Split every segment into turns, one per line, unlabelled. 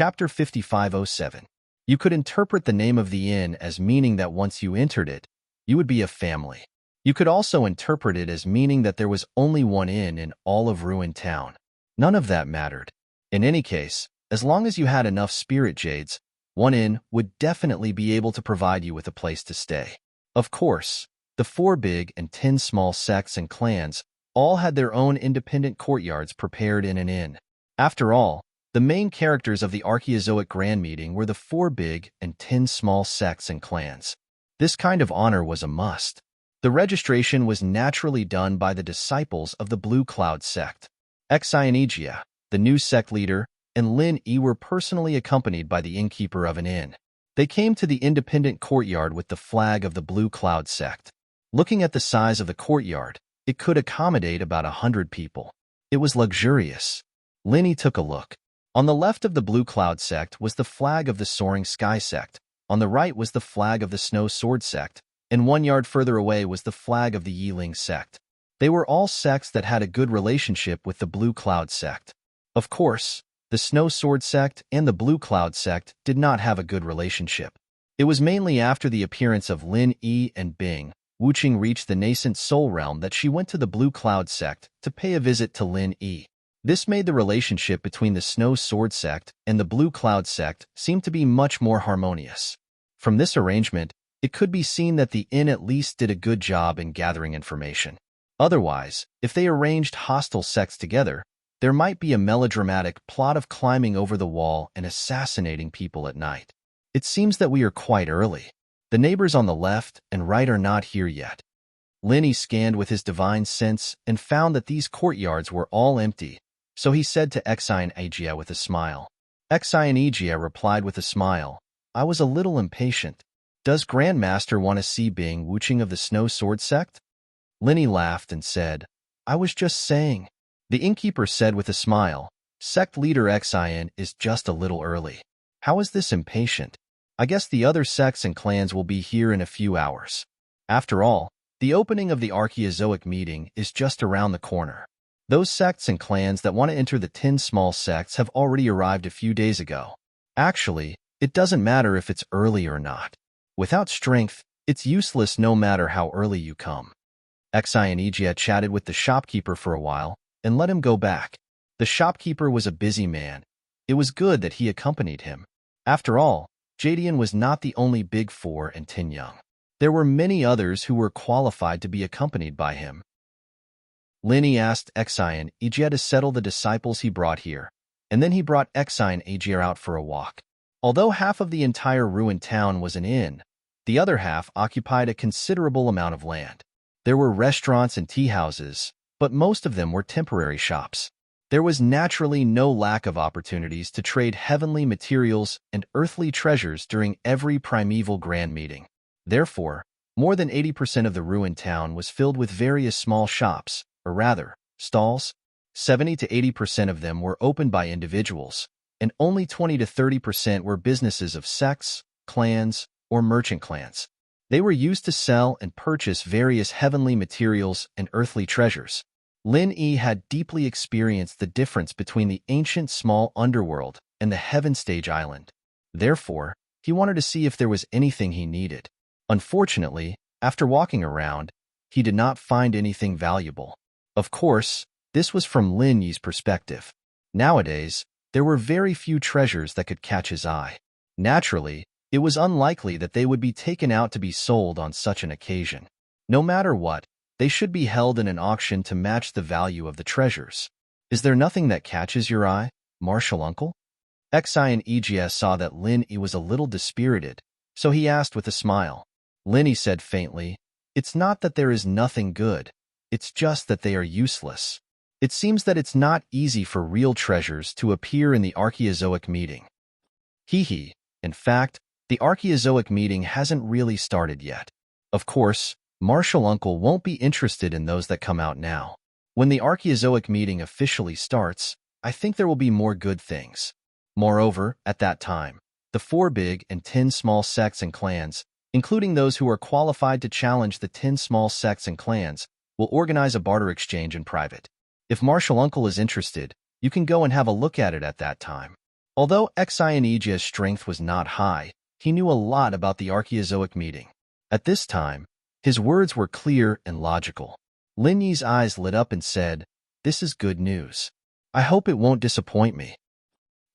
Chapter 5507. You could interpret the name of the inn as meaning that once you entered it, you would be a family. You could also interpret it as meaning that there was only one inn in all of Ruined Town. None of that mattered. In any case, as long as you had enough spirit jades, one inn would definitely be able to provide you with a place to stay. Of course, the 4 big and 10 small sects and clans all had their own independent courtyards prepared in an inn. After all, the main characters of the Archaeozoic Grand Meeting were the 4 big and 10 small sects and clans. This kind of honor was a must. The registration was naturally done by the disciples of the Blue Cloud sect. Exionegia, the new sect leader, and Lin Yi were personally accompanied by the innkeeper of an inn. They came to the independent courtyard with the flag of the Blue Cloud sect. Looking at the size of the courtyard, it could accommodate about 100 people. It was luxurious. Lin Yi took a look. On the left of the Blue Cloud sect was the flag of the Soaring Sky sect. On the right was the flag of the Snow Sword sect, and 1 yard further away was the flag of the Yiling sect. They were all sects that had a good relationship with the Blue Cloud sect. Of course, the Snow Sword sect and the Blue Cloud sect did not have a good relationship. It was mainly after the appearance of Lin Yi and Bing Wuqing reached the nascent Soul Realm that she went to the Blue Cloud sect to pay a visit to Lin Yi. This made the relationship between the Snow Sword sect and the Blue Cloud sect seem to be much more harmonious. From this arrangement, it could be seen that the inn at least did a good job in gathering information. Otherwise, if they arranged hostile sects together, there might be a melodramatic plot of climbing over the wall and assassinating people at night. It seems that we are quite early. The neighbors on the left and right are not here yet. Lin Yi scanned with his divine sense and found that these courtyards were all empty, so he said to Exionegia with a smile. Exionegia replied with a smile, "I was a little impatient. Does Grandmaster want to see Bing Wuqing of the Snow Sword sect?" Lin Yi laughed and said, "I was just saying." The innkeeper said with a smile, "Sect leader Xian is just a little early. How is this impatient? I guess the other sects and clans will be here in a few hours. After all, the opening of the Archaeozoic meeting is just around the corner. Those sects and clans that want to enter the 10 small sects have already arrived a few days ago. Actually, it doesn't matter if it's early or not. Without strength, it's useless no matter how early you come." Exionegia chatted with the shopkeeper for a while and let him go back. The shopkeeper was a busy man. It was good that he accompanied him. After all, Jadian was not the only Big 4 and 10 young. There were many others who were qualified to be accompanied by him. Lin Yi asked Exionegia to settle the disciples he brought here, and then he brought Exionegia out for a walk. Although half of the entire ruined town was an inn, the other half occupied a considerable amount of land. There were restaurants and tea houses, but most of them were temporary shops. There was naturally no lack of opportunities to trade heavenly materials and earthly treasures during every primeval grand meeting. Therefore, more than 80% of the ruined town was filled with various small shops, or rather, stalls. 70 to 80% of them were opened by individuals, and only 20 to 30% were businesses of sects, clans, or merchant clans. They were used to sell and purchase various heavenly materials and earthly treasures. Lin Yi had deeply experienced the difference between the ancient small underworld and the Heaven Stage Island. Therefore, he wanted to see if there was anything he needed. Unfortunately, after walking around, he did not find anything valuable. Of course, this was from Lin Yi's perspective. Nowadays, there were very few treasures that could catch his eye. Naturally, it was unlikely that they would be taken out to be sold on such an occasion. No matter what, they should be held in an auction to match the value of the treasures. Is there nothing that catches your eye, Martial Uncle? Exionegia saw that Lin Yi was a little dispirited, so he asked with a smile. Lin Yi said faintly, "It's not that there is nothing good, it's just that they are useless. It seems that it's not easy for real treasures to appear in the Archaeozoic meeting." Hee. In fact, the Archaeozoic meeting hasn't really started yet. Of course, Martial Uncle won't be interested in those that come out now. When the Archaeozoic meeting officially starts, I think there will be more good things. Moreover, at that time, the 4 big and 10 small sects and clans, including those who are qualified to challenge the 10 small sects and clans, will organize a barter exchange in private. If Martial Uncle is interested, you can go and have a look at it at that time. Although Xionigea's strength was not high, he knew a lot about the Archaeozoic meeting. At this time, his words were clear and logical. Lin Yi's eyes lit up and said, "This is good news. I hope it won't disappoint me.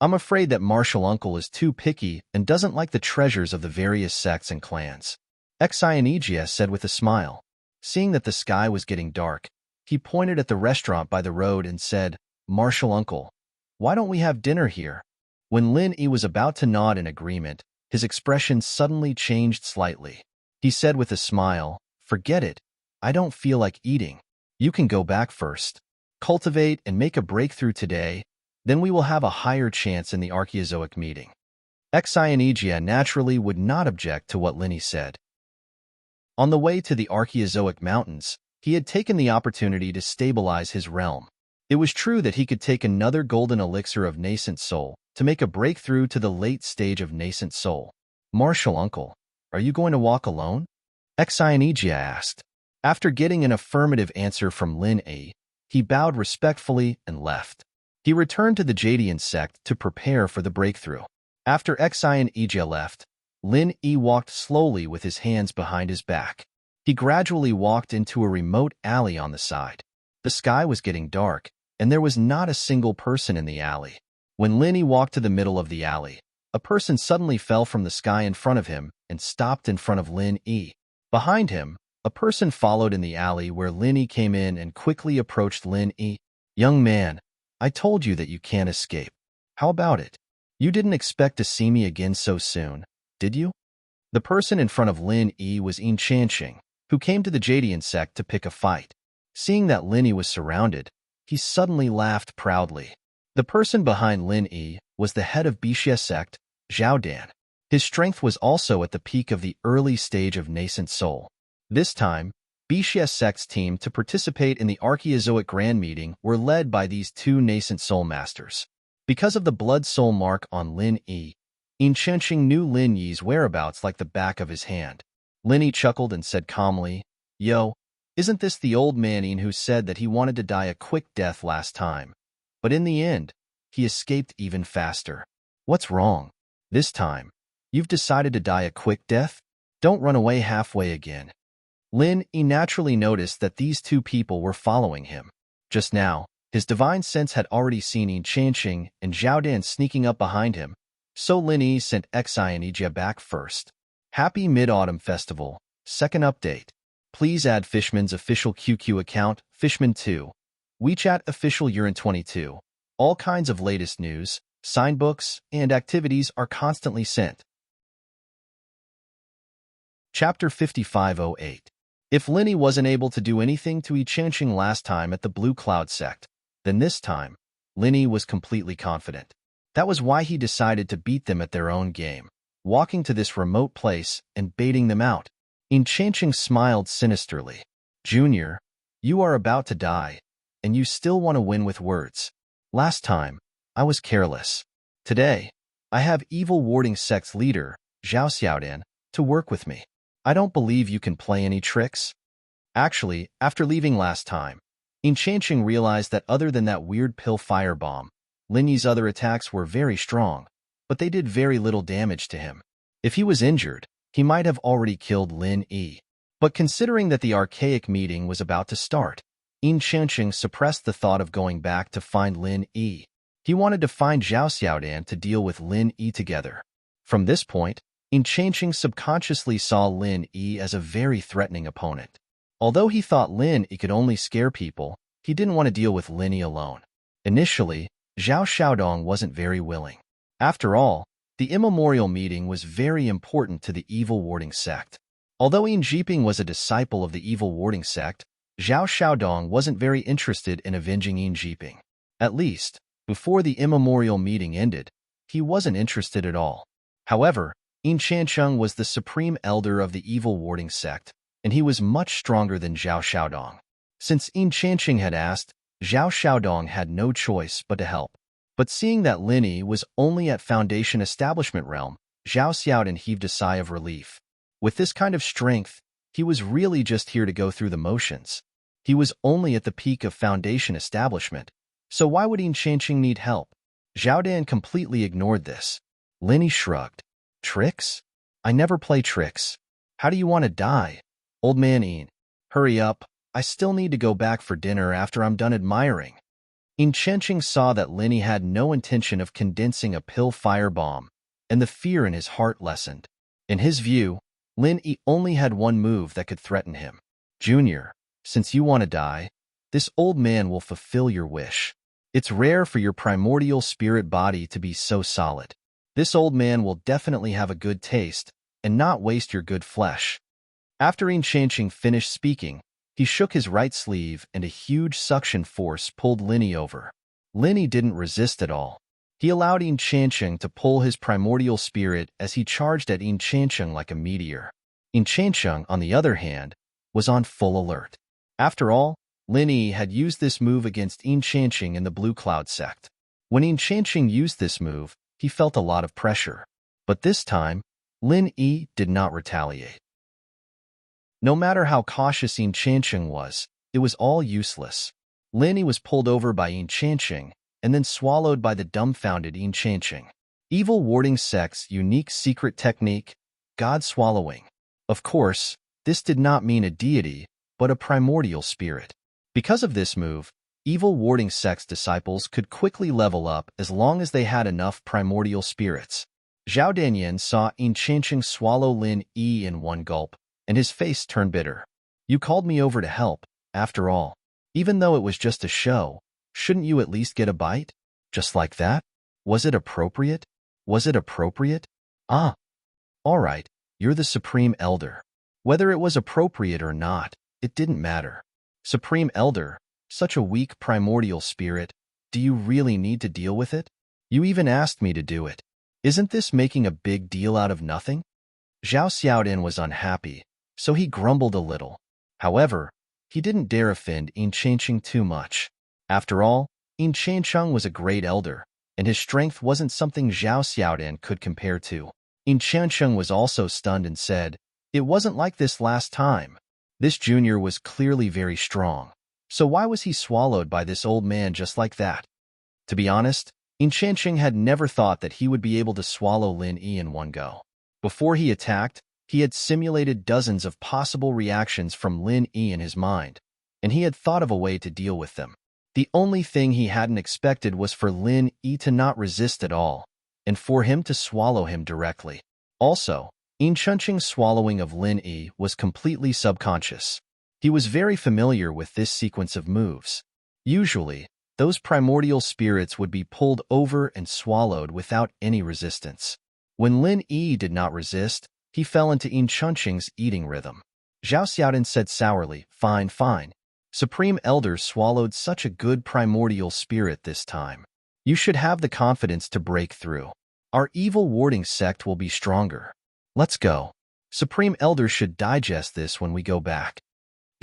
I'm afraid that Martial Uncle is too picky and doesn't like the treasures of the various sects and clans." Xionegea said with a smile. Seeing that the sky was getting dark, he pointed at the restaurant by the road and said, "Martial Uncle, why don't we have dinner here?" When Lin Yi was about to nod in agreement, his expression suddenly changed slightly. He said with a smile, "Forget it. I don't feel like eating. You can go back first. Cultivate and make a breakthrough today, then we will have a higher chance in the Archaeozoic meeting." Xionegea naturally would not object to what Lin Yi said. On the way to the Archaeozoic mountains, he had taken the opportunity to stabilize his realm. It was true that he could take another golden elixir of nascent soul to make a breakthrough to the late stage of nascent soul. "Martial Uncle, are you going to walk alone?" Xionegea asked. After getting an affirmative answer from Lin Yi, he bowed respectfully and left. He returned to the Jadian sect to prepare for the breakthrough. After Xionegea left, Lin Yi walked slowly with his hands behind his back. He gradually walked into a remote alley on the side. The sky was getting dark, and there was not a single person in the alley. When Lin Yi walked to the middle of the alley, a person suddenly fell from the sky in front of him and stopped in front of Lin Yi. Behind him, a person followed in the alley where Lin Yi came in and quickly approached Lin Yi. "Young man, I told you that you can't escape. How about it? You didn't expect to see me again so soon, did you?" The person in front of Lin Yi was Enchantment, who came to the Jadian sect to pick a fight. Seeing that Lin Yi was surrounded, he suddenly laughed proudly. The person behind Lin Yi was the head of Bishia sect, Zhao Dan. His strength was also at the peak of the early stage of nascent soul. This time, Bishia sect's team to participate in the Archaeozoic Grand Meeting were led by these two nascent soul masters. Because of the blood soul mark on Lin Yi, Enchantment knew Lin Yi's whereabouts like the back of his hand. Lin Yi chuckled and said calmly, "Yo, isn't this the old man who said that he wanted to die a quick death last time? But in the end, he escaped even faster. What's wrong? This time, you've decided to die a quick death? Don't run away halfway again." Lin Yi naturally noticed that these two people were following him. Just now, his divine sense had already seen Enchantment and Zhao Dan sneaking up behind him, so Lin Yi sent Xionegea back first. Happy Mid-Autumn Festival. Second update. Please add Fishman's official QQ account, Fishman2. WeChat official Urine22. All kinds of latest news, sign books, and activities are constantly sent. Chapter 5508. If Lin Yi wasn't able to do anything to Enchantment last time at the Blue Cloud sect, then this time, Lin Yi was completely confident. That was why he decided to beat them at their own game, walking to this remote place and baiting them out. Enchantment smiled sinisterly. "Junior, you are about to die, and you still want to win with words. Last time, I was careless. Today, I have Evil Warding Sect's leader, Zhao Xiaodan, to work with me. I don't believe you can play any tricks." Actually, after leaving last time, Enchantment realized that other than that weird pill firebomb, Lin Yi's other attacks were very strong, but they did very little damage to him. If he was injured, he might have already killed Lin Yi. But considering that the archaic meeting was about to start, Enchantment suppressed the thought of going back to find Lin Yi. He wanted to find Zhao Xiaodan to deal with Lin Yi together. From this point, Enchantment subconsciously saw Lin Yi as a very threatening opponent. Although he thought Lin Yi could only scare people, he didn't want to deal with Lin Yi alone. Initially, Zhao Xiaodong wasn't very willing. After all, the immemorial meeting was very important to the Evil Warding sect. Although Yin Jiping was a disciple of the Evil Warding sect, Zhao Xiaodong wasn't very interested in avenging Yin Jiping. At least, before the immemorial meeting ended, he wasn't interested at all. However, Yin Chancheng was the supreme elder of the Evil Warding sect, and he was much stronger than Zhao Xiaodong. Since Yin Chancheng had asked, Zhao Xiaodong had no choice but to help. But seeing that Lin Yi was only at Foundation Establishment Realm, Zhao Xiaodan heaved a sigh of relief. With this kind of strength, he was really just here to go through the motions. He was only at the peak of Foundation Establishment, so why would Enchantment need help? Zhao Dan completely ignored this. Lin shrugged. Tricks? I never play tricks. How do you want to die? Old man Ian, hurry up. I still need to go back for dinner after I'm done admiring. Enchantment saw that Lin had no intention of condensing a pill firebomb, and the fear in his heart lessened. In his view, Lin only had one move that could threaten him. Junior, since you want to die, this old man will fulfill your wish. It's rare for your primordial spirit body to be so solid. This old man will definitely have a good taste and not waste your good flesh. After Enchantment finished speaking, he shook his right sleeve and a huge suction force pulled Linny over. Linny didn't resist at all. He allowed Enchantment to pull his primordial spirit as he charged at Enchantment like a meteor. Enchantment, on the other hand, was on full alert. After all, Linny had used this move against Enchantment in the Blue Cloud sect. When Enchantment used this move, he felt a lot of pressure. But this time, Lin did not retaliate. No matter how cautious Enchantment was, it was all useless. Lin was pulled over by Enchantment and then swallowed by the dumbfounded Enchantment. Evil Warding Sect's unique secret technique, God Swallowing. Of course, this did not mean a deity, but a primordial spirit. Because of this move, Evil Warding Sect's disciples could quickly level up as long as they had enough primordial spirits. Zhao Danyan saw Enchantment swallow Lin in one gulp, and his face turned bitter. You called me over to help, after all. Even though it was just a show, shouldn't you at least get a bite? Just like that? Was it appropriate? Was it appropriate? Ah. All right, you're the Supreme Elder. Whether it was appropriate or not, it didn't matter. Supreme Elder, such a weak primordial spirit, do you really need to deal with it? You even asked me to do it. Isn't this making a big deal out of nothing? Zhao Xiaodin was unhappy, so he grumbled a little. However, he didn't dare offend Enchantment too much. After all, Enchantment was a great elder, and his strength wasn't something Zhao Xiaodin could compare to. Enchantment was also stunned and said, "It wasn't like this last time. This junior was clearly very strong. So why was he swallowed by this old man just like that?" To be honest, Enchantment had never thought that he would be able to swallow Lin in one go. Before he attacked, he had simulated dozens of possible reactions from Lin in his mind, and he had thought of a way to deal with them. The only thing he hadn't expected was for Lin to not resist at all, and for him to swallow him directly. Also, Enchantment's swallowing of Lin was completely subconscious. He was very familiar with this sequence of moves. Usually, those primordial spirits would be pulled over and swallowed without any resistance. When Lin did not resist, he fell into Enchantment's eating rhythm. Zhao Xiaodin said sourly, "Fine, fine. Supreme Elder swallowed such a good primordial spirit this time. You should have the confidence to break through. Our evil warding sect will be stronger. Let's go. Supreme Elder should digest this when we go back."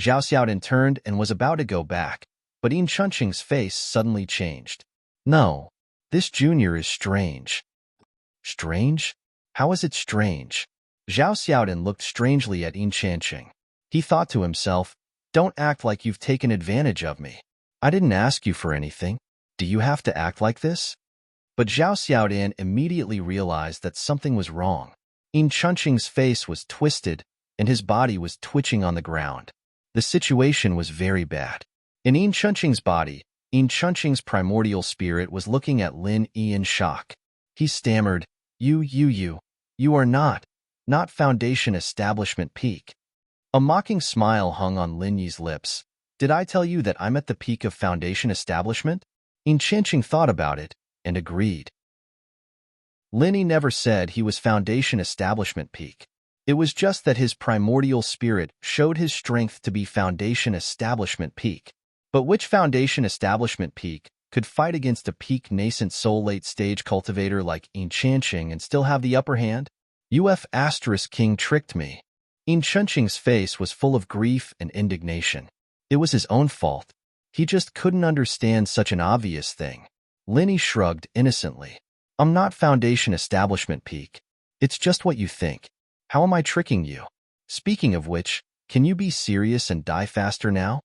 Zhao Xiaodin turned and was about to go back, but Enchantment's face suddenly changed. "No, this junior is strange." "Strange? How is it strange?" Zhao Xiaodin looked strangely at Enchantment. He thought to himself, "Don't act like you've taken advantage of me. I didn't ask you for anything. Do you have to act like this?" But Zhao Xiaodin immediately realized that something was wrong. Enchantment's face was twisted, and his body was twitching on the ground. The situation was very bad. In Enchantment's body, Enchantment's primordial spirit was looking at Lin in shock. He stammered, You are not Foundation Establishment Peak." A mocking smile hung on Lin Yi's lips. "Did I tell you that I'm at the peak of Foundation Establishment?" Enchantment thought about it, and agreed. Lin Yi never said he was Foundation Establishment Peak. It was just that his primordial spirit showed his strength to be Foundation Establishment Peak. But which Foundation Establishment Peak could fight against a peak nascent soul late-stage cultivator like Enchantment and still have the upper hand? King tricked me. Enchantment's face was full of grief and indignation. It was his own fault. He just couldn't understand such an obvious thing. Lin Yi shrugged innocently. "I'm not Foundation Establishment Peak. It's just what you think. How am I tricking you? Speaking of which, can you be serious and die faster now?"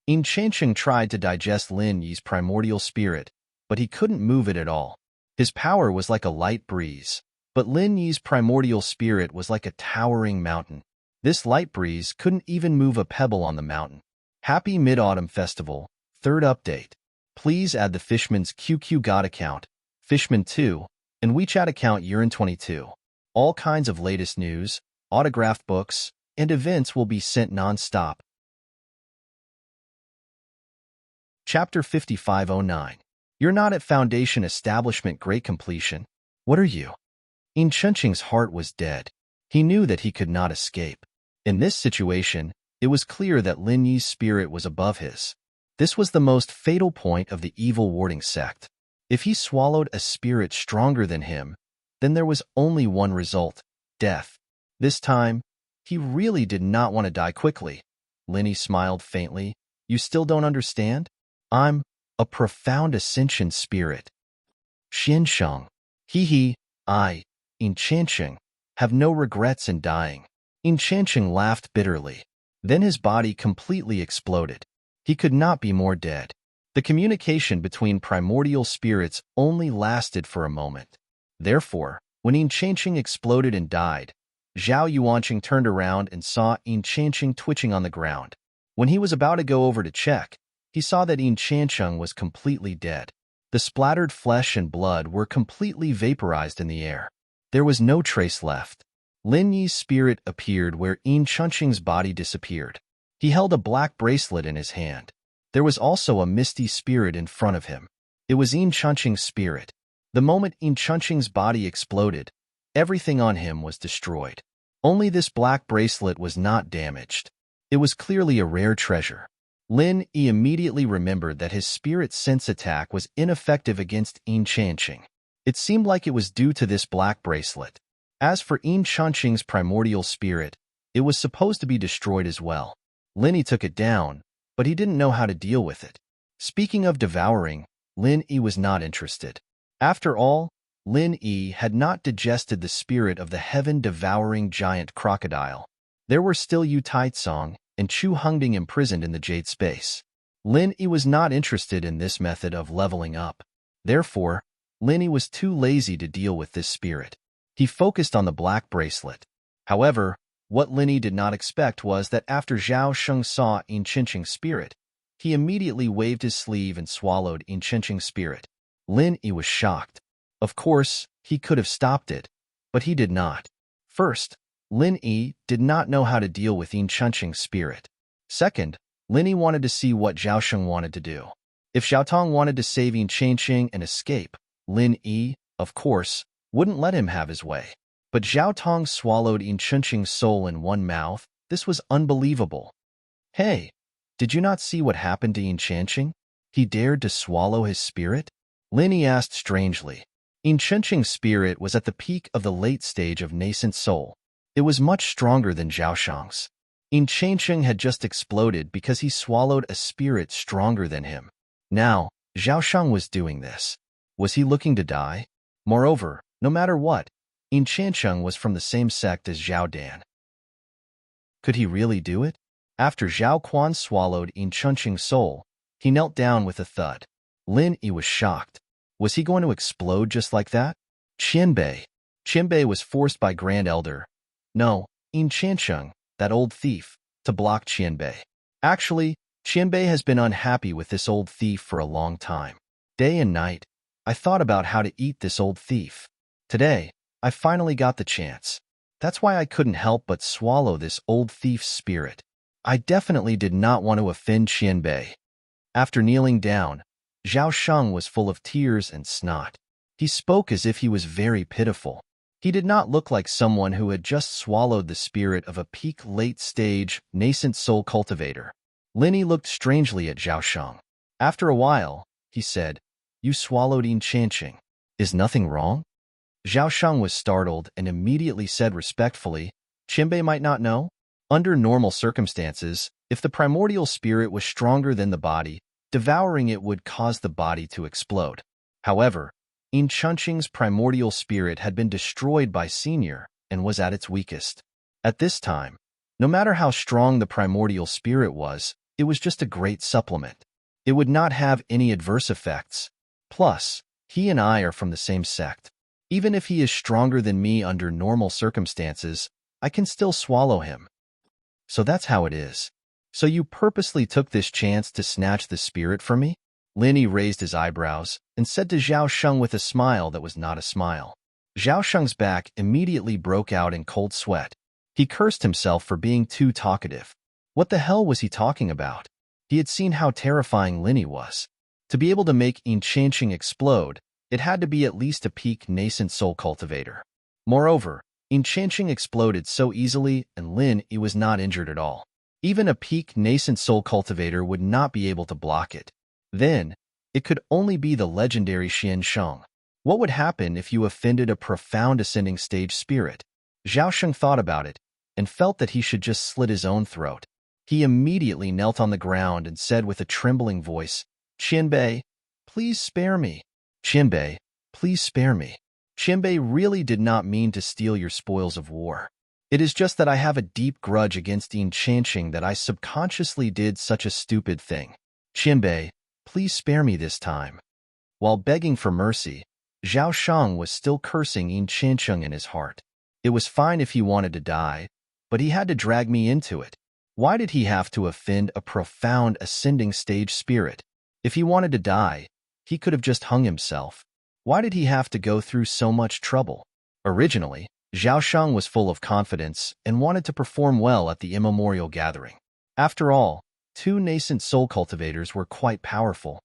Enchantment tried to digest Lin Yi's primordial spirit, but he couldn't move it at all. His power was like a light breeze, but Lin Yi's primordial spirit was like a towering mountain. This light breeze couldn't even move a pebble on the mountain. Happy Mid-Autumn Festival, 3rd update. Please add the Fishman's QQ God account, Fishman2, and WeChat account Urine22. All kinds of latest news, autographed books, and events will be sent non-stop. Chapter 5509. You're not at Foundation Establishment Great Completion. What are you? In Chunqing's heart was dead. He knew that he could not escape. In this situation, it was clear that Lin Yi's spirit was above his. This was the most fatal point of the evil warding sect. If he swallowed a spirit stronger than him, then there was only one result: death. This time, he really did not want to die quickly. Lin Yi smiled faintly. You still don't understand? I'm a profound ascension spirit. Xiansheng. I, Enchantment, have no regrets in dying. Enchantment laughed bitterly. Then his body completely exploded. He could not be more dead. The communication between primordial spirits only lasted for a moment. Therefore, when Enchantment exploded and died, Zhao Yuanqing turned around and saw Enchantment twitching on the ground. When he was about to go over to check, he saw that Enchantment was completely dead. The splattered flesh and blood were completely vaporized in the air. There was no trace left. Lin Yi's spirit appeared where Enchantment's body disappeared. He held a black bracelet in his hand. There was also a misty spirit in front of him. It was Enchantment's spirit. The moment Enchantment's body exploded, everything on him was destroyed. Only this black bracelet was not damaged. It was clearly a rare treasure. Lin Yi immediately remembered that his spirit sense attack was ineffective against Enchantment. It seemed like it was due to this black bracelet. As for Enchantment's primordial spirit, it was supposed to be destroyed as well. Lin Yi took it down, but he didn't know how to deal with it. Speaking of devouring, Lin Yi was not interested. After all, Lin Yi had not digested the spirit of the heaven-devouring giant crocodile. There were still Yu Taizong and Chu Hongding imprisoned in the Jade Space. Lin Yi was not interested in this method of leveling up. Therefore, Lin Yi was too lazy to deal with this spirit. He focused on the black bracelet. However, what Lin Yi did not expect was that after Zhao Sheng saw Enchantment's spirit, he immediately waved his sleeve and swallowed Enchantment's spirit. Lin Yi was shocked. Of course, he could have stopped it, but he did not. First, Lin Yi did not know how to deal with Enchantment's spirit. Second, Lin Yi wanted to see what Zhao Sheng wanted to do. If Xiao Tong wanted to save Enchantment and escape, Lin Yi, of course, wouldn't let him have his way. But Xiao Tong swallowed Enchantment's soul in one mouth. This was unbelievable. Hey, did you not see what happened to Enchantment? He dared to swallow his spirit? Lin Yi asked strangely. Enchantment's spirit was at the peak of the late stage of nascent soul. It was much stronger than Zhao Sheng's. Enchantment had just exploded because he swallowed a spirit stronger than him. Now, Zhao Sheng was doing this. Was he looking to die? Moreover, no matter what, Enchantment was from the same sect as Zhao Dan. Could he really do it? After Zhao Quan swallowed Enchantment's soul, he knelt down with a thud. Lin Yi was shocked. Was he going to explode just like that? Qianbei. Qianbei was forced by Grand Elder, no, Enchantment, that old thief, to block Qianbei. Actually, Qianbei has been unhappy with this old thief for a long time. Day and night, I thought about how to eat this old thief. Today, I finally got the chance. That's why I couldn't help but swallow this old thief's spirit. I definitely did not want to offend Qianbei. After kneeling down, Zhao Sheng was full of tears and snot. He spoke as if he was very pitiful. He did not look like someone who had just swallowed the spirit of a peak late-stage, nascent soul cultivator. Lin Yi looked strangely at Zhao Sheng. After a while, he said, You swallowed Enchantment. Is nothing wrong? Zhao Sheng was startled and immediately said respectfully, Qianbei might not know. Under normal circumstances, if the primordial spirit was stronger than the body, devouring it would cause the body to explode. However, Enchantment's primordial spirit had been destroyed by Senior and was at its weakest. At this time, no matter how strong the primordial spirit was, it was just a great supplement. It would not have any adverse effects. Plus, He and I are from the same sect. Even if he is stronger than me under normal circumstances, I can still swallow him. So that's how it is. So you purposely took this chance to snatch the spirit from me? Linny raised his eyebrows and said to Zhao Sheng with a smile that was not a smile. Zhao Sheng's back immediately broke out in cold sweat. He cursed himself for being too talkative. What the hell was he talking about? He had seen how terrifying Linny was. To be able to make enchantment explode, it had to be at least a peak nascent soul cultivator. Moreover, enchantment exploded so easily and Linny was not injured at all. Even a peak nascent soul cultivator would not be able to block it. Then, it could only be the legendary Xian Sheng. What would happen if you offended a profound ascending stage spirit? Zhao Sheng thought about it and felt that he should just slit his own throat. He immediately knelt on the ground and said with a trembling voice, "Qianbei, please spare me. Qianbei, please spare me. Qianbei really did not mean to steal your spoils of war. It is just that I have a deep grudge against enchantment that I subconsciously did such a stupid thing. Qianbei, please spare me this time." While begging for mercy, Zhao Sheng was still cursing enchantment in his heart. It was fine if he wanted to die, but he had to drag me into it. Why did he have to offend a profound ascending stage spirit? If he wanted to die, he could have just hung himself. Why did he have to go through so much trouble? Originally, Zhao Sheng was full of confidence and wanted to perform well at the immemorial gathering. After all, 2 nascent soul cultivators were quite powerful.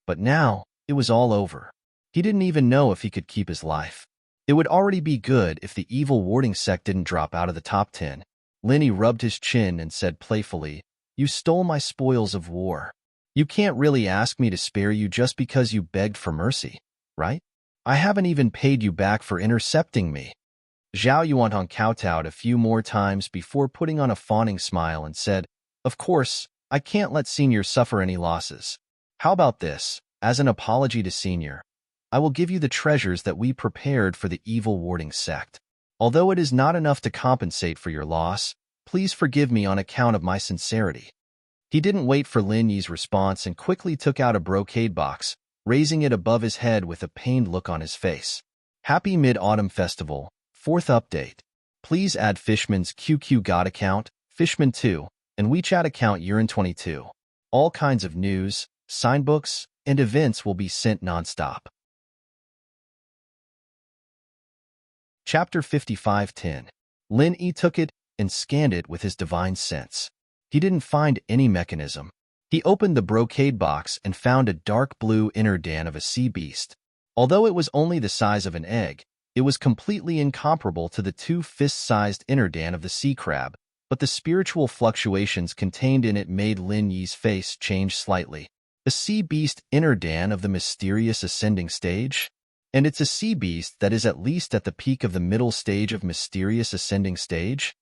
But now, it was all over. He didn't even know if he could keep his life. It would already be good if the evil warding sect didn't drop out of the top 10. Linny rubbed his chin and said playfully, "You stole my spoils of war. You can't really ask me to spare you just because you begged for mercy, right? I haven't even paid you back for intercepting me." Zhao Yuanhong kowtowed a few more times before putting on a fawning smile and said, "Of course, I can't let Senior suffer any losses. How about this? As an apology to Senior, I will give you the treasures that we prepared for the evil warding sect. Although it is not enough to compensate for your loss, please forgive me on account of my sincerity." He didn't wait for Lin Yi's response and quickly took out a brocade box, raising it above his head with a pained look on his face. "Happy Mid-Autumn Festival, 4th update. Please add Fishman's QQ God account, Fishman2, and WeChat account Urine22. All kinds of news, signbooks, and events will be sent non-stop." Chapter 55:10. Lin Yi took it and scanned it with his divine sense. He didn't find any mechanism. He opened the brocade box and found a dark blue inner dan of a sea beast. Although it was only the size of an egg, it was completely incomparable to the 2 fist-sized inner dan of the sea crab, but the spiritual fluctuations contained in it made Lin Yi's face change slightly. A sea beast inner dan of the mysterious ascending stage? And it's a sea beast that is at least at the peak of the middle stage of mysterious ascending stage?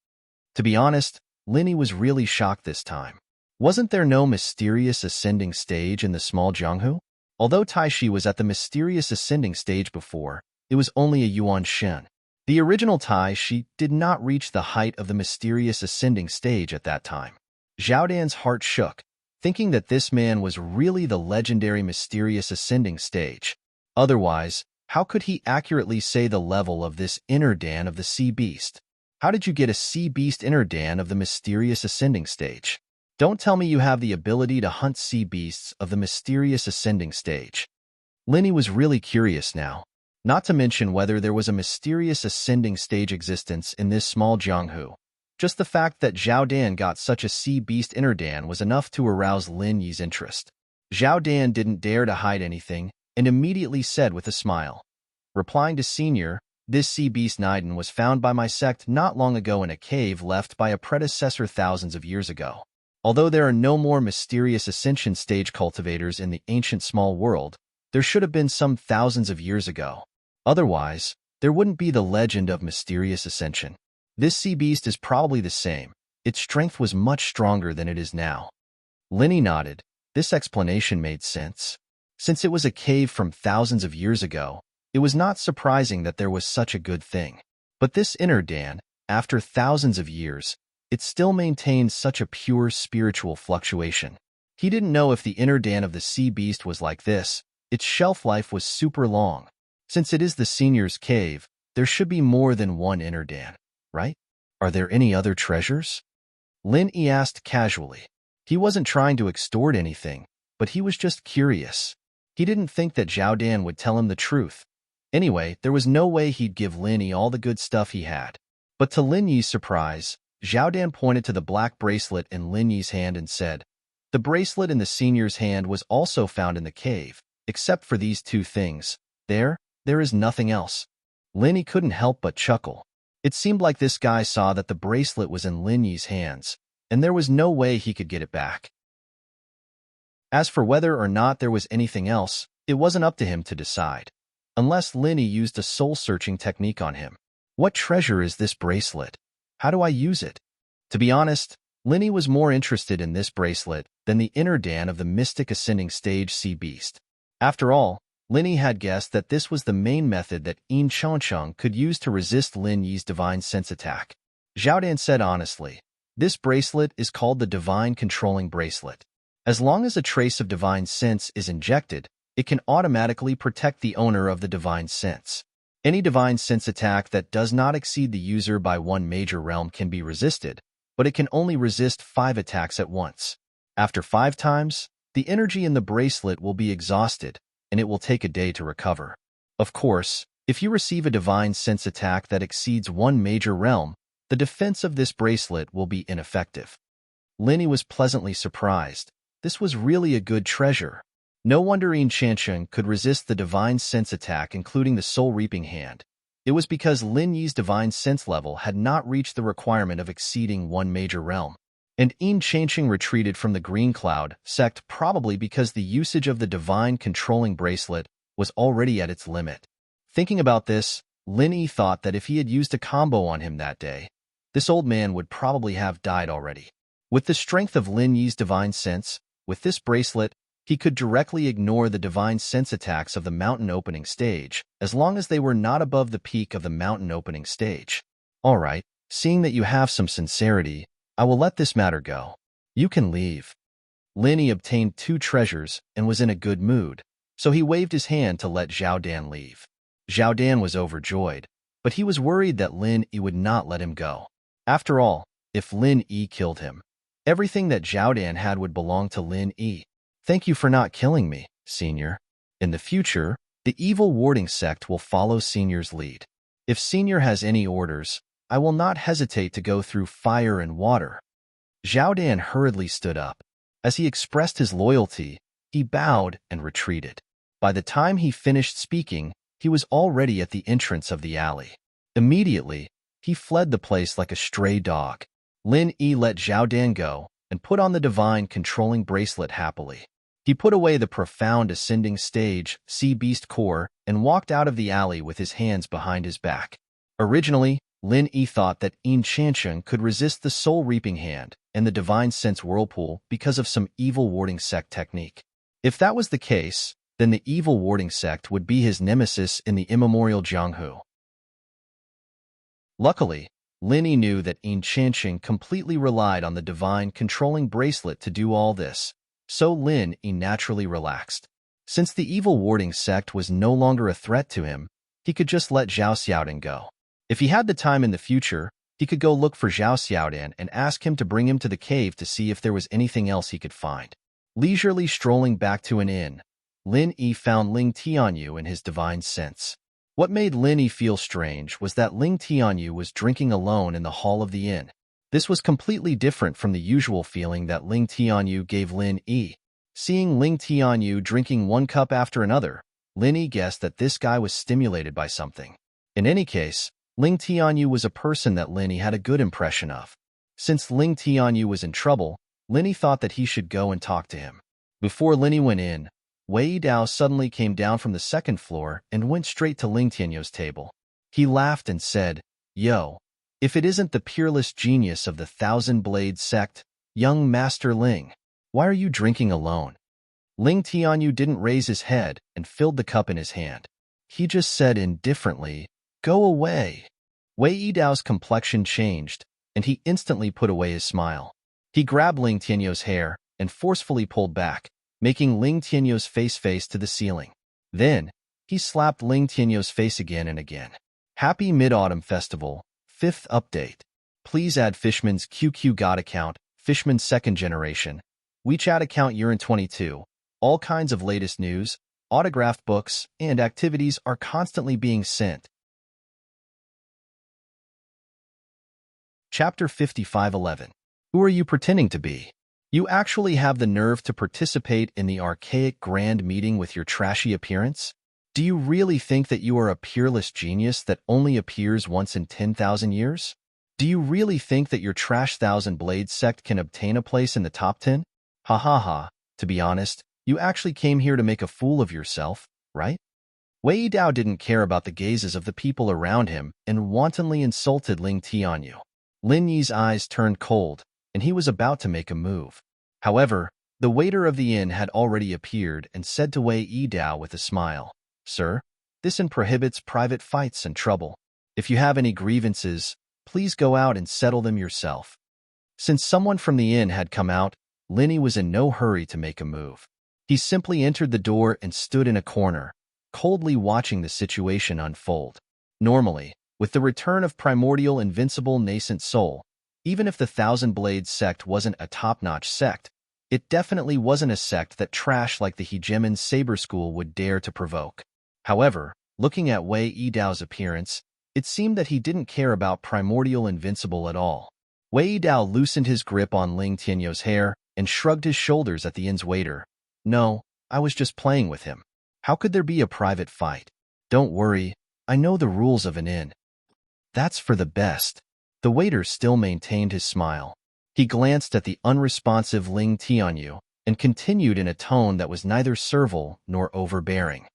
To be honest, Linny was really shocked this time. Wasn't there no mysterious ascending stage in the small Jianghu? Although Taishi was at the mysterious ascending stage before, it was only a Yuan Shen. The original Taishi did not reach the height of the mysterious ascending stage at that time. Zhao Dan's heart shook, thinking that this man was really the legendary mysterious ascending stage. Otherwise, how could he accurately say the level of this inner dan of the sea beast? How did you get a sea beast inner dan of the mysterious ascending stage? Don't tell me you have the ability to hunt sea beasts of the mysterious ascending stage. Linny was really curious now, not to mention whether there was a mysterious ascending stage existence in this small Jianghu. Just the fact that Zhao Dan got such a sea beast inner dan was enough to arouse Lin Yi's interest. Zhao Dan didn't dare to hide anything and immediately said with a smile, replying to Senior, "This sea beast Niden was found by my sect not long ago in a cave left by a predecessor thousands of years ago. Although there are no more mysterious ascension stage cultivators in the ancient small world, there should have been some thousands of years ago. Otherwise, there wouldn't be the legend of mysterious ascension. This sea beast is probably the same. Its strength was much stronger than it is now." Linny nodded. This explanation made sense. Since it was a cave from thousands of years ago, it was not surprising that there was such a good thing. But this inner dan, after thousands of years, it still maintained such a pure spiritual fluctuation. He didn't know if the inner dan of the sea beast was like this, Its shelf life was super long. Since it is the senior's cave, there should be more than one inner Dan, right? Are there any other treasures? Lin Yi asked casually. He wasn't trying to extort anything, but he was just curious. He didn't think that Zhao Dan would tell him the truth. Anyway, there was no way he'd give Lin Yi all the good stuff he had. But to Lin Yi's surprise, Zhao Dan pointed to the black bracelet in Lin Yi's hand and said, "The bracelet in the senior's hand was also found in the cave, except for these two things. There is nothing else." Lin Yi couldn't help but chuckle. It seemed like this guy saw that the bracelet was in Lin Yi's hands, and there was no way he could get it back. As for whether or not there was anything else, it wasn't up to him to decide, unless Lin Yi used a soul-searching technique on him. What treasure is this bracelet? How do I use it? To be honest, Lin Yi was more interested in this bracelet than the inner Dan of the mystic ascending stage sea beast. After all, Lin Yi had guessed that this was the main method that enchantment could use to resist Lin Yi's divine sense attack. Zhao Dan said honestly, "This bracelet is called the divine controlling bracelet. As long as a trace of divine sense is injected, it can automatically protect the owner of the divine sense. Any divine sense attack that does not exceed the user by one major realm can be resisted, but it can only resist 5 attacks at once. After 5 times, the energy in the bracelet will be exhausted, and it will take a day to recover. Of course, if you receive a divine sense attack that exceeds one major realm, the defense of this bracelet will be ineffective." Lin Yi was pleasantly surprised. This was really a good treasure. No wonder enchantment could resist the divine sense attack, including the soul reaping hand. It was because Lin Yi's divine sense level had not reached the requirement of exceeding one major realm. And enchantment retreated from the green cloud sect probably because the usage of the divine controlling bracelet was already at its limit. Thinking about this, Lin Yi thought that if he had used a combo on him that day, this old man would probably have died already. With the strength of Lin Yi's divine sense, with this bracelet, he could directly ignore the divine sense attacks of the mountain opening stage, as long as they were not above the peak of the mountain opening stage. All right, seeing that you have some sincerity, I will let this matter go. You can leave. Lin Yi obtained 2 treasures and was in a good mood, so he waved his hand to let Zhao Dan leave. Zhao Dan was overjoyed, but he was worried that Lin Yi would not let him go. After all, if Lin Yi killed him, everything that Zhao Dan had would belong to Lin Yi. "Thank you for not killing me, Senior. In the future, the evil warding sect will follow Senior's lead. If Senior has any orders, I will not hesitate to go through fire and water." Zhao Dan hurriedly stood up. As he expressed his loyalty, he bowed and retreated. By the time he finished speaking, he was already at the entrance of the alley. Immediately, he fled the place like a stray dog. Lin Yi let Zhao Dan go and put on the divine controlling bracelet happily. He put away the profound ascending stage, sea beast core, and walked out of the alley with his hands behind his back. Originally, Lin Yi thought that enchantment could resist the soul reaping hand and the divine sense whirlpool because of some evil warding sect technique. If that was the case, then the evil warding sect would be his nemesis in the immemorial Jianghu. Luckily, Lin Yi knew that enchantment completely relied on the divine controlling bracelet to do all this, so Lin Yi naturally relaxed. Since the evil warding sect was no longer a threat to him, he could just let Zhao Xiaodan go. If he had the time in the future, he could go look for Zhao Xiaodan and ask him to bring him to the cave to see if there was anything else he could find. Leisurely strolling back to an inn, Lin Yi found Ling Tianyu in his divine sense. What made Lin Yi feel strange was that Ling Tianyu was drinking alone in the hall of the inn. This was completely different from the usual feeling that Ling Tianyu gave Lin Yi. Seeing Ling Tianyu drinking one cup after another, Lin Yi guessed that this guy was stimulated by something. In any case, Ling Tianyu was a person that Lin Yi had a good impression of. Since Ling Tianyu was in trouble, Lin Yi thought that he should go and talk to him. Before Lin Yi went in, Wei Dao suddenly came down from the 2nd floor and went straight to Ling Tianyu's table. He laughed and said, "Yo, if it isn't the peerless genius of the Thousand Blade sect, young Master Ling, why are you drinking alone?" Ling Tianyu didn't raise his head and filled the cup in his hand. He just said indifferently, "Go away." Wei Dao's complexion changed, and he instantly put away his smile. He grabbed Ling Tianyu's hair and forcefully pulled back, making Ling Tianyu's face to the ceiling. Then, he slapped Ling Tianyo's face again and again. Happy Mid-Autumn Festival, 5th update. Please add Fishman's QQ God account, Fishman's second generation, WeChat account Urine22. All kinds of latest news, autographed books, and activities are constantly being sent. Chapter 55:11. Who are you pretending to be? You actually have the nerve to participate in the archaic grand meeting with your trashy appearance? Do you really think that you are a peerless genius that only appears once in 10,000 years? Do you really think that your trash Thousand Blades sect can obtain a place in the top 10? Ha ha ha, to be honest, you actually came here to make a fool of yourself, right? Wei Dao didn't care about the gazes of the people around him and wantonly insulted Ling Tianyu. Lin Yi's eyes turned cold, and he was about to make a move. However, the waiter of the inn had already appeared and said to Wei Dao with a smile, "Sir, this inn prohibits private fights and trouble. If you have any grievances, please go out and settle them yourself." Since someone from the inn had come out, Lin Yi was in no hurry to make a move. He simply entered the door and stood in a corner, coldly watching the situation unfold. Normally, with the return of primordial invincible nascent soul, even if the Thousand Blades sect wasn't a top-notch sect, it definitely wasn't a sect that trash like the Hegemon Saber School would dare to provoke. However, looking at Wei Dao's appearance, it seemed that he didn't care about primordial invincible at all. Wei Dao loosened his grip on Ling Tianyo's hair and shrugged his shoulders at the inn's waiter. "No, I was just playing with him. How could there be a private fight? Don't worry, I know the rules of an inn." "That's for the best." The waiter still maintained his smile. He glanced at the unresponsive Ling Tianyu and continued in a tone that was neither servile nor overbearing.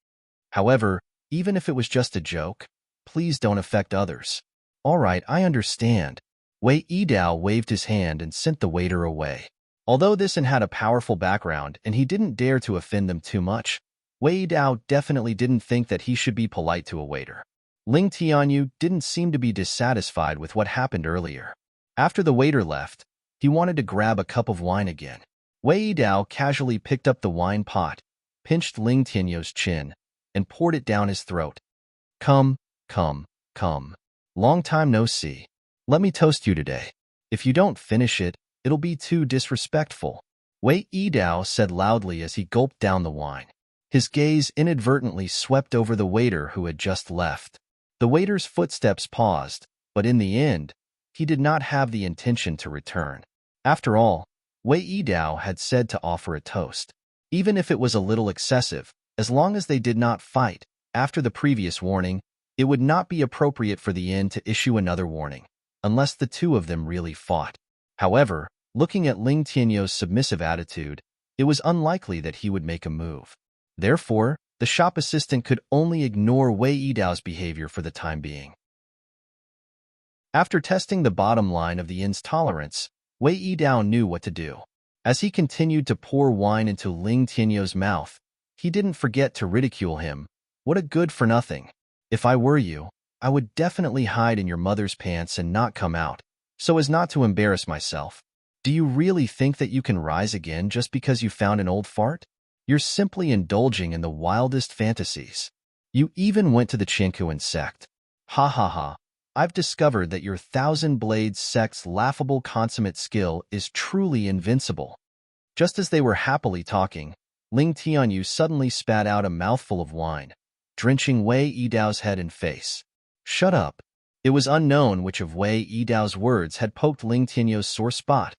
"However, even if it was just a joke, please don't affect others." "All right, I understand." Wei Dao waved his hand and sent the waiter away. Although this inn had a powerful background and he didn't dare to offend them too much, Wei Dao definitely didn't think that he should be polite to a waiter. Ling Tianyu didn't seem to be dissatisfied with what happened earlier. After the waiter left, he wanted to grab a cup of wine again. Wei Dao casually picked up the wine pot, pinched Ling Tianyu's chin, and poured it down his throat. Come. Long time no see. Let me toast you today. If you don't finish it, it'll be too disrespectful." Wei Dao said loudly as he gulped down the wine. His gaze inadvertently swept over the waiter who had just left. The waiter's footsteps paused, but in the end, he did not have the intention to return. After all, Wei Dao had said to offer a toast. Even if it was a little excessive, as long as they did not fight, after the previous warning, it would not be appropriate for the inn to issue another warning, unless the two of them really fought. However, looking at Ling Tianyu's submissive attitude, it was unlikely that he would make a move. Therefore, the shop assistant could only ignore Wei Dao's behavior for the time being. After testing the bottom line of the inn's tolerance, Wei Dao knew what to do. As he continued to pour wine into Ling Tianyu's mouth, he didn't forget to ridicule him. "What a good-for-nothing. If I were you, I would definitely hide in your mother's pants and not come out, so as not to embarrass myself. Do you really think that you can rise again just because you found an old fart? You're simply indulging in the wildest fantasies. You even went to the Chinkuan sect. Ha ha ha. I've discovered that your Thousand Blades sect's laughable consummate skill is truly invincible." Just as they were happily talking, Ling Tianyu suddenly spat out a mouthful of wine, drenching Wei Dao's head and face. "Shut up." It was unknown which of Wei Dao's words had poked Ling Tianyu's sore spot,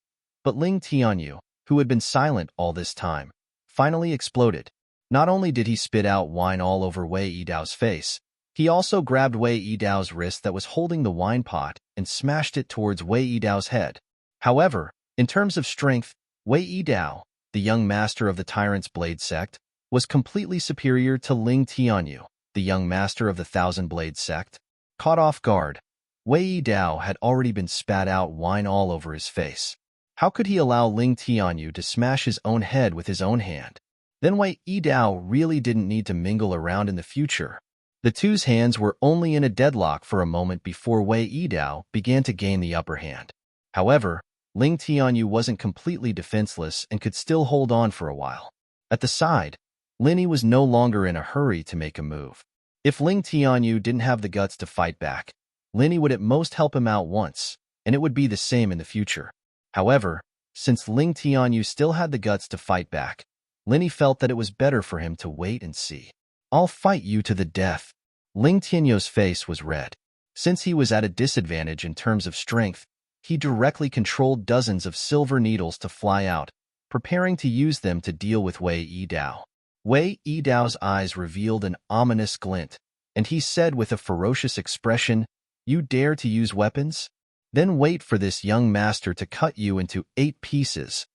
but Ling Tianyu, who had been silent all this time, finally exploded. Not only did he spit out wine all over Wei Dao's face, he also grabbed Wei Dao's wrist that was holding the wine pot and smashed it towards Wei Dao's head. However, in terms of strength, Wei Dao, the young master of the Tyrant's Blade sect, was completely superior to Ling Tianyu, the young master of the Thousand Blade sect. Caught off guard, Wei Dao had already been spat out wine all over his face. How could he allow Ling Tianyu to smash his own head with his own hand? Then Wei Dao really didn't need to mingle around in the future. The two's hands were only in a deadlock for a moment before Wei Dao began to gain the upper hand. However, Ling Tianyu wasn't completely defenseless and could still hold on for a while. At the side, Linny was no longer in a hurry to make a move. If Ling Tianyu didn't have the guts to fight back, Linny would at most help him out once, and it would be the same in the future. However, since Ling Tianyu still had the guts to fight back, Linny felt that it was better for him to wait and see. "I'll fight you to the death." Ling Tianyu's face was red. Since he was at a disadvantage in terms of strength, he directly controlled dozens of silver needles to fly out, preparing to use them to deal with Wei Yidao. Wei Yidao's eyes revealed an ominous glint, and he said with a ferocious expression, "You dare to use weapons? Then wait for this young master to cut you into 8 pieces.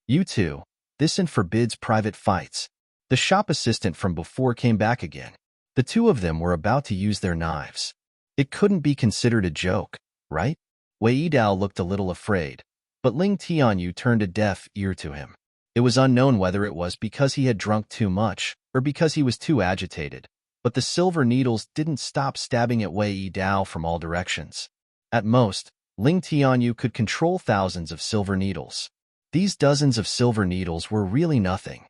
You two, this forbids private fights." The shop assistant from before came back again. The two of them were about to use their knives. It couldn't be considered a joke, right? Wei Yidao looked a little afraid, but Ling Tianyu turned a deaf ear to him. It was unknown whether it was because he had drunk too much or because he was too agitated, but the silver needles didn't stop stabbing at Wei Yidao from all directions. At most, Ling Tianyu could control thousands of silver needles. These dozens of silver needles were really nothing.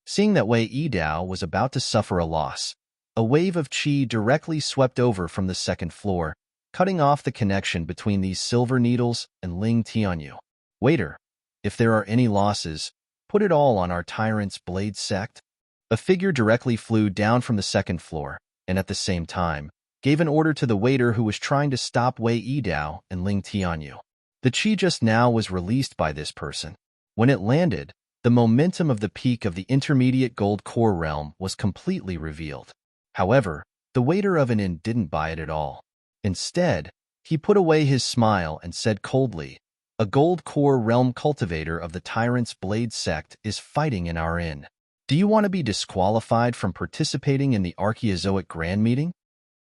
Seeing that Wei Yidao was about to suffer a loss, a wave of qi directly swept over from the second floor, cutting off the connection between these silver needles and Ling Tianyu. "Waiter, if there are any losses, put it all on our tyrant's blade sect." A figure directly flew down from the second floor, and at the same time, gave an order to the waiter who was trying to stop Wei Yidao and Ling Tianyu. The qi just now was released by this person. When it landed, the momentum of the peak of the intermediate gold core realm was completely revealed. However, the waiter of an inn didn't buy it at all. Instead, he put away his smile and said coldly, "A gold core realm cultivator of the Tyrant's Blade sect is fighting in our inn. Do you want to be disqualified from participating in the Archaeozoic Grand Meeting?"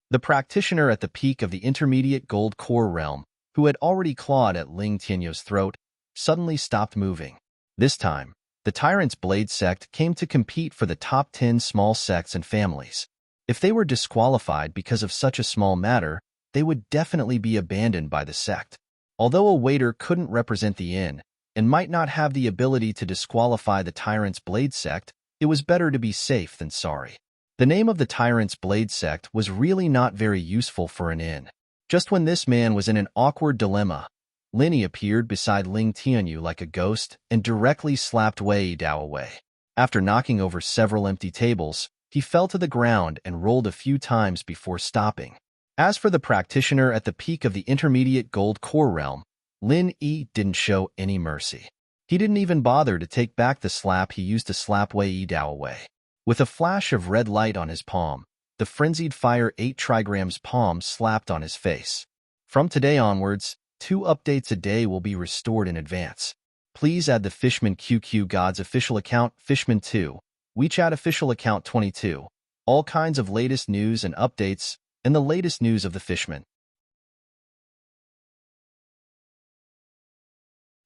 The practitioner at the peak of the intermediate gold core realm, who had already clawed at Ling Tianyu's throat, suddenly stopped moving. This time, the Tyrant's Blade sect came to compete for the top 10 small sects and families. If they were disqualified because of such a small matter, they would definitely be abandoned by the sect. Although a waiter couldn't represent the inn and might not have the ability to disqualify the Tyrant's Blade sect, it was better to be safe than sorry. The name of the Tyrant's Blade sect was really not very useful for an inn. Just when this man was in an awkward dilemma, Linny appeared beside Ling Tianyu like a ghost and directly slapped Wei Yidao away. After knocking over several empty tables, he fell to the ground and rolled a few times before stopping. As for the practitioner at the peak of the intermediate gold core realm, Lin Yi didn't show any mercy. He didn't even bother to take back the slap he used to slap Wei Yidao away. With a flash of red light on his palm, the frenzied fire 8 trigrams palm slapped on his face. From today onwards, 2 updates a day will be restored in advance. Please add the Fishman QQ Gods official account Fishman2, WeChat official account 22, all kinds of latest news and updates, and the latest news of the Fishman.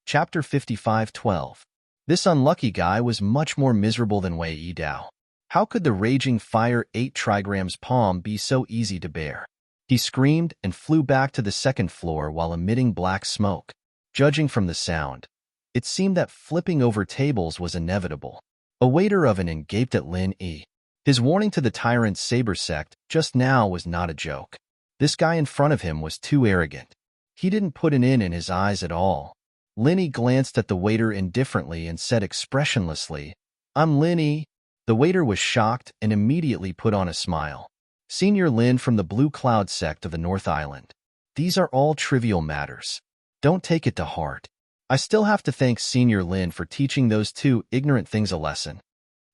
Chapter 55:12. This unlucky guy was much more miserable than Wei Yidao. How could the raging fire 8 trigrams palm be so easy to bear? He screamed and flew back to the second floor while emitting black smoke. Judging from the sound, it seemed that flipping over tables was inevitable. A waiter of an inn gaped at Lin Yi. His warning to the Tyrant's Saber sect just now was not a joke. This guy in front of him was too arrogant. He didn't put an in his eyes at all. Lin Yi glanced at the waiter indifferently and said expressionlessly, "I'm Lin Yi." The waiter was shocked and immediately put on a smile. "Senior Lin from the Blue Cloud sect of the North Island. These are all trivial matters. Don't take it to heart. I still have to thank Senior Lin for teaching those 2 ignorant things a lesson."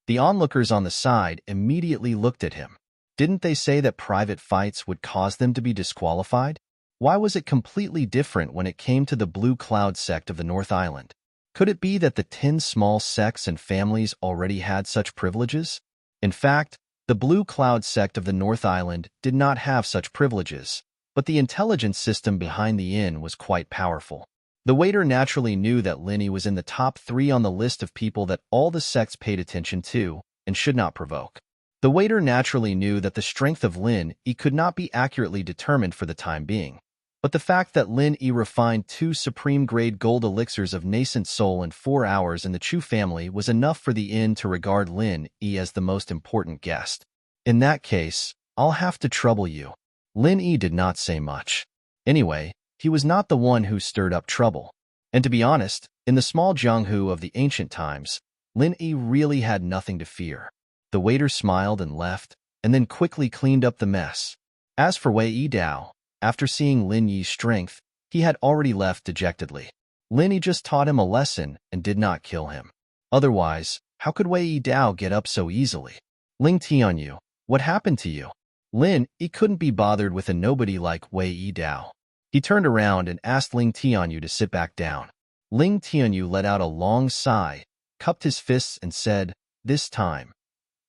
The onlookers on the side immediately looked at him. Didn't they say that private fights would cause them to be disqualified? Why was it completely different when it came to the Blue Cloud sect of the North Island? Could it be that the 10 small sects and families already had such privileges? In fact, the Blue Cloud sect of the North Island did not have such privileges, but the intelligence system behind the inn was quite powerful. The waiter naturally knew that Linny was in the top 3 on the list of people that all the sects paid attention to and should not provoke. The waiter naturally knew that the strength of Lin Yi could not be accurately determined for the time being. But the fact that Lin Yi refined 2 supreme-grade gold elixirs of nascent soul in 4 hours in the Chu family was enough for the inn to regard Lin Yi as the most important guest. In that case, I'll have to trouble you. Lin Yi did not say much. Anyway, he was not the one who stirred up trouble. And to be honest, in the small Jianghu of the ancient times, Lin Yi really had nothing to fear. The waiter smiled and left, and then quickly cleaned up the mess. As for Wei Yi Dao, after seeing Lin Yi's strength, he had already left dejectedly. Lin Yi just taught him a lesson and did not kill him. Otherwise, how could Wei Yi Dao get up so easily? Ling Tianyu, what happened to you? Lin Yi couldn't be bothered with a nobody like Wei Yi Dao. He turned around and asked Ling Tianyu to sit back down. Ling Tianyu let out a long sigh, cupped his fists and said, "This time.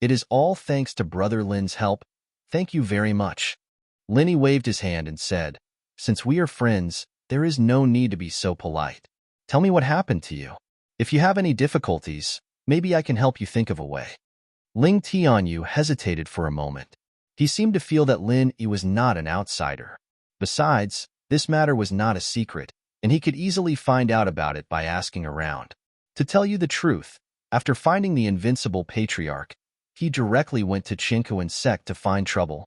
It is all thanks to Brother Lin's help. Thank you very much." Lin Yi waved his hand and said, "Since we are friends, there is no need to be so polite. Tell me what happened to you. If you have any difficulties, maybe I can help you think of a way." Ling Tianyu hesitated for a moment. He seemed to feel that Lin Yi was not an outsider. Besides, this matter was not a secret, and he could easily find out about it by asking around. To tell you the truth, after finding the invincible patriarch, he directly went to Qinkuan's sect to find trouble.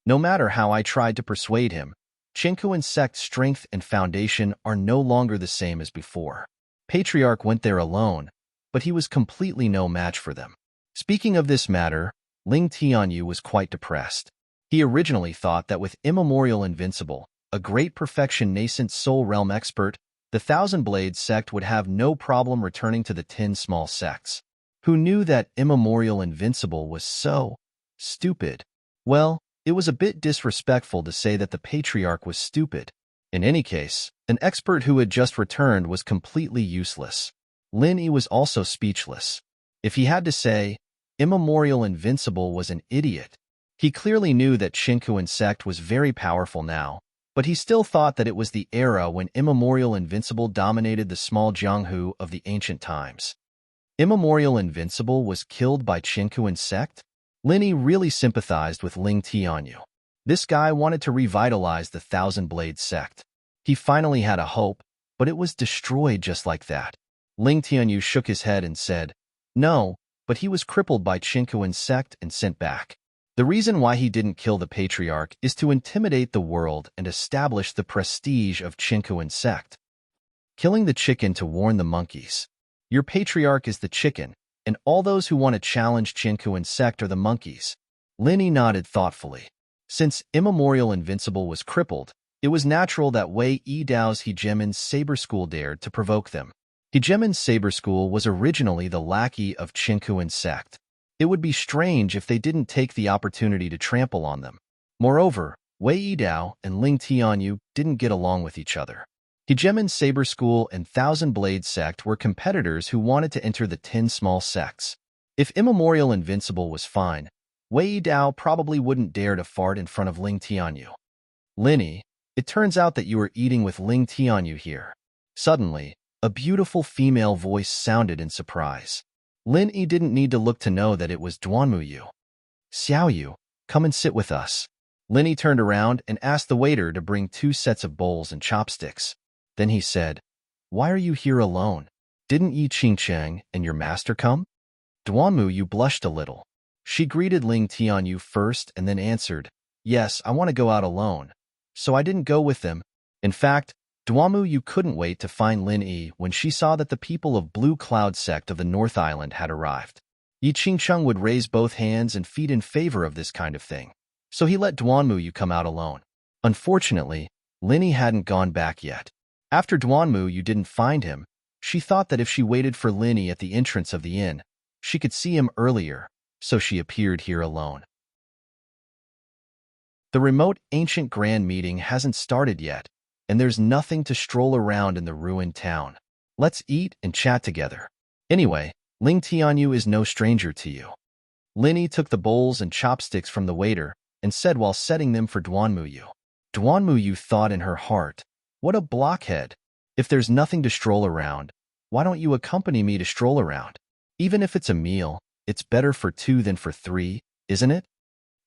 No matter how I tried to persuade him, Qinkuan's sect's strength and foundation are no longer the same as before. Patriarch went there alone, but he was completely no match for them. Speaking of this matter, Ling Tianyu was quite depressed. He originally thought that with immemorial invincible, a great perfection nascent soul realm expert, the Thousand Blades sect would have no problem returning to the 10 small sects. Who knew that immemorial invincible was so stupid? Well, it was a bit disrespectful to say that the patriarch was stupid. In any case, an expert who had just returned was completely useless. Lin Yi was also speechless. If he had to say, immemorial invincible was an idiot. He clearly knew that Qinkuan sect was very powerful now, but he still thought that it was the era when immemorial invincible dominated the small Jianghu of the ancient times. Immemorial invincible was killed by Qinkuan sect? Lin Yi really sympathized with Ling Tianyu. This guy wanted to revitalize the Thousand Blades sect. He finally had a hope, but it was destroyed just like that. Ling Tianyu shook his head and said, "No, but he was crippled by Qinkuan's sect and sent back. The reason why he didn't kill the patriarch is to intimidate the world and establish the prestige of Qinkuan's sect. Killing the chicken to warn the monkeys. Your patriarch is the chicken, and all those who want to challenge Qinkuan's sect are the monkeys." Lin Yi nodded thoughtfully. Since immemorial invincible was crippled, it was natural that Wei Yi Dao's Hegemon's Saber School dared to provoke them. Hegemon's Saber School was originally the lackey of Qinkuan's sect. It would be strange if they didn't take the opportunity to trample on them. Moreover, Wei Yi Dao and Ling Tianyu didn't get along with each other. Hegemon's Saber School and Thousand Blades sect were competitors who wanted to enter the 10 small sects. If immemorial invincible was fine, Wei Yi Dao probably wouldn't dare to fart in front of Ling Tianyu. "Lin Yi, it turns out that you were eating with Ling Tianyu here." Suddenly, a beautiful female voice sounded in surprise. Lin Yi didn't need to look to know that it was Duanmu Yu. "Xiao Yu, come and sit with us." Lin Yi turned around and asked the waiter to bring 2 sets of bowls and chopsticks. Then he said, "Why are you here alone? Didn't Yi Qingcheng and your master come?" Duanmu Yu blushed a little. She greeted Ling Tianyu first and then answered, "Yes, I want to go out alone, so I didn't go with them." In fact, Duanmu Yu couldn't wait to find Lin Yi when she saw that the people of Blue Cloud sect of the North Island had arrived. Yi Qingcheng would raise both hands and feet in favor of this kind of thing, so he let Duanmu Yu come out alone. Unfortunately, Lin Yi hadn't gone back yet. After Duanmu Yu didn't find him, she thought that if she waited for Lin Yi at the entrance of the inn, she could see him earlier, so she appeared here alone. The remote ancient grand meeting hasn't started yet, and there's nothing to stroll around in the ruined town. Let's eat and chat together. Anyway, Ling Tianyu is no stranger to you. Lin Yi took the bowls and chopsticks from the waiter and said while setting them for Duanmu Yu. Duanmu Yu thought in her heart, "What a blockhead. If there's nothing to stroll around, why don't you accompany me to stroll around? Even if it's a meal, it's better for 2 than for 3, isn't it?"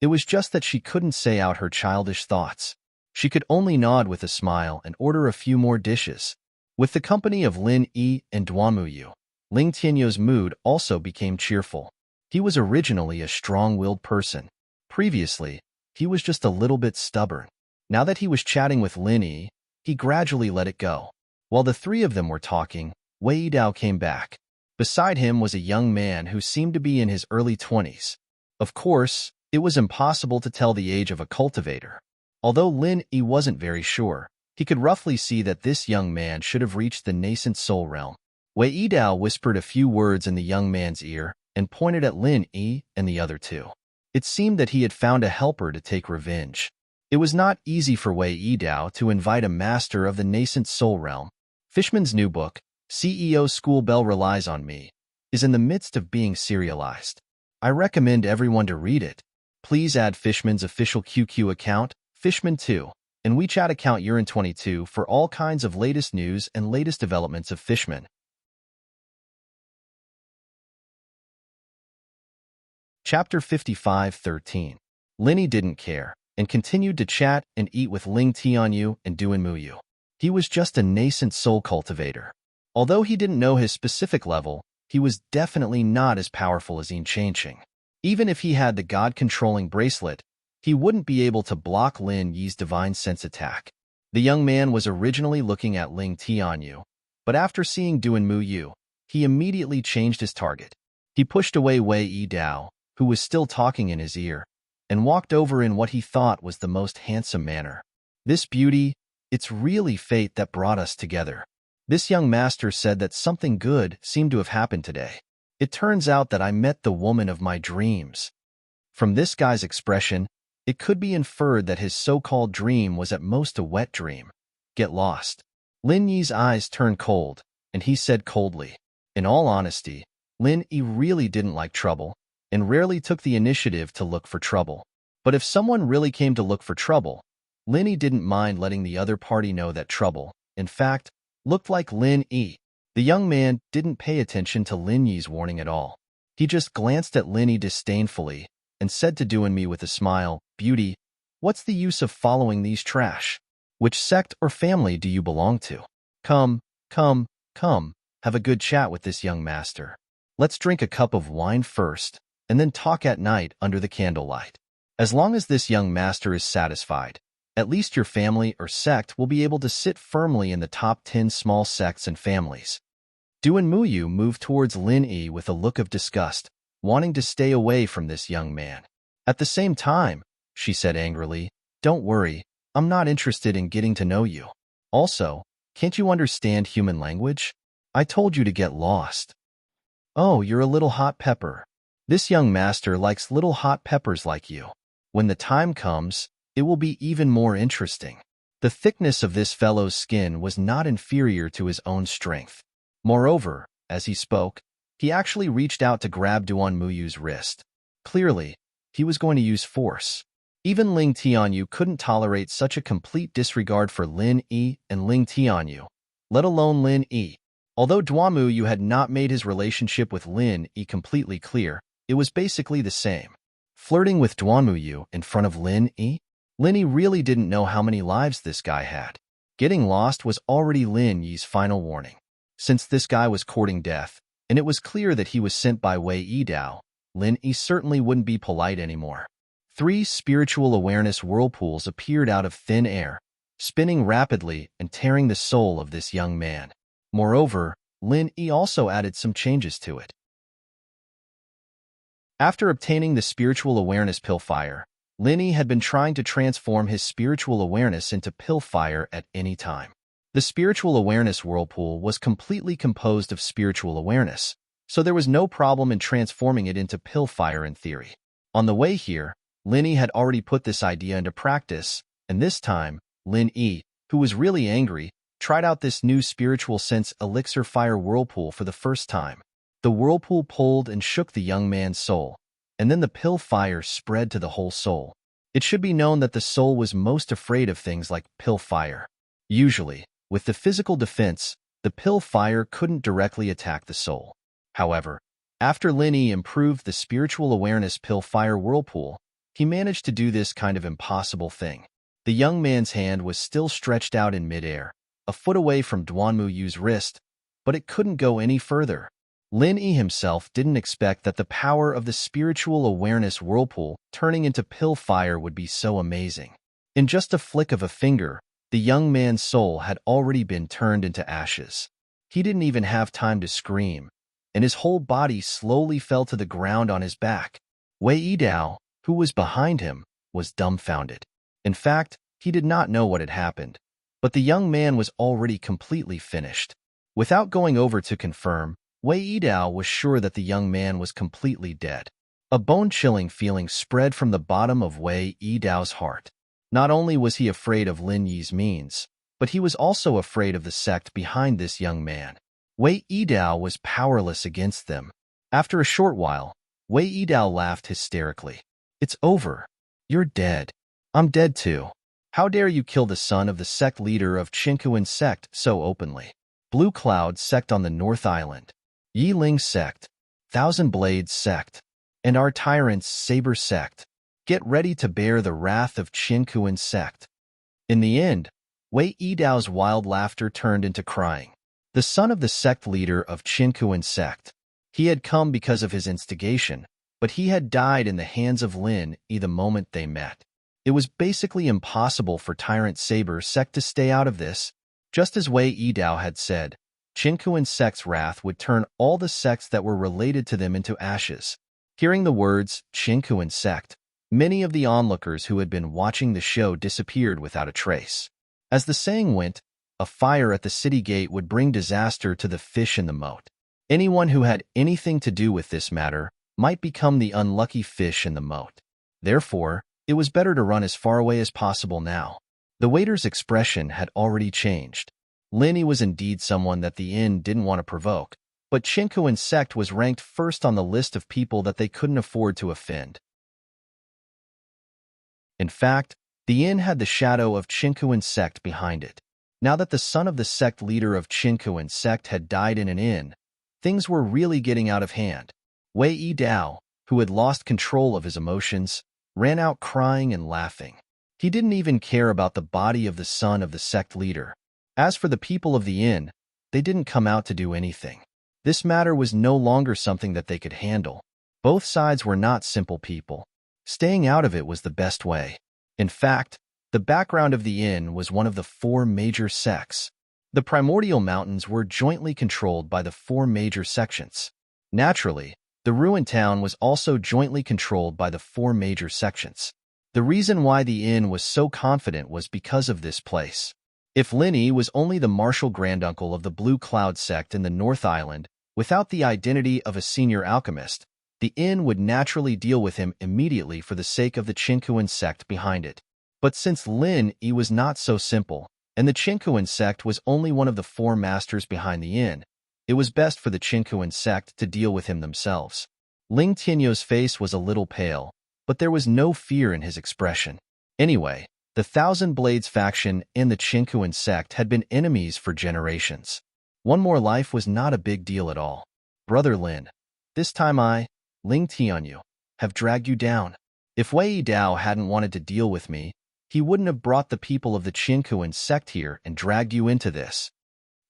It was just that she couldn't say out her childish thoughts. She could only nod with a smile and order a few more dishes. With the company of Lin Yi and Duanmuyu, Ling Tianyou's mood also became cheerful. He was originally a strong-willed person. Previously, he was just a little bit stubborn. Now that he was chatting with Lin Yi, he gradually let it go. While the three of them were talking, Wei Dao came back. Beside him was a young man who seemed to be in his early 20s. Of course, it was impossible to tell the age of a cultivator. Although Lin Yi wasn't very sure, he could roughly see that this young man should have reached the nascent soul realm. Wei Dao whispered a few words in the young man's ear and pointed at Lin Yi and the other two. It seemed that he had found a helper to take revenge. It was not easy for Wei Dao to invite a master of the nascent soul realm. Fishman's new book, CEO School Bell Relies on Me, is in the midst of being serialized. I recommend everyone to read it. Please add Fishman's official QQ account, Fishman2, and WeChat account Urin22 for all kinds of latest news and latest developments of Fishman. Chapter 55:13. Linny didn't care, and continued to chat and eat with Ling Tianyu and Duanmuyu. He was just a nascent soul cultivator. Although he didn't know his specific level, he was definitely not as powerful as Yin Changqing. Even if he had the God-controlling bracelet, he wouldn't be able to block Lin Yi's divine sense attack. The young man was originally looking at Ling Tianyu, but after seeing Duanmuyu, he immediately changed his target. He pushed away Wei Dao, who was still talking in his ear, and walked over in what he thought was the most handsome manner. This beauty, it's really fate that brought us together. This young master said that something good seemed to have happened today. It turns out that I met the woman of my dreams. From this guy's expression, it could be inferred that his so-called dream was at most a wet dream. Get lost. Lin Yi's eyes turned cold, and he said coldly, in all honesty, Lin Yi really didn't like trouble, and rarely took the initiative to look for trouble. But if someone really came to look for trouble, Lin Yi didn't mind letting the other party know that trouble, in fact, looked like Lin Yi. The young man didn't pay attention to Lin Yi's warning at all. He just glanced at Lin Yi disdainfully and said to Duanmi with a smile, Beauty, what's the use of following these trash? Which sect or family do you belong to? Come, have a good chat with this young master. Let's drink a cup of wine first, and then talk at night under the candlelight. As long as this young master is satisfied, at least your family or sect will be able to sit firmly in the top 10 small sects and families. Duanmuyu moved towards Lin Yi with a look of disgust, wanting to stay away from this young man. At the same time, she said angrily, Don't worry, I'm not interested in getting to know you. Also, can't you understand human language? I told you to get lost. Oh, you're a little hot pepper. This young master likes little hot peppers like you. When the time comes, it will be even more interesting. The thickness of this fellow's skin was not inferior to his own strength. Moreover, as he spoke, he actually reached out to grab Duanmuyu's wrist. Clearly, he was going to use force. Even Ling Tianyu couldn't tolerate such a complete disregard for Lin Yi and Ling Tianyu, let alone Lin Yi. Although Duanmuyu had not made his relationship with Lin Yi completely clear, it was basically the same. Flirting with Duanmuyu in front of Lin Yi? Lin Yi really didn't know how many lives this guy had. Getting lost was already Lin Yi's final warning. Since this guy was courting death, and it was clear that he was sent by Wei Dao, Lin Yi certainly wouldn't be polite anymore. 3 spiritual awareness whirlpools appeared out of thin air, spinning rapidly and tearing the soul of this young man. Moreover, Lin Yi also added some changes to it. After obtaining the spiritual awareness pill fire, Lin Yi had been trying to transform his spiritual awareness into pill fire at any time. The spiritual awareness whirlpool was completely composed of spiritual awareness, so there was no problem in transforming it into pill fire in theory. On the way here, Lin Yi had already put this idea into practice, and this time, Lin Yi, who was really angry, tried out this new spiritual sense elixir fire whirlpool for the first time. The whirlpool pulled and shook the young man's soul, and then the pill fire spread to the whole soul. It should be known that the soul was most afraid of things like pill fire. Usually, with the physical defense, the pill fire couldn't directly attack the soul. However, after Lin Yi improved the spiritual awareness pill fire whirlpool, he managed to do this kind of impossible thing. The young man's hand was still stretched out in midair, a foot away from Duanmuyu's wrist, but it couldn't go any further. Lin Yi himself didn't expect that the power of the spiritual awareness whirlpool turning into pill fire would be so amazing. In just a flick of a finger, the young man's soul had already been turned into ashes. He didn't even have time to scream, and his whole body slowly fell to the ground on his back. Wei Yidao, who was behind him, was dumbfounded. In fact, he did not know what had happened, but the young man was already completely finished. Without going over to confirm, Wei Yidao was sure that the young man was completely dead. A bone-chilling feeling spread from the bottom of Wei Yidao's heart. Not only was he afraid of Lin Yi's means, but he was also afraid of the sect behind this young man. Wei Yidao was powerless against them. After a short while, Wei Yidao laughed hysterically. "It's over. You're dead. I'm dead too. How dare you kill the son of the sect leader of Qinkuan sect so openly? Blue Cloud sect on the North Island, Yiling sect, Thousand Blades sect, and our tyrant's Saber sect. Get ready to bear the wrath of Qinkuan sect." In the end, Wei Yidao's wild laughter turned into crying. The son of the sect leader of Qinkuan sect. He had come because of his instigation, but he had died in the hands of Lin Yi the moment they met. It was basically impossible for Tyrant Saber sect to stay out of this. Just as Wei Yidao had said, Qinkuan sect's wrath would turn all the sects that were related to them into ashes. Hearing the words Qinkuan sect, many of the onlookers who had been watching the show disappeared without a trace. As the saying went, a fire at the city gate would bring disaster to the fish in the moat. Anyone who had anything to do with this matter might become the unlucky fish in the moat. Therefore, it was better to run as far away as possible now. The waiter's expression had already changed. Lin Yi was indeed someone that the inn didn't want to provoke, but Qinkuan sect was ranked first on the list of people that they couldn't afford to offend. In fact, the inn had the shadow of Qinkuan sect behind it. Now that the son of the sect leader of Qinkuan sect had died in an inn, things were really getting out of hand. Wei Yidao, who had lost control of his emotions, ran out crying and laughing. He didn't even care about the body of the son of the sect leader. As for the people of the inn, they didn't come out to do anything. This matter was no longer something that they could handle. Both sides were not simple people. Staying out of it was the best way. In fact, the background of the inn was one of the 4 major sects. The primordial mountains were jointly controlled by the 4 major sections. Naturally, the ruined town was also jointly controlled by the 4 major sections. The reason why the inn was so confident was because of this place. If Lin Yi was only the martial granduncle of the Blue Cloud sect in the North Island, without the identity of a senior alchemist, the inn would naturally deal with him immediately for the sake of the Qinkuan sect behind it. But since Lin Yi was not so simple, and the Qinkuan sect was only one of the 4 masters behind the inn, it was best for the Qinkuan sect to deal with him themselves. Ling Tianyou's face was a little pale, but there was no fear in his expression. Anyway, the Thousand Blades faction and the Qinkuan sect had been enemies for generations. One more life was not a big deal at all. Brother Lin, this time I, Ling Tianyu, have dragged you down. If Wei Yidao hadn't wanted to deal with me, he wouldn't have brought the people of the Qinkuan sect here and dragged you into this.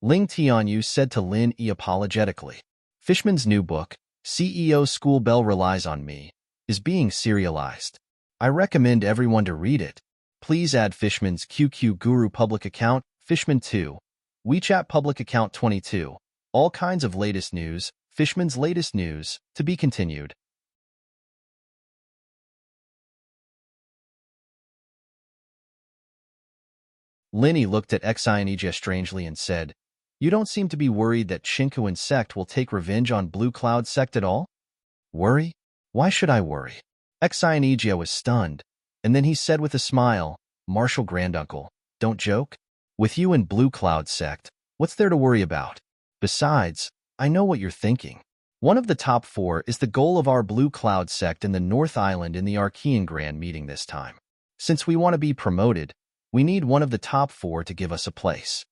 Ling Tianyu said to Lin Yi apologetically. Fishman's new book, CEO School Bell Relies on Me, is being serialized. I recommend everyone to read it. Please add Fishman's QQ Guru public account, Fishman2, WeChat public account 22, all kinds of latest news, Fishman's latest news, to be continued. Lin Yi looked at Xionija strangely and said, "You don't seem to be worried that Qinkuan sect will take revenge on Blue Cloud sect at all?" "Worry? Why should I worry?" Xionija was stunned, and then he said with a smile, "Martial granduncle, don't joke. With you and Blue Cloud sect, what's there to worry about? Besides, I know what you're thinking. One of the top 4 is the goal of our Blue Cloud sect in the North Island in the Archean Grand meeting this time. Since we want to be promoted, we need one of the top 4 to give us a place."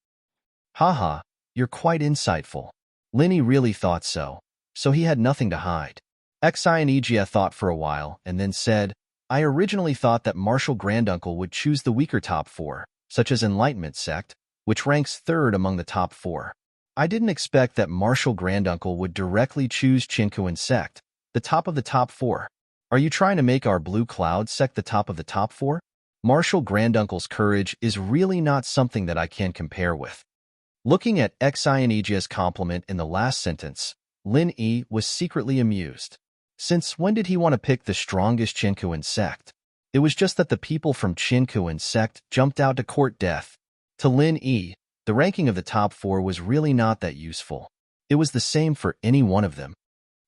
Haha, you're quite insightful. Lin Yi really thought so he had nothing to hide. Xionija thought for a while and then said, I originally thought that Martial Granduncle would choose the weaker top four, such as Enlightenment sect, which ranks third among the top four. I didn't expect that Martial Granduncle would directly choose Chinkuan sect, the top of the top four. Are you trying to make our Blue Cloud sect the top of the top four? Martial Granduncle's courage is really not something that I can compare with. Looking at Xinegia's compliment in the last sentence, Lin Yi was secretly amused. Since when did he want to pick the strongest Chinkuan sect? It was just that the people from Chinkuan sect jumped out to court death. To Lin Yi, the ranking of the top four was really not that useful. It was the same for any one of them.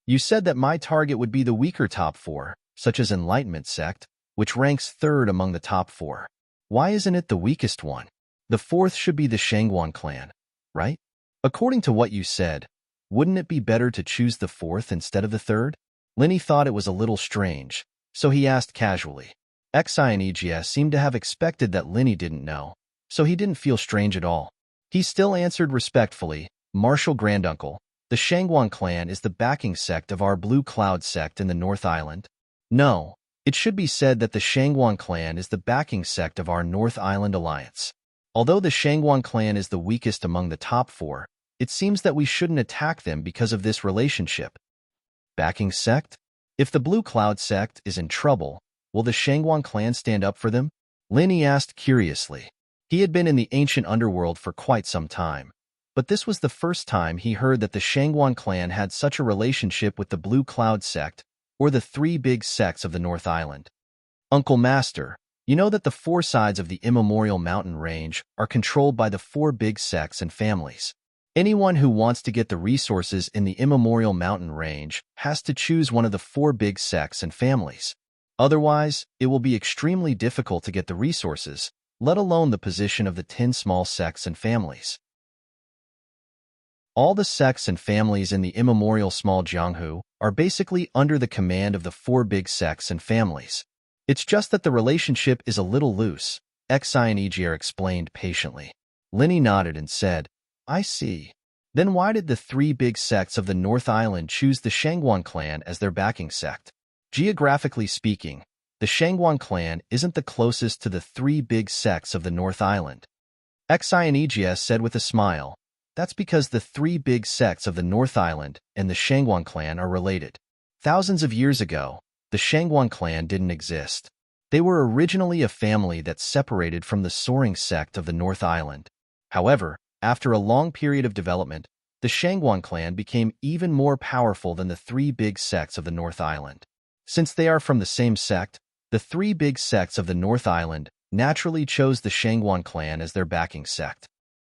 You said that my target would be the weaker top four, such as Enlightenment sect, which ranks third among the top four. Why isn't it the weakest one? The fourth should be the Shangguan clan, right? According to what you said, wouldn't it be better to choose the fourth instead of the third? Linny thought it was a little strange, so he asked casually. Xinegia seemed to have expected that Linny didn't know, so he didn't feel strange at all. He still answered respectfully, Martial Granduncle, the Shangguan clan is the backing sect of our Blue Cloud sect in the North Island. No, it should be said that the Shangguan clan is the backing sect of our North Island alliance. Although the Shangguan clan is the weakest among the top four, it seems that we shouldn't attack them because of this relationship. Backing sect? If the Blue Cloud sect is in trouble, will the Shangguan clan stand up for them? Linny asked curiously. He had been in the ancient underworld for quite some time, but this was the first time he heard that the Shangguan clan had such a relationship with the Blue Cloud sect, or the three big sects of the North Island. Uncle Master, you know that the four sides of the immemorial mountain range are controlled by the four big sects and families. Anyone who wants to get the resources in the immemorial mountain range has to choose one of the four big sects and families. Otherwise, it will be extremely difficult to get the resources, let alone the position of the 10 small sects and families. All the sects and families in the immemorial small Jianghu are basically under the command of the four big sects and families. It's just that the relationship is a little loose, Xinegier explained patiently. Linny nodded and said, I see. Then why did the three big sects of the North Island choose the Shangguan clan as their backing sect? Geographically speaking, the Shangguan clan isn't the closest to the three big sects of the North Island. Xinegia said with a smile, that's because the three big sects of the North Island and the Shangguan clan are related. Thousands of years ago, the Shangguan clan didn't exist. They were originally a family that separated from the soaring sect of the North Island. However, after a long period of development, the Shangguan clan became even more powerful than the three big sects of the North Island. Since they are from the same sect, the three big sects of the North Island naturally chose the Shangguan clan as their backing sect.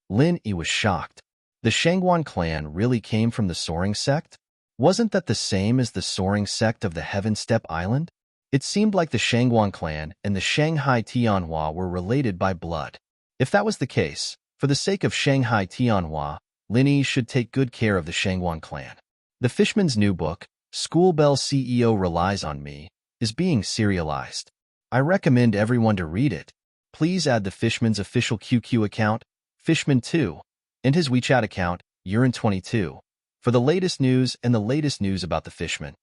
Lin Yi was shocked. The Shangguan clan really came from the soaring sect? Wasn't that the same as the soaring sect of the Heaven Step Island? It seemed like the Shangguan clan and the Shanghai Tianhua were related by blood. If that was the case, for the sake of Shanghai Tianhua, Lin Yi should take good care of the Shangguan clan. The Fishman's new book, School Bell CEO Relies on Me, is being serialized. I recommend everyone to read it. Please add the Fishman's official QQ account, Fishman2, and his WeChat account, Urine22, for the latest news and the latest news about the Fishman.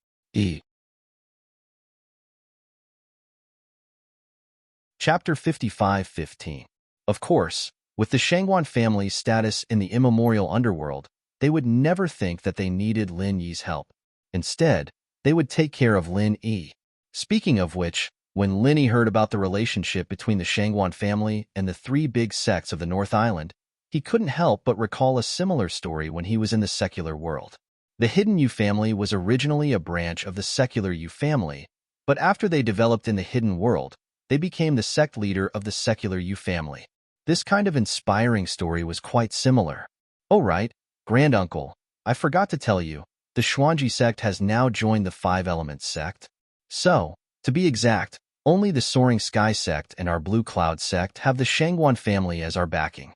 Chapter 55-15. Of course, with the Shangguan family's status in the immemorial underworld, they would never think that they needed Lin Yi's help. Instead, they would take care of Lin Yi. Speaking of which, when Lin Yi heard about the relationship between the Shangguan family and the three big sects of the North Island, he couldn't help but recall a similar story when he was in the secular world. The Hidden Yu family was originally a branch of the secular Yu family, but after they developed in the hidden world, they became the sect leader of the secular Yu family. This kind of inspiring story was quite similar. Oh right, Granduncle, I forgot to tell you, the Xuanji sect has now joined the Five Elements sect. So, to be exact, only the Soaring Sky sect and our Blue Cloud sect have the Shangguan family as our backing.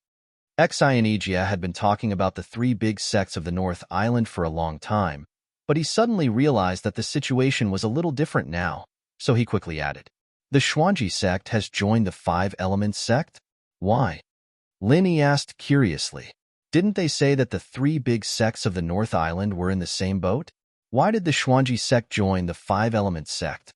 Xinegia had been talking about the three big sects of the North Island for a long time, but he suddenly realized that the situation was a little different now, so he quickly added, the Xuanji sect has joined the Five Elements sect? Why? Lin Yi asked curiously. Didn't they say that the three big sects of the North Island were in the same boat? Why did the Xuanji sect join the Five Elements sect?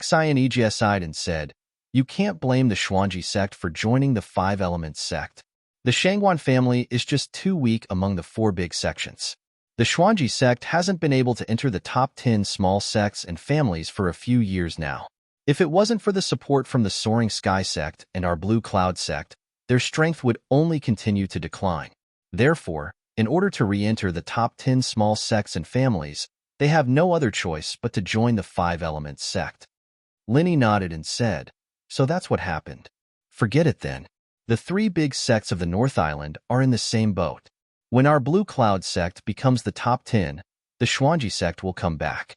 Xinegia sighed and said, "You can't blame the Xuanji sect for joining the Five Elements sect. The Shangguan family is just too weak among the four big sections. The Xuanji sect hasn't been able to enter the top 10 small sects and families for a few years now. If it wasn't for the support from the Soaring Sky sect and our Blue Cloud sect, their strength would only continue to decline. Therefore, in order to re-enter the top 10 small sects and families, they have no other choice but to join the Five Elements sect." Linny nodded and said, "So that's what happened. Forget it then. The three big sects of the North Island are in the same boat. When our Blue Cloud sect becomes the top 10, the Xuanji sect will come back."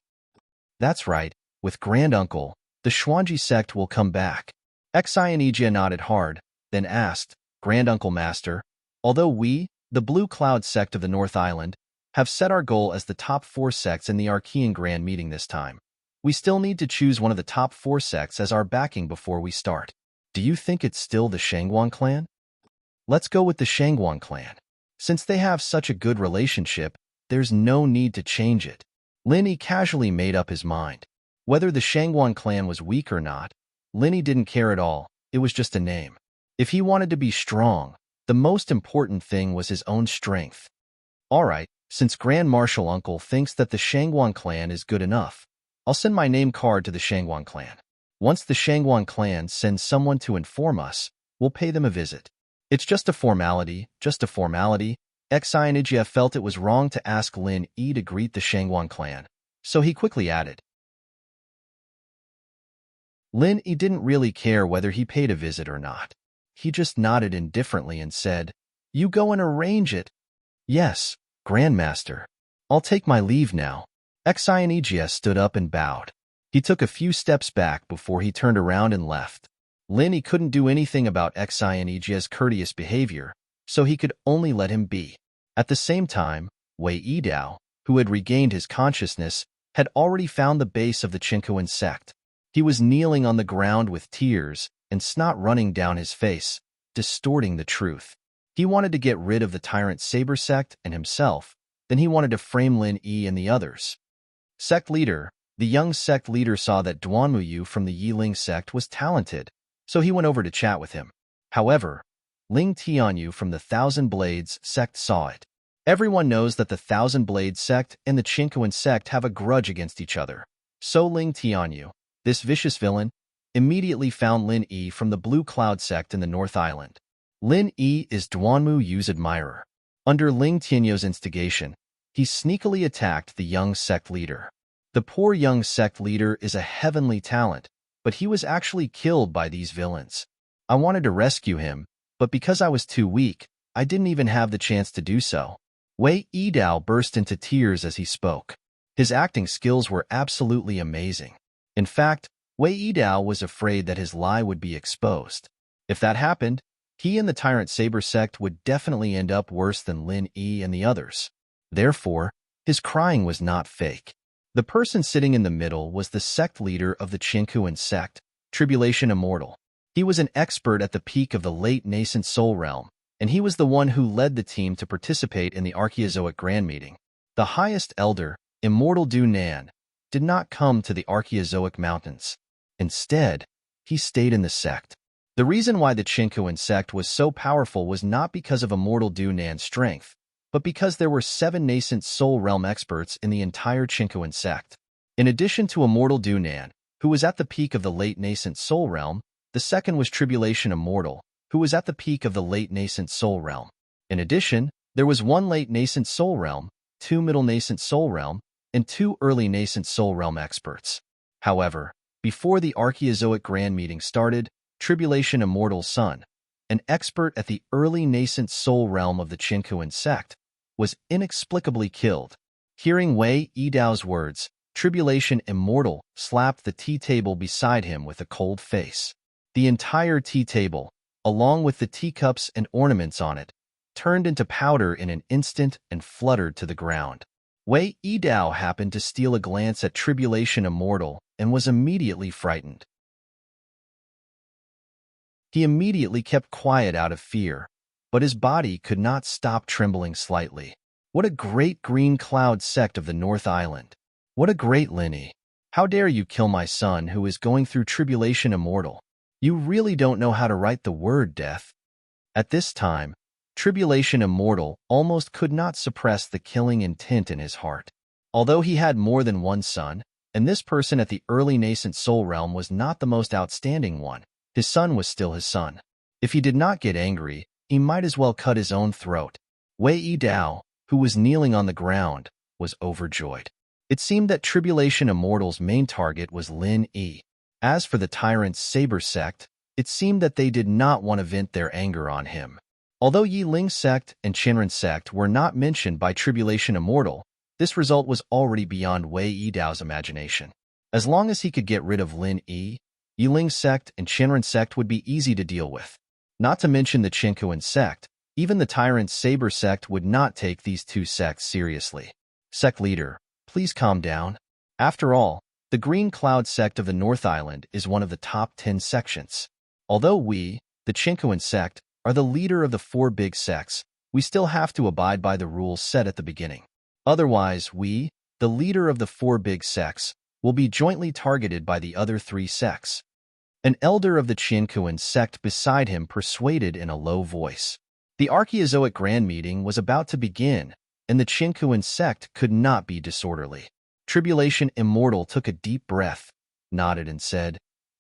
"That's right. With Granduncle, the Xuanji sect will come back." Xinegia nodded hard, then asked, "Granduncle Master, although we, the Blue Cloud sect of the North Island, have set our goal as the top 4 sects in the Archean Grand Meeting this time, we still need to choose one of the top 4 sects as our backing before we start. Do you think it's still the Shangguan clan?" "Let's go with the Shangguan clan. Since they have such a good relationship, there's no need to change it." Linny casually made up his mind. Whether the Shangguan clan was weak or not, Linny didn't care at all. It was just a name. If he wanted to be strong, the most important thing was his own strength. "All right, since Grand Marshal Uncle thinks that the Shangguan clan is good enough, I'll send my name card to the Shangguan clan. Once the Shangguan clan sends someone to inform us, we'll pay them a visit. It's just a formality, just a formality." Xinegia felt it was wrong to ask Lin Yi to greet the Shangguan clan, so he quickly added. Lin Yi didn't really care whether he paid a visit or not. He just nodded indifferently and said, "You go and arrange it." "Yes, Grandmaster. I'll take my leave now." Xinegia stood up and bowed. He took a few steps back before he turned around and left. Linny couldn't do anything about Xinegia's courteous behavior, so he could only let him be. At the same time, Wei Yidao, who had regained his consciousness, had already found the base of the Chinquan sect. He was kneeling on the ground with tears and snot running down his face, distorting the truth. He wanted to get rid of the Tyrant Saber sect and himself, then he wanted to frame Lin Yi and the others. Sect leader. The young sect leader saw that Duanmuyu from the Yiling sect was talented, so he went over to chat with him. However, Ling Tianyu from the Thousand Blades sect saw it. Everyone knows that the Thousand Blades sect and the Chinquan sect have a grudge against each other. So Ling Tianyu, this vicious villain, immediately found Lin Yi from the Blue Cloud sect in the North Island. Lin Yi is Duanmuyu's admirer. Under Ling Tianyu's instigation, he sneakily attacked the young sect leader. The poor young sect leader is a heavenly talent, but he was actually killed by these villains. I wanted to rescue him, but because I was too weak, I didn't even have the chance to do so. Wei Yidao burst into tears as he spoke. His acting skills were absolutely amazing. In fact, Wei Yidao was afraid that his lie would be exposed. If that happened, he and the Tyrant Saber sect would definitely end up worse than Lin Yi and the others. Therefore, his crying was not fake. The person sitting in the middle was the sect leader of the Chinquan sect, Tribulation Immortal. He was an expert at the peak of the late nascent soul realm, and he was the one who led the team to participate in the Archaeozoic Grand Meeting. The highest elder, Immortal Du Nan, did not come to the Archaeozoic Mountains. Instead, he stayed in the sect. The reason why the Chinquan sect was so powerful was not because of Immortal Du Nan's strength, but because there were 7 nascent soul realm experts in the entire Chinquan sect. In addition to Immortal Du Nan, who was at the peak of the late nascent soul realm, the second was Tribulation Immortal, who was at the peak of the late nascent soul realm. In addition, there was 1 late nascent soul realm, 2 middle nascent soul realm, and 2 early nascent soul realm experts. However, before the Archaeozoic Grand Meeting started, Tribulation Immortal's son, an expert at the early nascent soul realm of the Chinquan sect, was inexplicably killed. Hearing Wei Yidao's words, Tribulation Immortal slapped the tea table beside him with a cold face. The entire tea table, along with the teacups and ornaments on it, turned into powder in an instant and fluttered to the ground. Wei Yidao happened to steal a glance at Tribulation Immortal and was immediately frightened. He immediately kept quiet out of fear, but his body could not stop trembling slightly. What a great green cloud sect of the North Island. What a great Linny. How dare you kill my son who is going through tribulation immortal? You really don't know how to write the word death. At this time, tribulation immortal almost could not suppress the killing intent in his heart. Although he had more than one son, and this person at the early nascent soul realm was not the most outstanding one, his son was still his son. If he did not get angry, he might as well cut his own throat. Wei Yi Dao, who was kneeling on the ground, was overjoyed. It seemed that Tribulation Immortal's main target was Lin Yi. As for the tyrant's Saber sect, it seemed that they did not want to vent their anger on him. Although Yi Ling's sect and Qinren sect were not mentioned by Tribulation Immortal, this result was already beyond Wei Yi Dao's imagination. As long as he could get rid of Lin Yi, Yi Ling's sect and Qinren sect would be easy to deal with. Not to mention the Qinkuan sect, even the tyrant's Saber sect would not take these two sects seriously. Sect leader, please calm down. After all, the Green Cloud sect of the North Island is one of the top 10 sections. Although we, the Qinkuan sect, are the leader of the 4 big sects, we still have to abide by the rules set at the beginning. Otherwise, we, the leader of the 4 big sects, will be jointly targeted by the other 3 sects. An elder of the Qinkuan sect beside him persuaded in a low voice. The Archaeozoic Grand Meeting was about to begin, and the Qinkuan sect could not be disorderly. Tribulation Immortal took a deep breath, nodded and said,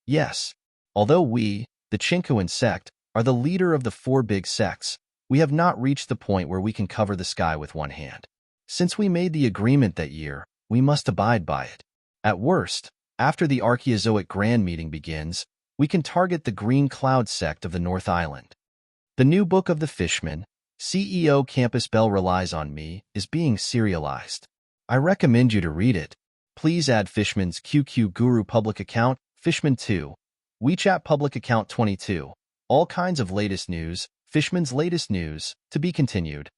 "Yes, although we, the Qinkuan sect, are the leader of the 4 big sects, we have not reached the point where we can cover the sky with one hand. Since we made the agreement that year, we must abide by it. At worst, after the Archaeozoic Grand Meeting begins, we can target the Green Cloud sect of the North Island. The new book of the Fishman, CEO Campus Bell Relies on Me, is being serialized. I recommend you to read it. Please add Fishman's QQ Guru public account, Fishman 2, WeChat public account 22, all kinds of latest news, Fishman's latest news, to be continued."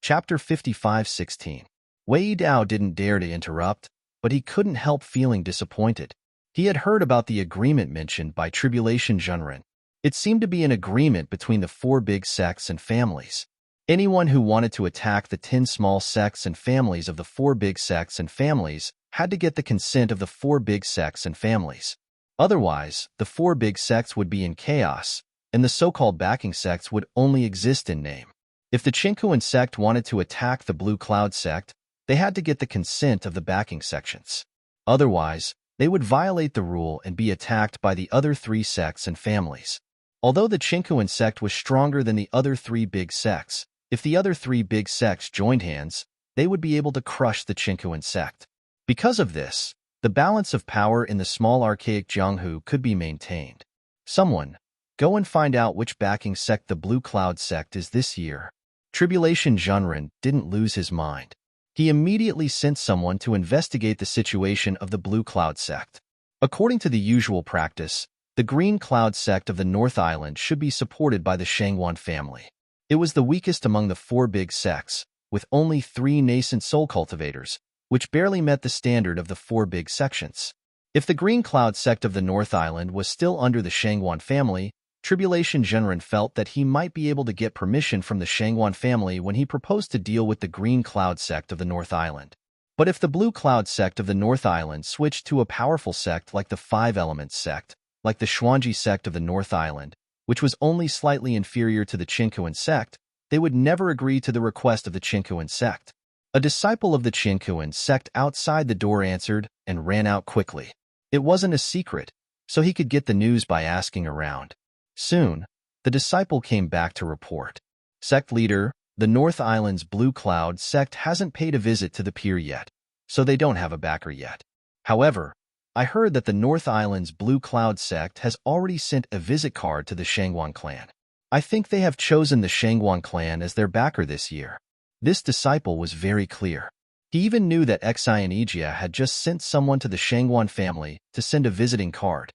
Chapter 55:16. Wei Dao didn't dare to interrupt, but he couldn't help feeling disappointed. He had heard about the agreement mentioned by Tribulation Junren. It seemed to be an agreement between the 4 big sects and families. Anyone who wanted to attack the 10 small sects and families of the 4 big sects and families had to get the consent of the 4 big sects and families. Otherwise, the 4 big sects would be in chaos, and the so-called backing sects would only exist in name. If the Qinkuan sect wanted to attack the Blue Cloud sect, they had to get the consent of the backing sections. Otherwise, they would violate the rule and be attacked by the other 3 sects and families. Although the Qinkuan sect was stronger than the other 3 big sects, if the other 3 big sects joined hands, they would be able to crush the Qinkuan sect. Because of this, the balance of power in the small archaic Jianghu could be maintained. Someone, go and find out which backing sect the Blue Cloud sect is this year. Tribulation Junren didn't lose his mind. He immediately sent someone to investigate the situation of the Blue Cloud sect. According to the usual practice, the Green Cloud sect of the North Island should be supported by the Shangwan family. It was the weakest among the 4 big sects, with only 3 nascent soul cultivators, which barely met the standard of the 4 big sections. If the Green Cloud sect of the North Island was still under the Shangwan family, Tribulation Junren felt that he might be able to get permission from the Shangwan family when he proposed to deal with the Green Cloud sect of the North Island. But if the Blue Cloud sect of the North Island switched to a powerful sect like the 5 Elements sect, like the Xuanji sect of the North Island, which was only slightly inferior to the Qinkuan sect, they would never agree to the request of the Qinkuan sect. A disciple of the Qinkuan sect outside the door answered and ran out quickly. It wasn't a secret, so he could get the news by asking around. Soon, the disciple came back to report. Sect leader, the North Island's Blue Cloud sect hasn't paid a visit to the pier yet, so they don't have a backer yet. However, I heard that the North Island's Blue Cloud sect has already sent a visit card to the Shangwan clan. I think they have chosen the Shangwan clan as their backer this year. This disciple was very clear. He even knew that Xianijia had just sent someone to the Shangwan family to send a visiting card.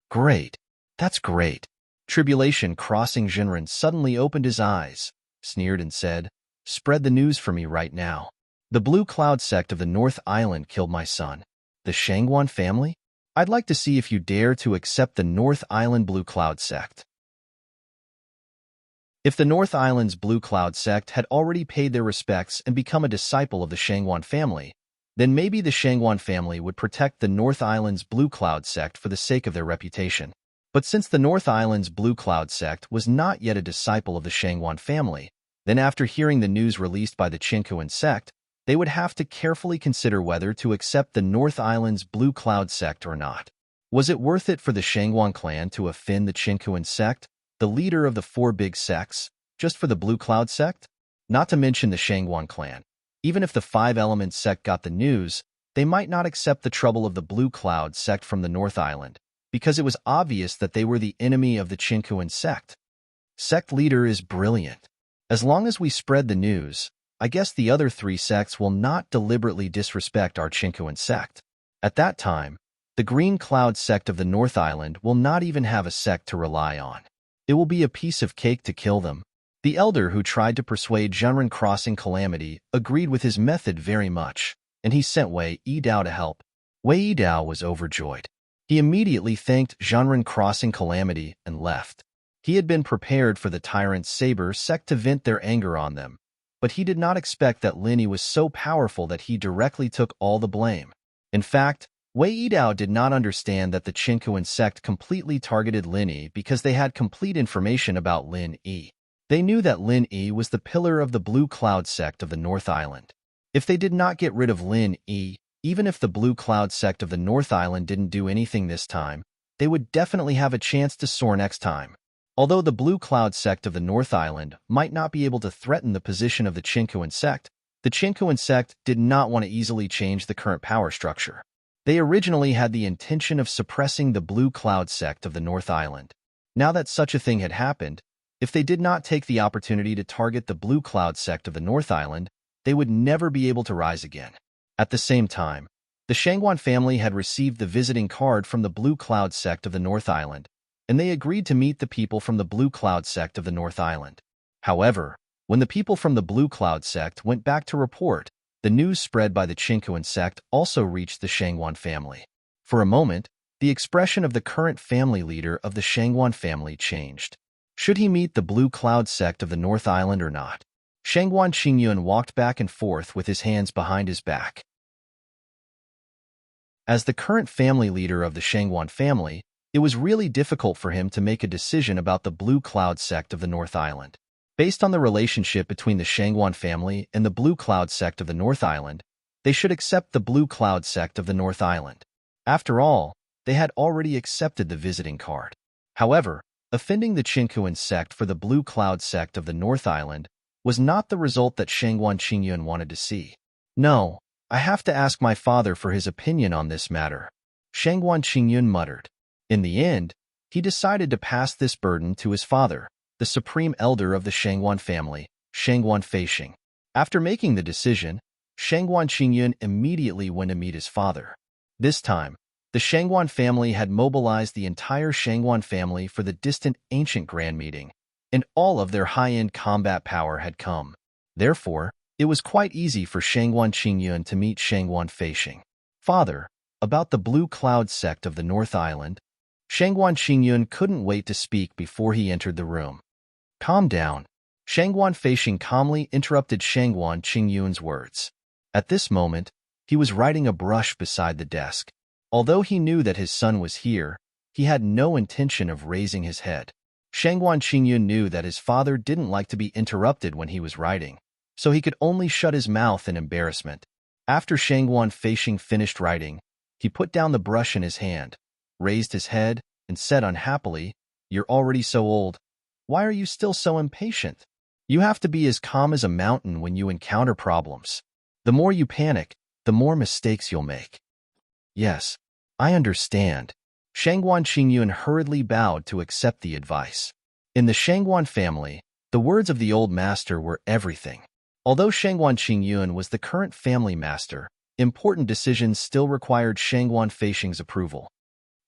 Great. That's great. Tribulation Crossing Jinren suddenly opened his eyes, sneered and said, "Spread the news for me right now. The Blue Cloud sect of the North Island killed my son. The Shangwan family? I'd like to see if you dare to accept the North Island Blue Cloud sect." If the North Island's Blue Cloud sect had already paid their respects and become a disciple of the Shangguan family, then maybe the Shangguan family would protect the North Island's Blue Cloud sect for the sake of their reputation. But since the North Island's Blue Cloud sect was not yet a disciple of the Shangguan family, then after hearing the news released by the Qinkuan sect, they would have to carefully consider whether to accept the North Island's Blue Cloud sect or not. Was it worth it for the Shangguan clan to offend the Qinkuan sect, the leader of the four big sects, just for the Blue Cloud sect? Not to mention the Shangguan clan. Even if the Five Elements sect got the news, they might not accept the trouble of the Blue Cloud sect from the North Island, because it was obvious that they were the enemy of the Qinkuan sect. Sect leader is brilliant. As long as we spread the news, I guess the other three sects will not deliberately disrespect our Qinkuan sect. At that time, the Green Cloud sect of the North Island will not even have a sect to rely on. It will be a piece of cake to kill them. The elder who tried to persuade Zhenren crossing Calamity agreed with his method very much, and he sent Wei Yidao to help. Wei Yidao was overjoyed. He immediately thanked Zhenren crossing Calamity and left. He had been prepared for the Tyrant's Saber sect to vent their anger on them, but he did not expect that Linny was so powerful that he directly took all the blame. In fact, Wei Yidao did not understand that the Qinkuan sect completely targeted Lin Yi because they had complete information about Lin Yi. They knew that Lin Yi was the pillar of the Blue Cloud sect of the North Island. If they did not get rid of Lin Yi, even if the Blue Cloud sect of the North Island didn't do anything this time, they would definitely have a chance to soar next time. Although the Blue Cloud sect of the North Island might not be able to threaten the position of the Qinkuan sect, the Qinkuan sect did not want to easily change the current power structure. They originally had the intention of suppressing the Blue Cloud sect of the North Island. Now that such a thing had happened, if they did not take the opportunity to target the Blue Cloud sect of the North Island, they would never be able to rise again. At the same time, the Shangguan family had received the visiting card from the Blue Cloud sect of the North Island, and they agreed to meet the people from the Blue Cloud sect of the North Island. However, when the people from the Blue Cloud sect went back to report, the news spread by the Qinkuan sect also reached the Shangguan family. For a moment, the expression of the current family leader of the Shangguan family changed. Should he meet the Blue Cloud sect of the North Island or not? Shangguan Qingyun walked back and forth with his hands behind his back. As the current family leader of the Shangguan family, it was really difficult for him to make a decision about the Blue Cloud sect of the North Island. Based on the relationship between the Shangguan family and the Blue Cloud sect of the North Island, they should accept the Blue Cloud sect of the North Island. After all, they had already accepted the visiting card. However, offending the Qinkuan sect for the Blue Cloud sect of the North Island was not the result that Shangguan Qingyun wanted to see. No, I have to ask my father for his opinion on this matter, Shangguan Qingyun muttered. In the end, he decided to pass this burden to his father, the supreme elder of the Shangguan family, Shangguan Feixing. After making the decision, Shangguan Qingyun immediately went to meet his father. This time, the Shangguan family had mobilized the entire Shangguan family for the distant ancient grand meeting, and all of their high-end combat power had come. Therefore, it was quite easy for Shangguan Qingyun to meet Shangguan Feixing. Father, about the Blue Cloud sect of the North Island, Shangguan Qingyun couldn't wait to speak before he entered the room. Calm down. Shangguan Feixing calmly interrupted Shangguan Qingyun's words. At this moment, he was riding a brush beside the desk. Although he knew that his son was here, he had no intention of raising his head. Shangguan Qingyun knew that his father didn't like to be interrupted when he was writing, so he could only shut his mouth in embarrassment. After Shangguan Feixing finished writing, he put down the brush in his hand, raised his head, and said unhappily, "You're already so old. Why are you still so impatient? You have to be as calm as a mountain when you encounter problems. The more you panic, the more mistakes you'll make." Yes, I understand. Shangguan Qingyun hurriedly bowed to accept the advice. In the Shangguan family, the words of the old master were everything. Although Shangguan Qingyun was the current family master, important decisions still required Shangguan Feixing's approval.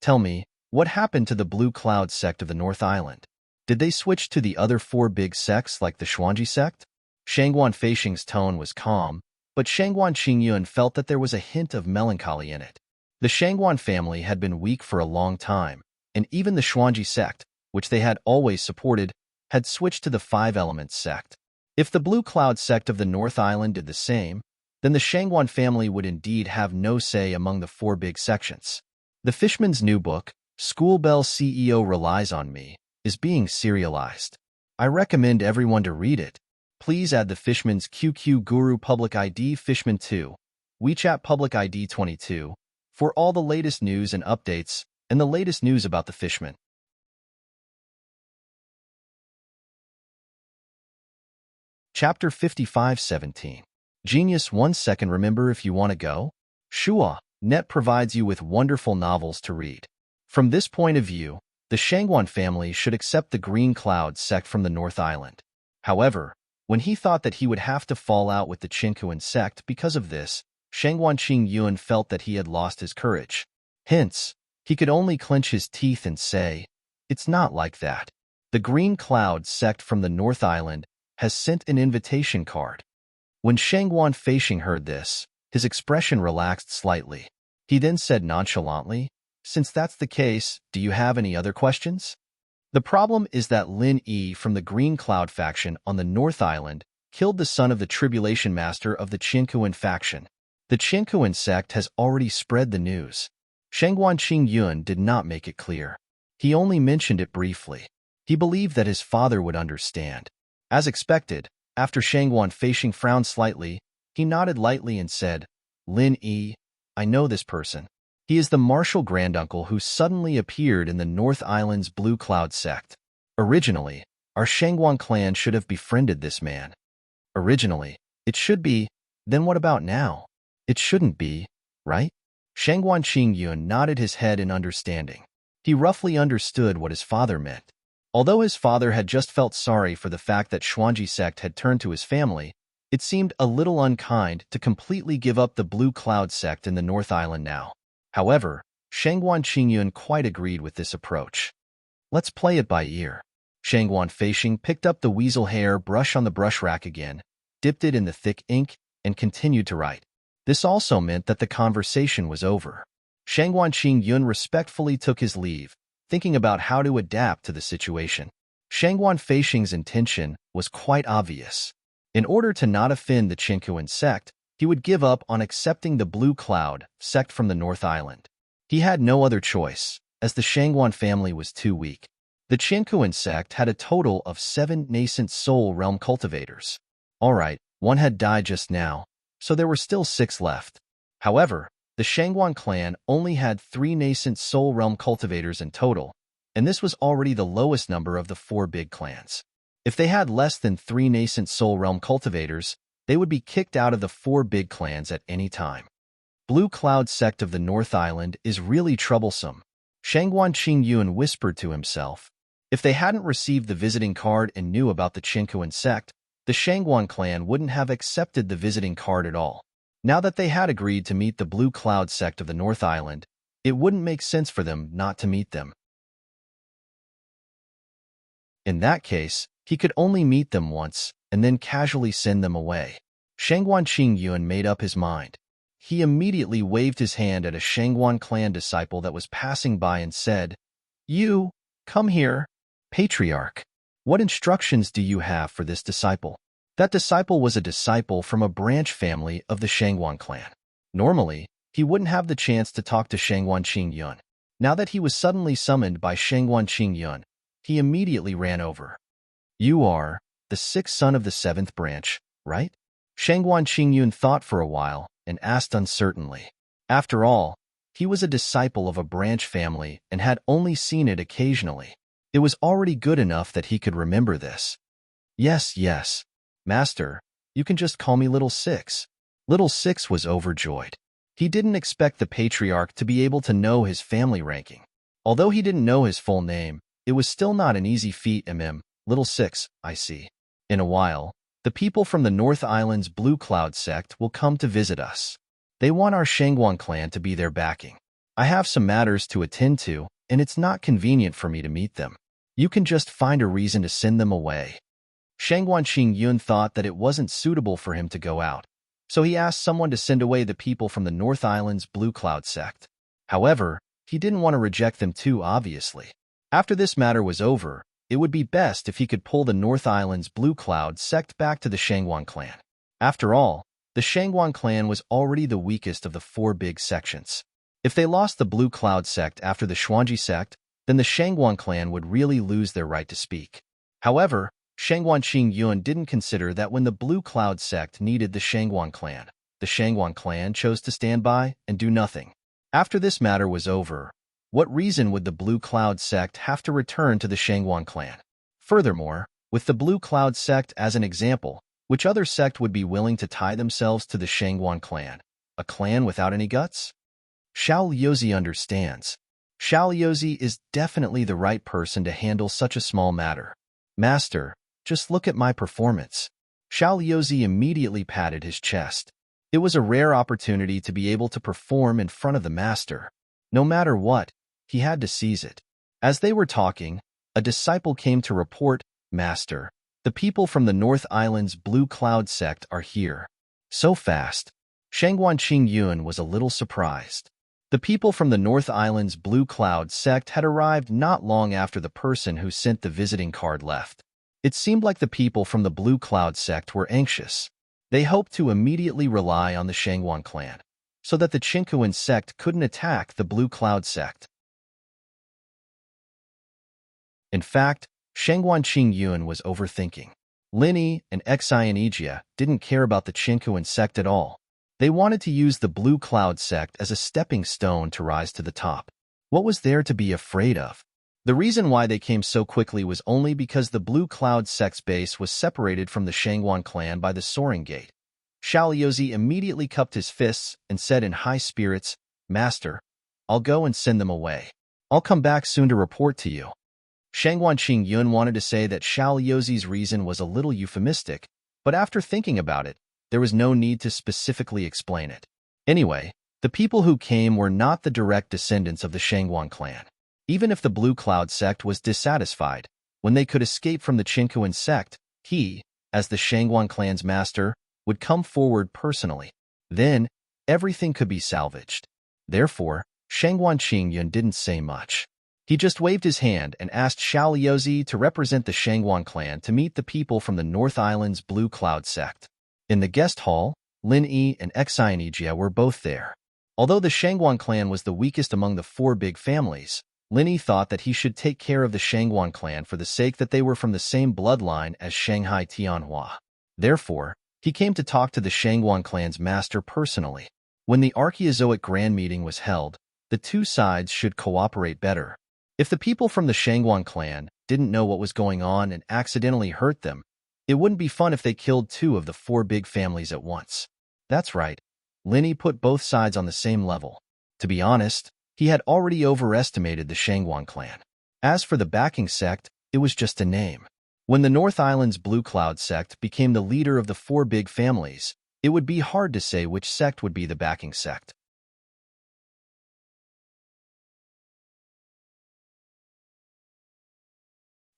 Tell me, what happened to the Blue Cloud sect of the North Island? Did they switch to the other four big sects like the Xuanji sect? Shangguan Feixing's tone was calm, but Shangguan Qingyun felt that there was a hint of melancholy in it. The Shangguan family had been weak for a long time, and even the Xuanji sect, which they had always supported, had switched to the Five Elements sect. If the Blue Cloud sect of the North Island did the same, then the Shangguan family would indeed have no say among the four big sections. The Fishman's new book, Schoolbell CEO Relies on Me, is being serialized. I recommend everyone to read it. Please add the Fishman's QQ Guru Public ID Fishman 2, WeChat Public ID 22, for all the latest news and updates, and the latest news about the Fishman. Chapter 55:17. Genius 1 second. Remember if you want to go? Shua Net provides you with wonderful novels to read. From this point of view, the Shangguan family should accept the Green Cloud sect from the North Island. However, when he thought that he would have to fall out with the Qinkuan sect because of this, Shangguan Qingyun felt that he had lost his courage. Hence, he could only clench his teeth and say, "It's not like that. The Green Cloud sect from the North Island has sent an invitation card." When Shangguan Feishing heard this, his expression relaxed slightly. He then said nonchalantly, "Since that's the case, do you have any other questions?" The problem is that Lin Yi from the Green Cloud faction on the North Island killed the son of the Tribulation Master of the Qinkuan faction. The Qinkuan sect has already spread the news. Shangguan Qingyun did not make it clear. He only mentioned it briefly. He believed that his father would understand. As expected, after Shangguan Feishing frowned slightly, he nodded lightly and said, "Lin Yi, I know this person. He is the martial granduncle who suddenly appeared in the North Island's Blue Cloud sect. Originally, our Shangguan clan should have befriended this man. Originally, it should be, then what about now? It shouldn't be, right?" Shangguan Qingyun nodded his head in understanding. He roughly understood what his father meant. Although his father had just felt sorry for the fact that Xuanji sect had turned to his family, it seemed a little unkind to completely give up the Blue Cloud sect in the North Island now. However, Shangguan Qingyun quite agreed with this approach. "Let's play it by ear." Shangguan Feishing picked up the weasel hair brush on the brush rack again, dipped it in the thick ink, and continued to write. This also meant that the conversation was over. Shangguan Qingyun respectfully took his leave, thinking about how to adapt to the situation. Shangguan Feishing's intention was quite obvious. In order to not offend the Qinkuan sect, he would give up on accepting the Blue Cloud sect from the North Island. He had no other choice, as the Shangguan family was too weak. The Qinkuan sect had a total of 7 nascent soul realm cultivators. Alright, one had died just now, so there were still 6 left. However, the Shangguan clan only had 3 nascent soul realm cultivators in total, and this was already the lowest number of the 4 big clans. If they had less than 3 nascent soul realm cultivators, they would be kicked out of the 4 big clans at any time. Blue Cloud sect of the North Island is really troublesome. Shangguan Qingyun whispered to himself. If they hadn't received the visiting card and knew about the Qinkuan sect, the Shangguan clan wouldn't have accepted the visiting card at all. Now that they had agreed to meet the Blue Cloud sect of the North Island, it wouldn't make sense for them not to meet them. In that case, he could only meet them once and then casually send them away. Shangguan Qingyun made up his mind. He immediately waved his hand at a Shangguan clan disciple that was passing by and said, "You, come here. Patriarch, what instructions do you have for this disciple?" That disciple was a disciple from a branch family of the Shangguan clan. Normally, he wouldn't have the chance to talk to Shangguan Qingyun. Now that he was suddenly summoned by Shangguan Qingyun, he immediately ran over. "You are the 6th son of the 7th branch, right?" Shangguan Qingyun thought for a while and asked uncertainly. After all, he was a disciple of a branch family and had only seen it occasionally. It was already good enough that he could remember this. Yes, Master, you can just call me Little Six." Little Six was overjoyed. He didn't expect the Patriarch to be able to know his family ranking. Although he didn't know his full name, it was still not an easy feat. Little Six, I see. In a while, the people from the North Island's Blue Cloud sect will come to visit us. They want our Shangguan clan to be their backing. I have some matters to attend to, and it's not convenient for me to meet them. You can just find a reason to send them away." Shangguan Qingyun thought that it wasn't suitable for him to go out, so he asked someone to send away the people from the North Island's Blue Cloud sect. However, he didn't want to reject them too obviously. After this matter was over, it would be best if he could pull the North Island's Blue Cloud sect back to the Shangguan clan. After all, the Shangguan clan was already the weakest of the four big sections. If they lost the Blue Cloud sect after the Xuanji sect, then the Shangguan clan would really lose their right to speak. However, Shangguan Qingyun didn't consider that when the Blue Cloud sect needed the Shangguan clan chose to stand by and do nothing. After this matter was over, what reason would the Blue Cloud sect have to return to the Shangguan clan? Furthermore, with the Blue Cloud sect as an example, which other sect would be willing to tie themselves to the Shangguan clan? A clan without any guts? Xiao Liuzi understands. Xiao Liuzi is definitely the right person to handle such a small matter. Master, just look at my performance. Xiao Liuzi immediately patted his chest. It was a rare opportunity to be able to perform in front of the master. No matter what, he had to seize it. As they were talking, a disciple came to report, Master, the people from the North Island's Blue Cloud sect are here. So fast. Shangguan Qingyun was a little surprised. The people from the North Island's Blue Cloud sect had arrived not long after the person who sent the visiting card left. It seemed like the people from the Blue Cloud sect were anxious. They hoped to immediately rely on the Shangguan clan, so that the Qinkuan sect couldn't attack the Blue Cloud sect. In fact, Shangguan Qingyun was overthinking. Linyi and Xianijia didn't care about the Qinkuan sect at all. They wanted to use the Blue Cloud sect as a stepping stone to rise to the top. What was there to be afraid of? The reason why they came so quickly was only because the Blue Cloud sect's base was separated from the Shangguan clan by the Soaring Gate. Xiao Liuzi immediately cupped his fists and said in high spirits, Master, I'll go and send them away. I'll come back soon to report to you. Shangguan Qingyun wanted to say that Xiao Liuzi's reason was a little euphemistic, but after thinking about it, there was no need to specifically explain it. Anyway, the people who came were not the direct descendants of the Shangguan clan. Even if the Blue Cloud sect was dissatisfied, when they could escape from the Qinkuan sect, he, as the Shangguan clan's master, would come forward personally. Then, everything could be salvaged. Therefore, Shangguan Qingyun didn't say much. He just waved his hand and asked Xiao Liuzi to represent the Shangguan clan to meet the people from the North Island's Blue Cloud sect. In the guest hall, Linyi and Xianijia were both there. Although the Shangguan clan was the weakest among the four big families, Linyi thought that he should take care of the Shangguan clan for the sake that they were from the same bloodline as Shanghai Tianhua. Therefore, he came to talk to the Shangguan clan's master personally. When the Archaeozoic Grand Meeting was held, the two sides should cooperate better. If the people from the Shangguan clan didn't know what was going on and accidentally hurt them, it wouldn't be fun if they killed two of the four big families at once. That's right. Linyi put both sides on the same level. To be honest, he had already overestimated the Shangguan clan. As for the backing sect, it was just a name. When the North Island's Blue Cloud sect became the leader of the four big families, it would be hard to say which sect would be the backing sect.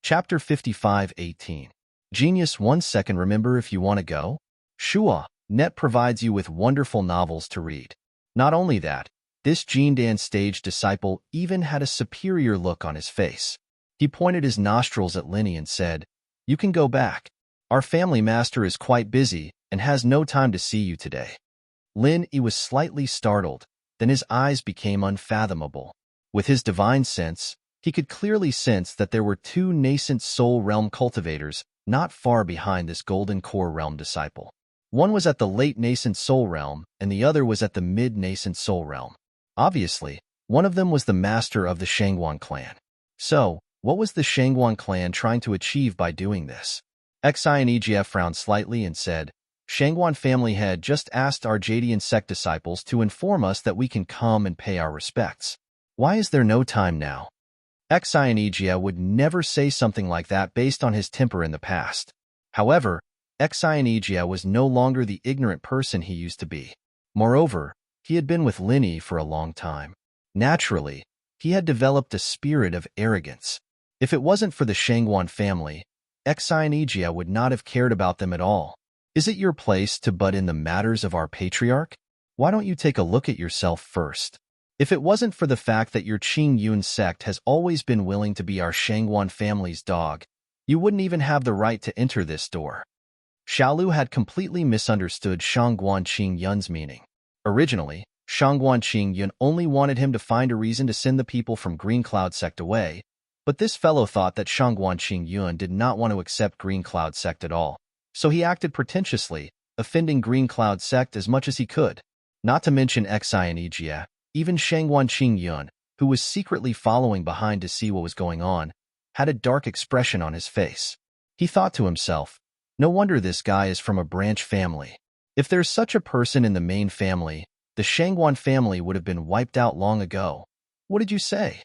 Chapter 55-18. Genius 1 second. Remember, if you want to go? Shua, Net provides you with wonderful novels to read. Not only that, this Jindan stage disciple even had a superior look on his face. He pointed his nostrils at Linyi and said, You can go back. Our family master is quite busy and has no time to see you today. Linyi was slightly startled, then his eyes became unfathomable. With his divine sense, he could clearly sense that there were two nascent soul realm cultivators not far behind this golden core realm disciple. One was at the late nascent soul realm, and the other was at the mid-nascent soul realm. Obviously, one of them was the master of the Shangguan clan. So, what was the Shangguan clan trying to achieve by doing this? Xianijia frowned slightly and said, Shangguan family head just asked our Jadian sect disciples to inform us that we can come and pay our respects. Why is there no time now? Xianijia would never say something like that based on his temper in the past. However, Xianijia was no longer the ignorant person he used to be. Moreover, he had been with Linyi for a long time. Naturally, he had developed a spirit of arrogance. If it wasn't for the Shangguan family, Xianijia would not have cared about them at all. Is it your place to butt in the matters of our patriarch? Why don't you take a look at yourself first? If it wasn't for the fact that your Qing Yun sect has always been willing to be our Shangguan family's dog, you wouldn't even have the right to enter this door. Xiaolu had completely misunderstood Shangguan Qing Yun's meaning. Originally, Shangguan Qing Yun only wanted him to find a reason to send the people from Green Cloud sect away, but this fellow thought that Shangguan Qing Yun did not want to accept Green Cloud sect at all, so he acted pretentiously, offending Green Cloud sect as much as he could. Not to mention Xi and Ijia, even Shangguan Qing Yun, who was secretly following behind to see what was going on, had a dark expression on his face. He thought to himself, no wonder this guy is from a branch family. If there's such a person in the main family, the Shangguan family would have been wiped out long ago. What did you say?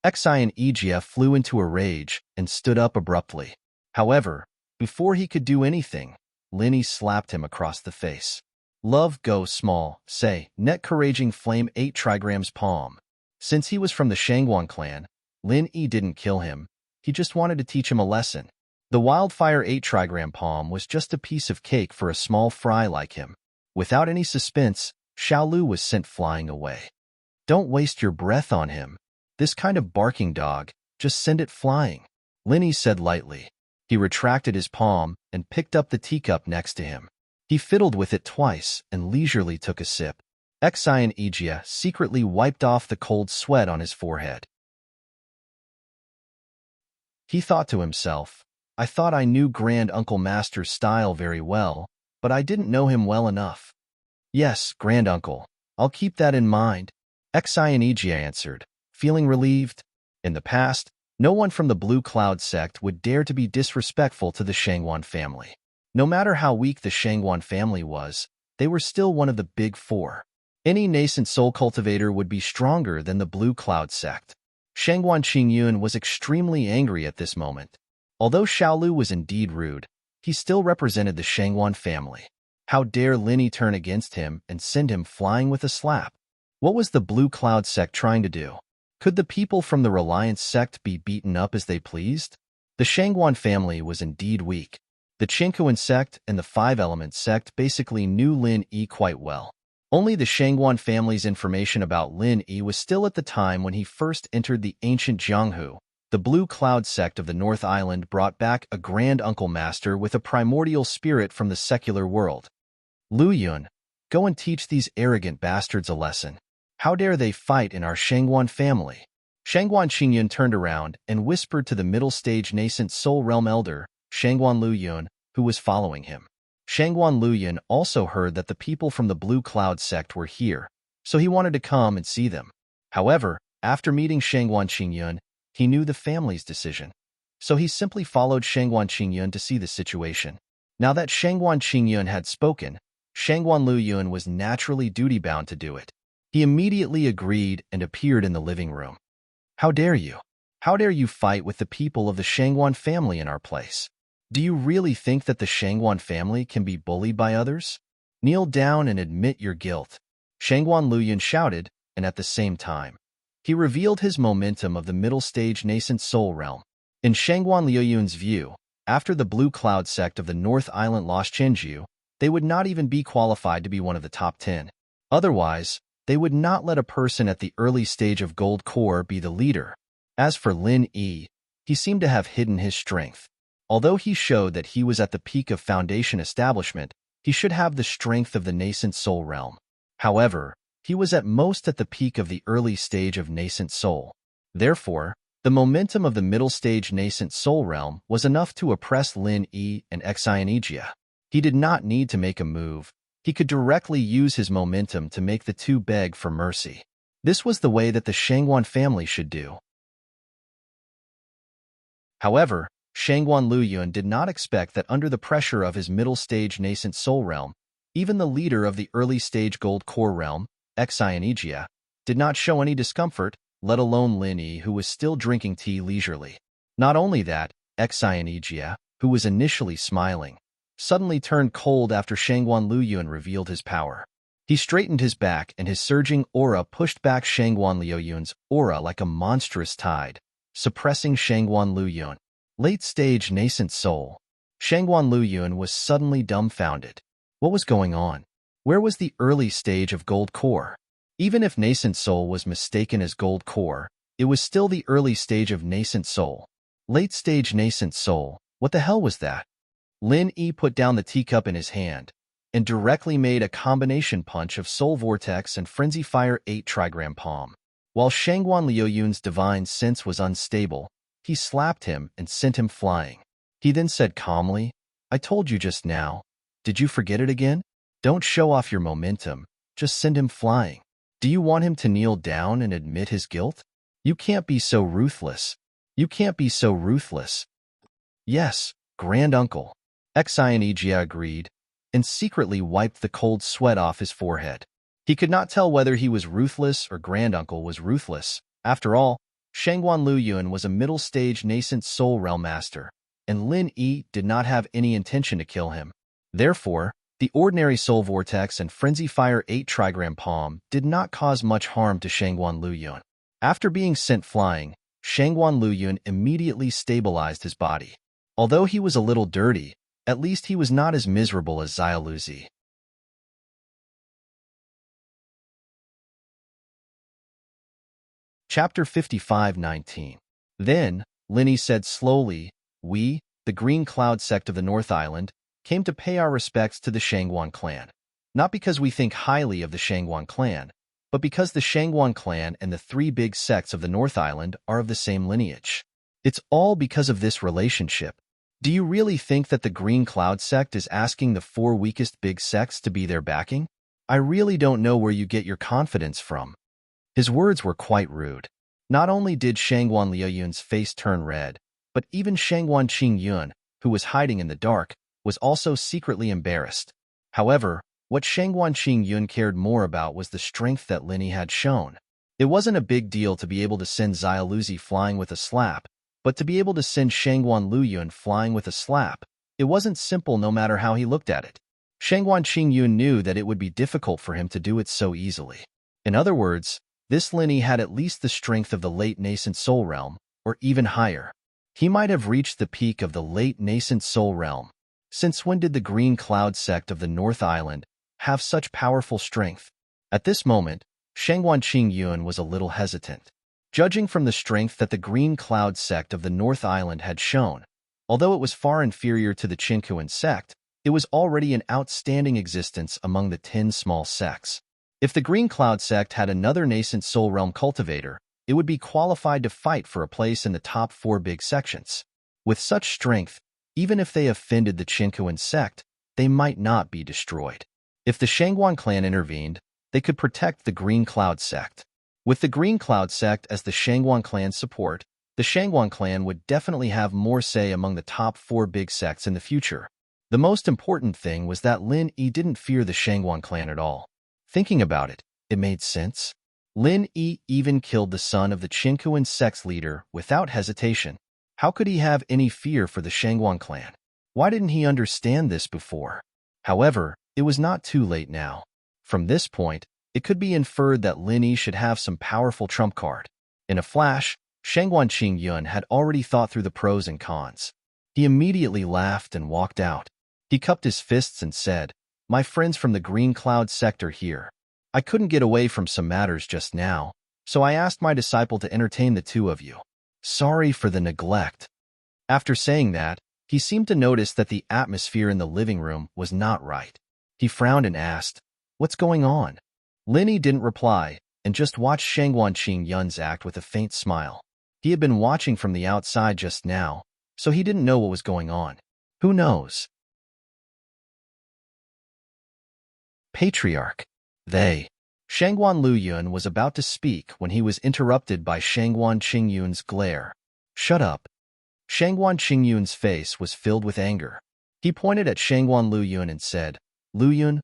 Xi and Ijia flew into a rage and stood up abruptly. However, before he could do anything, Lin Yi slapped him across the face. Love go small, say, net couraging flame 8 trigrams palm. Since he was from the Shangguan clan, Lin Yi didn't kill him, he just wanted to teach him a lesson. The wildfire 8 trigram palm was just a piece of cake for a small fry like him. Without any suspense, Xiaolu was sent flying away. Don't waste your breath on him. This kind of barking dog, just send it flying, Lin Yi said lightly. He retracted his palm and picked up the teacup next to him. He fiddled with it twice and leisurely took a sip. Xi and Ijia secretly wiped off the cold sweat on his forehead. He thought to himself, I thought I knew Grand Uncle Master's style very well, but I didn't know him well enough. Yes, Grand Uncle, I'll keep that in mind, Xi and Ijia answered, feeling relieved. In the past, no one from the Blue Cloud sect would dare to be disrespectful to the Shangguan family. No matter how weak the Shangguan family was, they were still one of the big four. Any nascent soul cultivator would be stronger than the Blue Cloud sect. Shangguan Qing Yun was extremely angry at this moment. Although Xiaolu was indeed rude, he still represented the Shangguan family. How dare Lin Yi turn against him and send him flying with a slap? What was the Blue Cloud sect trying to do? Could the people from the Reliance sect be beaten up as they pleased? The Shangguan family was indeed weak. The Qingkuan sect and the Five Elements sect basically knew Lin Yi quite well. Only the Shangguan family's information about Lin Yi was still at the time when he first entered the ancient Jianghu. The Blue Cloud sect of the North Island brought back a Grand Uncle Master with a primordial spirit from the secular world. Lu Yun, go and teach these arrogant bastards a lesson. How dare they fight in our Shangguan family? Shangguan Qingyun turned around and whispered to the middle-stage nascent Soul Realm Elder, Shangguan Lu Yun, who was following him. Shangguan Lu Yun also heard that the people from the Blue Cloud sect were here, so he wanted to come and see them. However, after meeting Shangguan Qingyun, he knew the family's decision. So he simply followed Shangguan Qingyun to see the situation. Now that Shangguan Qingyun had spoken, Shangguan Lu Yun was naturally duty-bound to do it. He immediately agreed and appeared in the living room. How dare you? How dare you fight with the people of the Shangguan family in our place? Do you really think that the Shangguan family can be bullied by others? Kneel down and admit your guilt. Shangguan Lu Yun shouted, and at the same time, he revealed his momentum of the middle-stage nascent soul realm. In Shangguan Liu Yun's view, after the Blue Cloud sect of the North Island lost Chenju, they would not even be qualified to be one of the top 10. Otherwise, they would not let a person at the early stage of Gold Core be the leader. As for Lin Yi, he seemed to have hidden his strength. Although he showed that he was at the peak of Foundation establishment, he should have the strength of the nascent soul realm. However, he was at most at the peak of the early stage of nascent soul. Therefore, the momentum of the middle stage nascent soul realm was enough to oppress Lin Yi and Xianijia. He did not need to make a move. He could directly use his momentum to make the two beg for mercy. This was the way that the Shangguan family should do. However, Shangguan Lu Yun did not expect that under the pressure of his middle-stage nascent soul realm, even the leader of the early-stage gold core realm, Xianijia, did not show any discomfort, let alone Lin Yi, who was still drinking tea leisurely. Not only that, Xianijia, who was initially smiling, suddenly turned cold after Shangguan Lu Yun revealed his power. He straightened his back and his surging aura pushed back Shangguan Liu Yun's aura like a monstrous tide, suppressing Shangguan Lu Yun. Late-stage nascent soul. Shangguan Lu Yun was suddenly dumbfounded. What was going on? Where was the early stage of gold core? Even if nascent soul was mistaken as gold core, it was still the early stage of nascent soul. Late stage nascent soul, what the hell was that? Lin Yi put down the teacup in his hand and directly made a combination punch of Soul Vortex and Frenzy Fire 8 trigram palm. While Shangguan Liuyun's divine sense was unstable, he slapped him and sent him flying. He then said calmly, I told you just now. Did you forget it again? Don't show off your momentum, just send him flying. Do you want him to kneel down and admit his guilt? You can't be so ruthless. You can't be so ruthless. Yes, Grand Uncle. Xinejia agreed, and secretly wiped the cold sweat off his forehead. He could not tell whether he was ruthless or Grand Uncle was ruthless. After all, Shangguan Luyun was a middle-stage nascent soul realm master, and Lin Yi did not have any intention to kill him. Therefore, the ordinary Soul Vortex and Frenzy Fire 8 trigram palm did not cause much harm to Shangguan Luyun. After being sent flying, Shangguan Luyun immediately stabilized his body. Although he was a little dirty, at least he was not as miserable as Xiaoluzi. Chapter 55:19. Then, Linny said slowly, we, the Green Cloud sect of the North Island, came to pay our respects to the Shangguan clan. Not because we think highly of the Shangguan clan, but because the Shangguan clan and the three big sects of the North Island are of the same lineage. It's all because of this relationship. Do you really think that the Green Cloud sect is asking the four weakest big sects to be their backing? I really don't know where you get your confidence from. His words were quite rude. Not only did Shangguan Liuyun's face turn red, but even Shangguan Qingyun, who was hiding in the dark, was also secretly embarrassed. However, what Shangguan Qingyun cared more about was the strength that Linny had shown. It wasn't a big deal to be able to send Xiaoluzi flying with a slap, but to be able to send Shangguan Luyun flying with a slap, it wasn't simple no matter how he looked at it. Shangguan Qingyun knew that it would be difficult for him to do it so easily. In other words, this Linny had at least the strength of the late nascent soul realm, or even higher. He might have reached the peak of the late nascent soul realm. Since when did the Green Cloud sect of the North Island have such powerful strength? At this moment, Shangguan Qingyun was a little hesitant. Judging from the strength that the Green Cloud sect of the North Island had shown, although it was far inferior to the Qinkuan sect, it was already an outstanding existence among the 10 small sects. If the Green Cloud sect had another nascent soul realm cultivator, it would be qualified to fight for a place in the top 4 big sections. With such strength, even if they offended the Qinkuan sect, they might not be destroyed. If the Shangguan clan intervened, they could protect the Green Cloud sect. With the Green Cloud sect as the Shangguan clan's support, the Shangguan clan would definitely have more say among the top 4 big sects in the future. The most important thing was that Lin Yi didn't fear the Shangguan clan at all. Thinking about it, it made sense. Lin Yi even killed the son of the Qinkuan sect's leader without hesitation. How could he have any fear for the Shangguan clan? Why didn't he understand this before? However, it was not too late now. From this point, it could be inferred that Lin Yi should have some powerful trump card. In a flash, Shangguan Qingyun had already thought through the pros and cons. He immediately laughed and walked out. He cupped his fists and said, my friends from the Green Cloud sector here. I couldn't get away from some matters just now, so I asked my disciple to entertain the two of you. Sorry for the neglect. After saying that, he seemed to notice that the atmosphere in the living room was not right. He frowned and asked, what's going on? Lin Yi didn't reply, and just watched Shangguan Qingyun's act with a faint smile. He had been watching from the outside just now, so he didn't know what was going on. Who knows? Patriarch. They. Shangguan Luyun was about to speak when he was interrupted by Shangguan Qingyun's glare. Shut up. Shangguan Qingyun's face was filled with anger. He pointed at Shangguan Luyun and said, Luyun,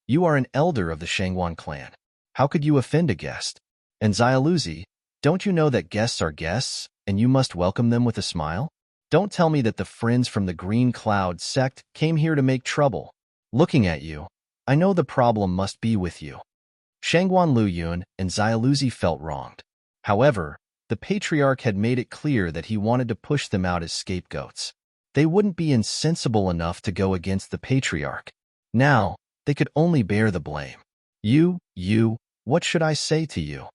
you are an elder of the Shangguan clan. How could you offend a guest? And Xiaoluzi, don't you know that guests are guests, and you must welcome them with a smile? Don't tell me that the friends from the Green Cloud sect came here to make trouble. Looking at you, I know the problem must be with you. Shangguan Luyun and Xiaoluzi felt wronged. However, the patriarch had made it clear that he wanted to push them out as scapegoats. They wouldn't be insensible enough to go against the patriarch. Now, they could only bear the blame. You, What should I say to you?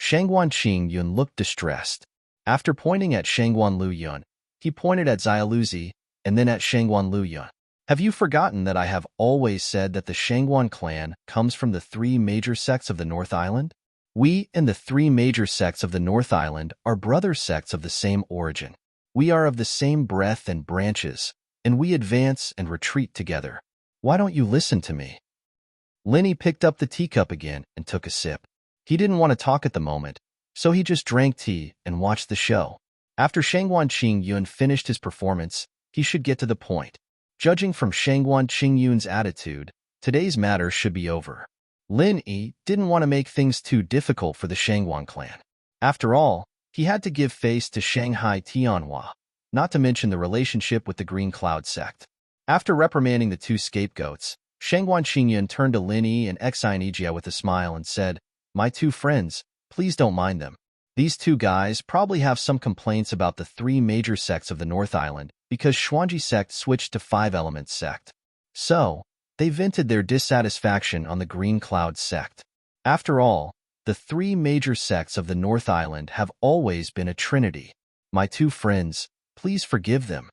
Shangguan Qingyun looked distressed. After pointing at Shangguan Luyun, he pointed at Xiaoluzi and then at Shangguan Luyun. Have you forgotten that I have always said that the Shangguan clan comes from the three major sects of the North Island? We and the three major sects of the North Island are brother sects of the same origin. We are of the same breadth and branches, and we advance and retreat together. Why don't you listen to me? Linny picked up the teacup again and took a sip. He didn't want to talk at the moment, so he just drank tea and watched the show. After Shangguan Qingyun finished his performance, he should get to the point. Judging from Shangguan Qingyun's attitude, today's matter should be over. Lin Yi didn't want to make things too difficult for the Shangguan clan. After all, he had to give face to Shanghai Tianhua, not to mention the relationship with the Green Cloud sect. After reprimanding the two scapegoats, Shangguan Qingyun turned to Lin Yi and Exionijia with a smile and said, "My two friends, please don't mind them. These two guys probably have some complaints about the three major sects of the North Island because Xuanji sect switched to five-element sect. So, they vented their dissatisfaction on the Green Cloud sect. After all, the three major sects of the North Island have always been a trinity. My two friends, please forgive them."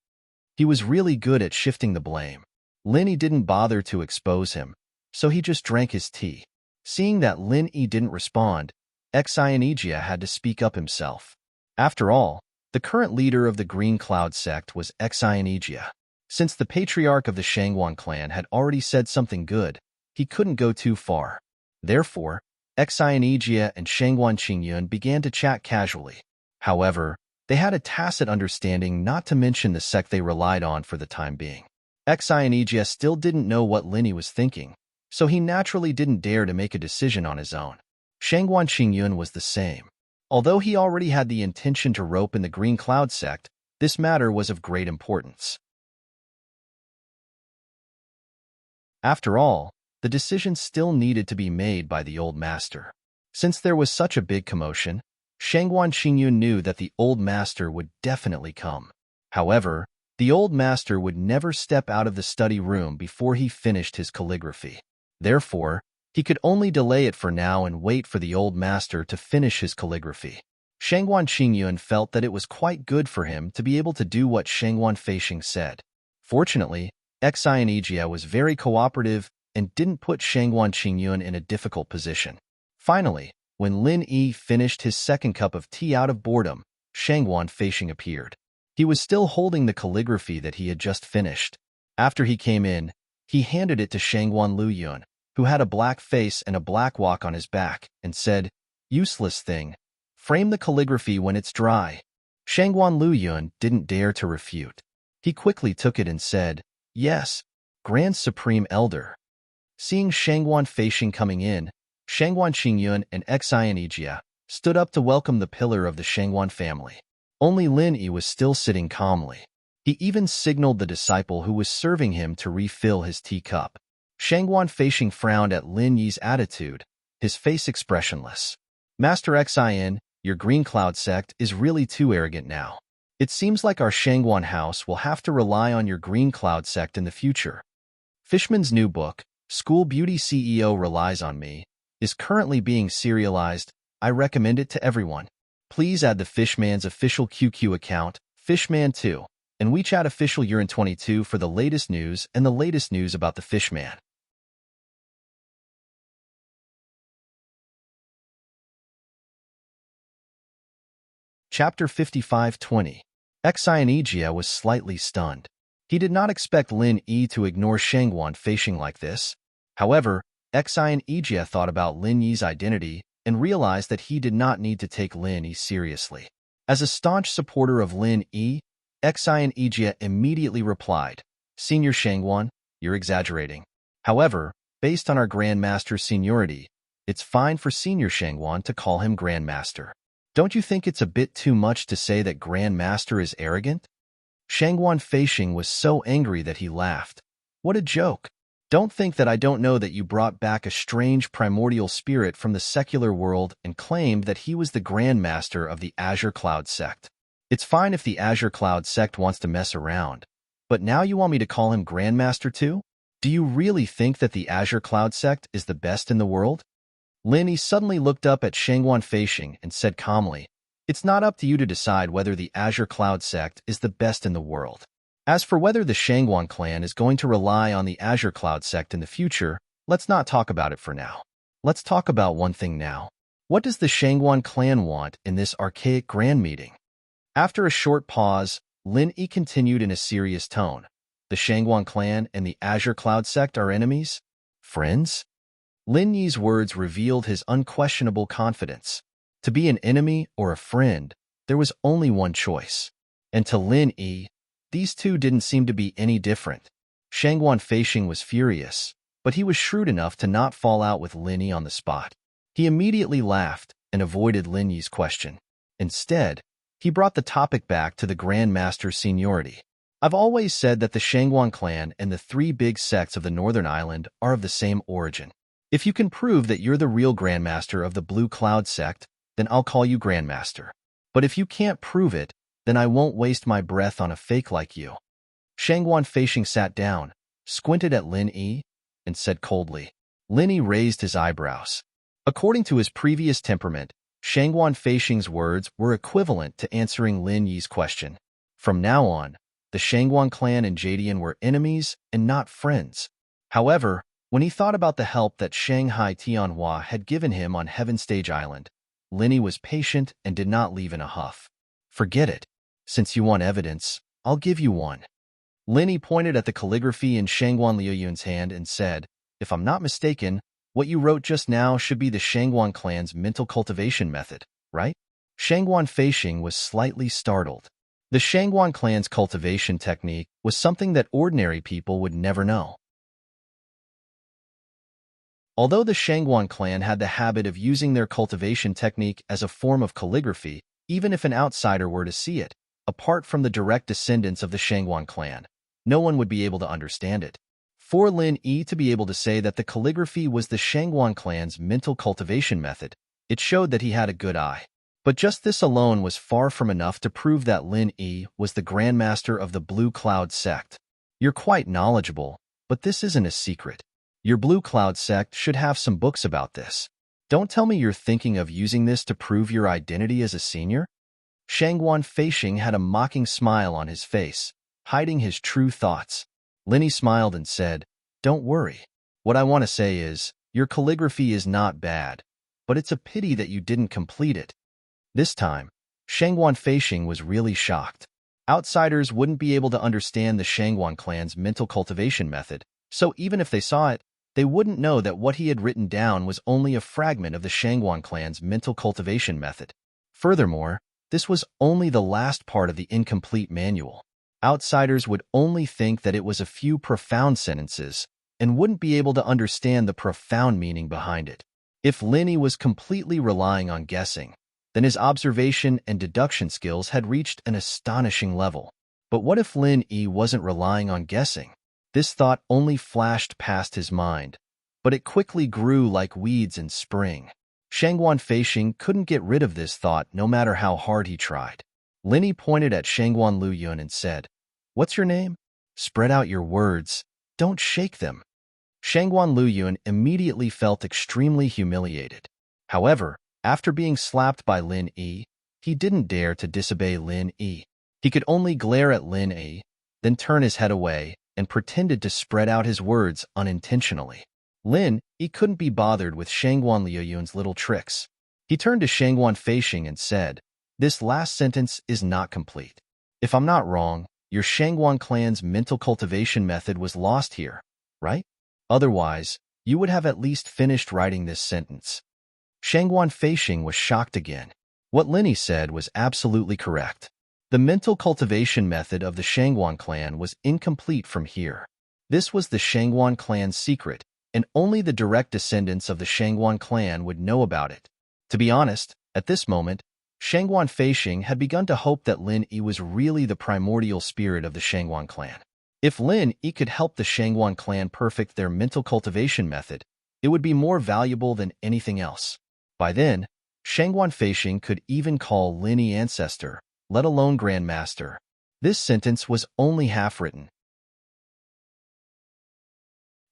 He was really good at shifting the blame. Lin Yi didn't bother to expose him, so he just drank his tea. Seeing that Lin Yi didn't respond, Exionijia had to speak up himself. After all, the current leader of the Green Cloud sect was Exionijia. Since the patriarch of the Shangguan clan had already said something good, he couldn't go too far. Therefore, Exionijia and Shangguan Qingyun began to chat casually. However, they had a tacit understanding not to mention the sect they relied on for the time being. Exionijia still didn't know what Lin Yi was thinking, so he naturally didn't dare to make a decision on his own. Shangguan Qingyun was the same. Although he already had the intention to rope in the Green Cloud sect, this matter was of great importance. After all, the decision still needed to be made by the old master. Since there was such a big commotion, Shangguan Qingyun knew that the old master would definitely come. However, the old master would never step out of the study room before he finished his calligraphy. Therefore, he could only delay it for now and wait for the old master to finish his calligraphy. Shangguan Qingyun felt that it was quite good for him to be able to do what Shangguan Feishing said. Fortunately, Exionijia was very cooperative and didn't put Shangguan Qingyun in a difficult position. Finally, when Lin Yi finished his second cup of tea out of boredom, Shangguan Feishing appeared. He was still holding the calligraphy that he had just finished. After he came in, he handed it to Shangguan Luyun, who had a black face and a black walk on his back, and said, "Useless thing. Frame the calligraphy when it's dry." Shangguan Luyun didn't dare to refute. He quickly took it and said, "Yes, Grand Supreme Elder." Seeing Shangguan Feishing coming in, Shangguan Qingyun and Exionijia stood up to welcome the pillar of the Shangguan family. Only Lin Yi was still sitting calmly. He even signaled the disciple who was serving him to refill his teacup. Shangguan Feishing frowned at Lin Yi's attitude, his face expressionless. "Master Xian, your Green Cloud sect is really too arrogant now. It seems like our Shangguan house will have to rely on your Green Cloud sect in the future. Fishman's new book, School Beauty CEO Relies on Me, is currently being serialized. I recommend it to everyone. Please add the Fishman's official QQ account, Fishman2, and WeChat official Urine22 for the latest news and the latest news about the Fishman." Chapter 55:20. Exionijia was slightly stunned. He did not expect Lin Yi to ignore Shangguan Feishing like this. However, Exionijia thought about Lin Yi's identity and realized that he did not need to take Lin Yi seriously. As a staunch supporter of Lin Yi, Exionijia immediately replied, "Senior Shangguan, you're exaggerating. However, based on our Grandmaster's seniority, it's fine for Senior Shangguan to call him Grandmaster. Don't you think it's a bit too much to say that Grandmaster is arrogant?" Shangguan Feishing was so angry that he laughed. "What a joke. Don't think that I don't know that you brought back a strange primordial spirit from the secular world and claimed that he was the Grandmaster of the Azure Cloud sect. It's fine if the Azure Cloud sect wants to mess around, but now you want me to call him Grandmaster too? Do you really think that the Azure Cloud sect is the best in the world?" Lin Yi suddenly looked up at Shangguan Feishing and said calmly, "It's not up to you to decide whether the Azure Cloud sect is the best in the world. As for whether the Shangguan clan is going to rely on the Azure Cloud sect in the future, let's not talk about it for now. Let's talk about one thing now. What does the Shangguan clan want in this archaic grand meeting?" After a short pause, Lin Yi continued in a serious tone. "The Shangguan clan and the Azure Cloud sect are enemies? Friends?" Lin Yi's words revealed his unquestionable confidence. To be an enemy or a friend, there was only one choice. And to Lin Yi, these two didn't seem to be any different. Shangguan Feishing was furious, but he was shrewd enough to not fall out with Lin Yi on the spot. He immediately laughed and avoided Lin Yi's question. Instead, he brought the topic back to the Grand Master's seniority. "I've always said that the Shangguan clan and the three big sects of the Northern Island are of the same origin. If you can prove that you're the real Grand Master of the Blue Cloud sect, then I'll call you Grand Master. But if you can't prove it, then I won't waste my breath on a fake like you." Shangguan Feishing sat down, squinted at Lin Yi, and said coldly. Lin Yi raised his eyebrows. According to his previous temperament, Shangguan Feishing's words were equivalent to answering Lin Yi's question. From now on, the Shangguan clan and Jadian were enemies and not friends. However, when he thought about the help that Shanghai Tianhua had given him on Heaven Stage Island, Lin Yi was patient and did not leave in a huff. "Forget it. Since you want evidence, I'll give you one." Lin Yi pointed at the calligraphy in Shangguan Liuyun's hand and said, "If I'm not mistaken, what you wrote just now should be the Shangguan clan's mental cultivation method, right?" Shangguan Feishing was slightly startled. The Shangguan clan's cultivation technique was something that ordinary people would never know. Although the Shangguan clan had the habit of using their cultivation technique as a form of calligraphy, even if an outsider were to see it, apart from the direct descendants of the Shangguan clan, no one would be able to understand it. For Lin Yi to be able to say that the calligraphy was the Shangguan clan's mental cultivation method, it showed that he had a good eye. But just this alone was far from enough to prove that Lin Yi was the Grandmaster of the Blue Cloud sect. "You're quite knowledgeable, but this isn't a secret. Your Blue Cloud sect should have some books about this. Don't tell me you're thinking of using this to prove your identity as a senior?" Shangguan Feishing had a mocking smile on his face, hiding his true thoughts. Lin Yi smiled and said, "Don't worry. What I want to say is, your calligraphy is not bad, but it's a pity that you didn't complete it." This time, Shangguan Feishing was really shocked. Outsiders wouldn't be able to understand the Shangguan clan's mental cultivation method, so even if they saw it, they wouldn't know that what he had written down was only a fragment of the Shangguan clan's mental cultivation method. Furthermore, this was only the last part of the incomplete manual. Outsiders would only think that it was a few profound sentences and wouldn't be able to understand the profound meaning behind it. If Lin Yi was completely relying on guessing, then his observation and deduction skills had reached an astonishing level. But what if Lin Yi wasn't relying on guessing? This thought only flashed past his mind, but it quickly grew like weeds in spring. Shangguan Feishing couldn't get rid of this thought no matter how hard he tried. Lin Yi pointed at Shangguan Liuyun and said, "What's your name? Spread out your words. Don't shake them." Shangguan Liuyun immediately felt extremely humiliated. However, after being slapped by Lin Yi, he didn't dare to disobey Lin Yi. He could only glare at Lin Yi, then turn his head away and pretended to spread out his words unintentionally. Lin Yi couldn't be bothered with Shangguan Liuyun's little tricks. He turned to Shangguan Feishing and said, "This last sentence is not complete. If I'm not wrong, your Shangguan clan's mental cultivation method was lost here, right? Otherwise, you would have at least finished writing this sentence." Shangguan Feishing was shocked again. What Lin Yi said was absolutely correct. The mental cultivation method of the Shangguan clan was incomplete from here. This was the Shangguan clan's secret, and only the direct descendants of the Shangguan clan would know about it. To be honest, at this moment, Shangguan Feishing had begun to hope that Lin Yi was really the primordial spirit of the Shangguan clan. If Lin Yi could help the Shangguan clan perfect their mental cultivation method, it would be more valuable than anything else. By then, Shangguan Feishing could even call Lin Yi ancestor, let alone grandmaster. This sentence was only half written.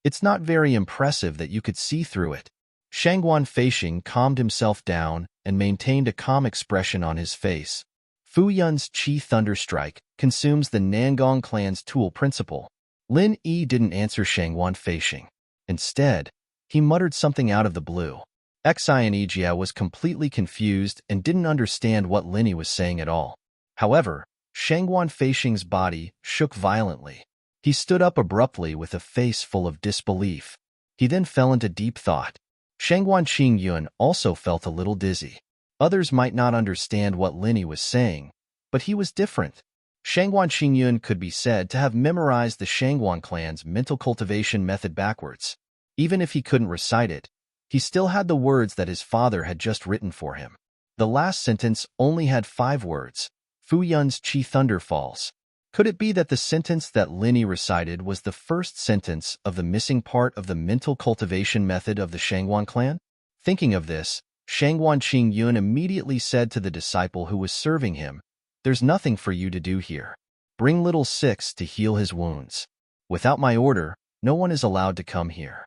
It's not very impressive that you could see through it. Shangguan Feishing calmed himself down and maintained a calm expression on his face. Fu Yun's Qi Thunderstrike consumes the Nangong clan's tool principle. Lin Yi didn't answer Shangguan Feishing. Instead, he muttered something out of the blue. Xianijia was completely confused and didn't understand what Lin Yi was saying at all. However, Shangguan Feishing's body shook violently. He stood up abruptly with a face full of disbelief. He then fell into deep thought. Shangguan Qingyun also felt a little dizzy. Others might not understand what Lin Yi was saying, but he was different. Shangguan Qingyun could be said to have memorized the Shangguan clan's mental cultivation method backwards. Even if he couldn't recite it, he still had the words that his father had just written for him. The last sentence only had 5 words. Fu Yun's Qi Thunder falls. Could it be that the sentence that Lin Yi recited was the first sentence of the missing part of the mental cultivation method of the Shangguan clan? Thinking of this, Shangguan Qingyun immediately said to the disciple who was serving him, "There's nothing for you to do here. Bring little Six to heal his wounds. Without my order, no one is allowed to come here."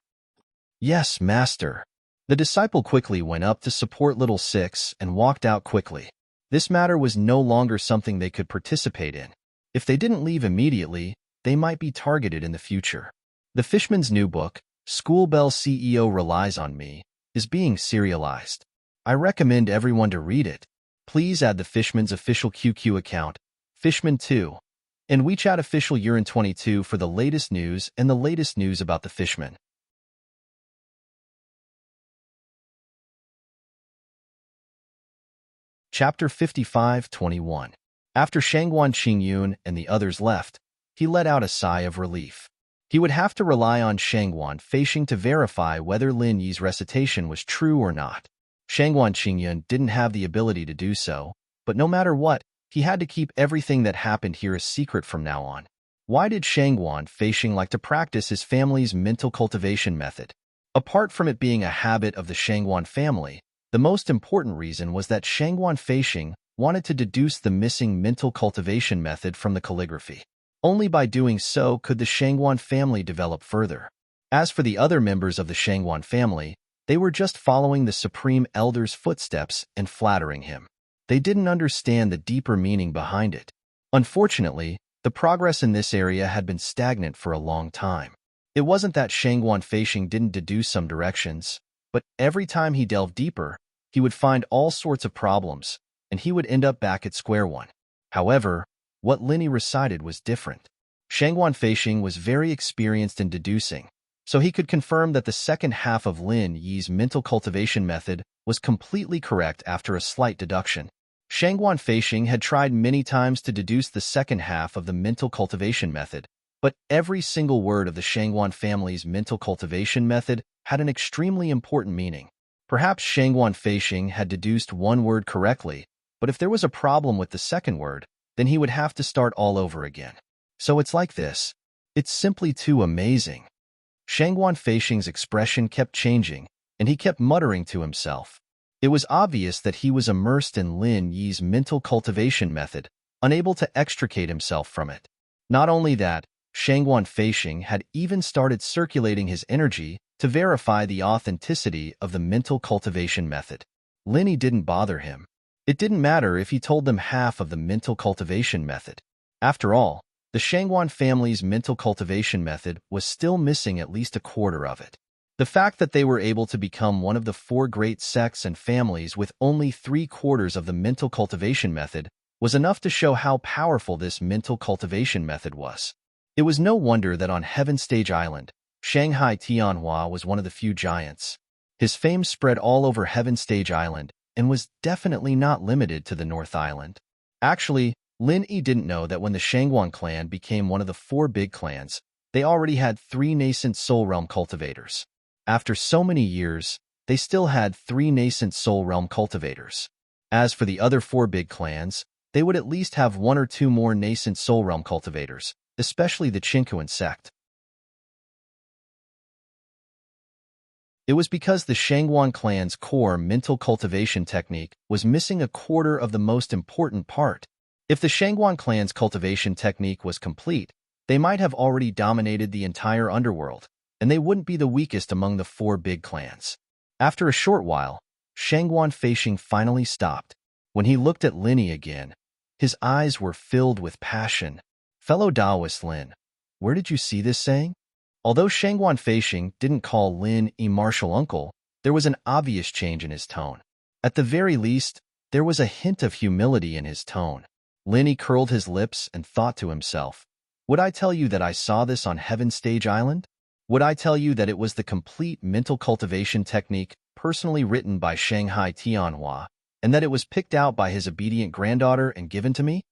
"Yes, master." The disciple quickly went up to support little Six and walked out quickly. This matter was no longer something they could participate in. If they didn't leave immediately, they might be targeted in the future. The Fishman's new book, School Bell CEO Relies on Me, is being serialized. I recommend everyone to read it. Please add the Fishman's official QQ account, Fishman2, and WeChat official Urin22 for the latest news and the latest news about the Fishman. Chapter 55-21. After Shangguan Qingyun and the others left, he let out a sigh of relief. He would have to rely on Shangguan Feishing to verify whether Lin Yi's recitation was true or not. Shangguan Qingyun didn't have the ability to do so, but no matter what, he had to keep everything that happened here a secret from now on. Why did Shangguan Feishing like to practice his family's mental cultivation method? Apart from it being a habit of the Shangguan family, the most important reason was that Shangguan Feishing wanted to deduce the missing mental cultivation method from the calligraphy. Only by doing so could the Shangguan family develop further. As for the other members of the Shangguan family, they were just following the Supreme Elder's footsteps and flattering him. They didn't understand the deeper meaning behind it. Unfortunately, the progress in this area had been stagnant for a long time. It wasn't that Shangguan Feishing didn't deduce some directions, but every time he delved deeper, he would find all sorts of problems, and he would end up back at square one. However, what Lin Yi recited was different. Shangguan Feishing was very experienced in deducing, so he could confirm that the second half of Lin Yi's mental cultivation method was completely correct after a slight deduction. Shangguan Feishing had tried many times to deduce the second half of the mental cultivation method, but every single word of the Shangguan family's mental cultivation method had an extremely important meaning. Perhaps Shangguan Feishing had deduced one word correctly, but if there was a problem with the second word, then he would have to start all over again. So it's like this. It's simply too amazing. Shangguan Feishing's expression kept changing, and he kept muttering to himself. It was obvious that he was immersed in Lin Yi's mental cultivation method, unable to extricate himself from it. Not only that, Shangguan Feishing had even started circulating his energy to verify the authenticity of the mental cultivation method. Lin Yi didn't bother him. It didn't matter if he told them half of the mental cultivation method. After all, the Shangguan family's mental cultivation method was still missing at least a quarter of it. The fact that they were able to become one of the 4 great sects and families with only 3/4 of the mental cultivation method was enough to show how powerful this mental cultivation method was. It was no wonder that on Heaven Stage Island, Shanghai Tianhua was one of the few giants. His fame spread all over Heaven Stage Island and was definitely not limited to the North Island. Actually, Lin Yi didn't know that when the Shangguan clan became one of the 4 big clans, they already had 3 nascent Soul Realm cultivators. After so many years, they still had 3 nascent Soul Realm cultivators. As for the other 4 big clans, they would at least have 1 or 2 more nascent Soul Realm cultivators, especially the Qinkuan sect. It was because the Shangguan clan's core mental cultivation technique was missing a quarter of the most important part. If the Shangguan clan's cultivation technique was complete, they might have already dominated the entire underworld, and they wouldn't be the weakest among the 4 big clans. After a short while, Shangguan Feishing finally stopped. When he looked at Lin Yi again, his eyes were filled with passion. Fellow Taoist Lin, where did you see this saying? Although Shangguan Feishing didn't call Lin Yi martial uncle, there was an obvious change in his tone. At the very least, there was a hint of humility in his tone. Lin Yi curled his lips and thought to himself, would I tell you that I saw this on Heaven's Stage Island? Would I tell you that it was the complete mental cultivation technique personally written by Shanghai Tianhua, and that it was picked out by his obedient granddaughter and given to me?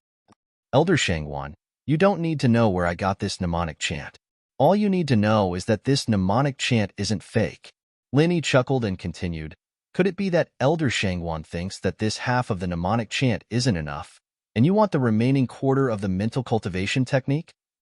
Elder Shangguan, you don't need to know where I got this mnemonic chant. All you need to know is that this mnemonic chant isn't fake. Lin Yi chuckled and continued, could it be that Elder Shangguan thinks that this half of the mnemonic chant isn't enough, and you want the remaining quarter of the mental cultivation technique?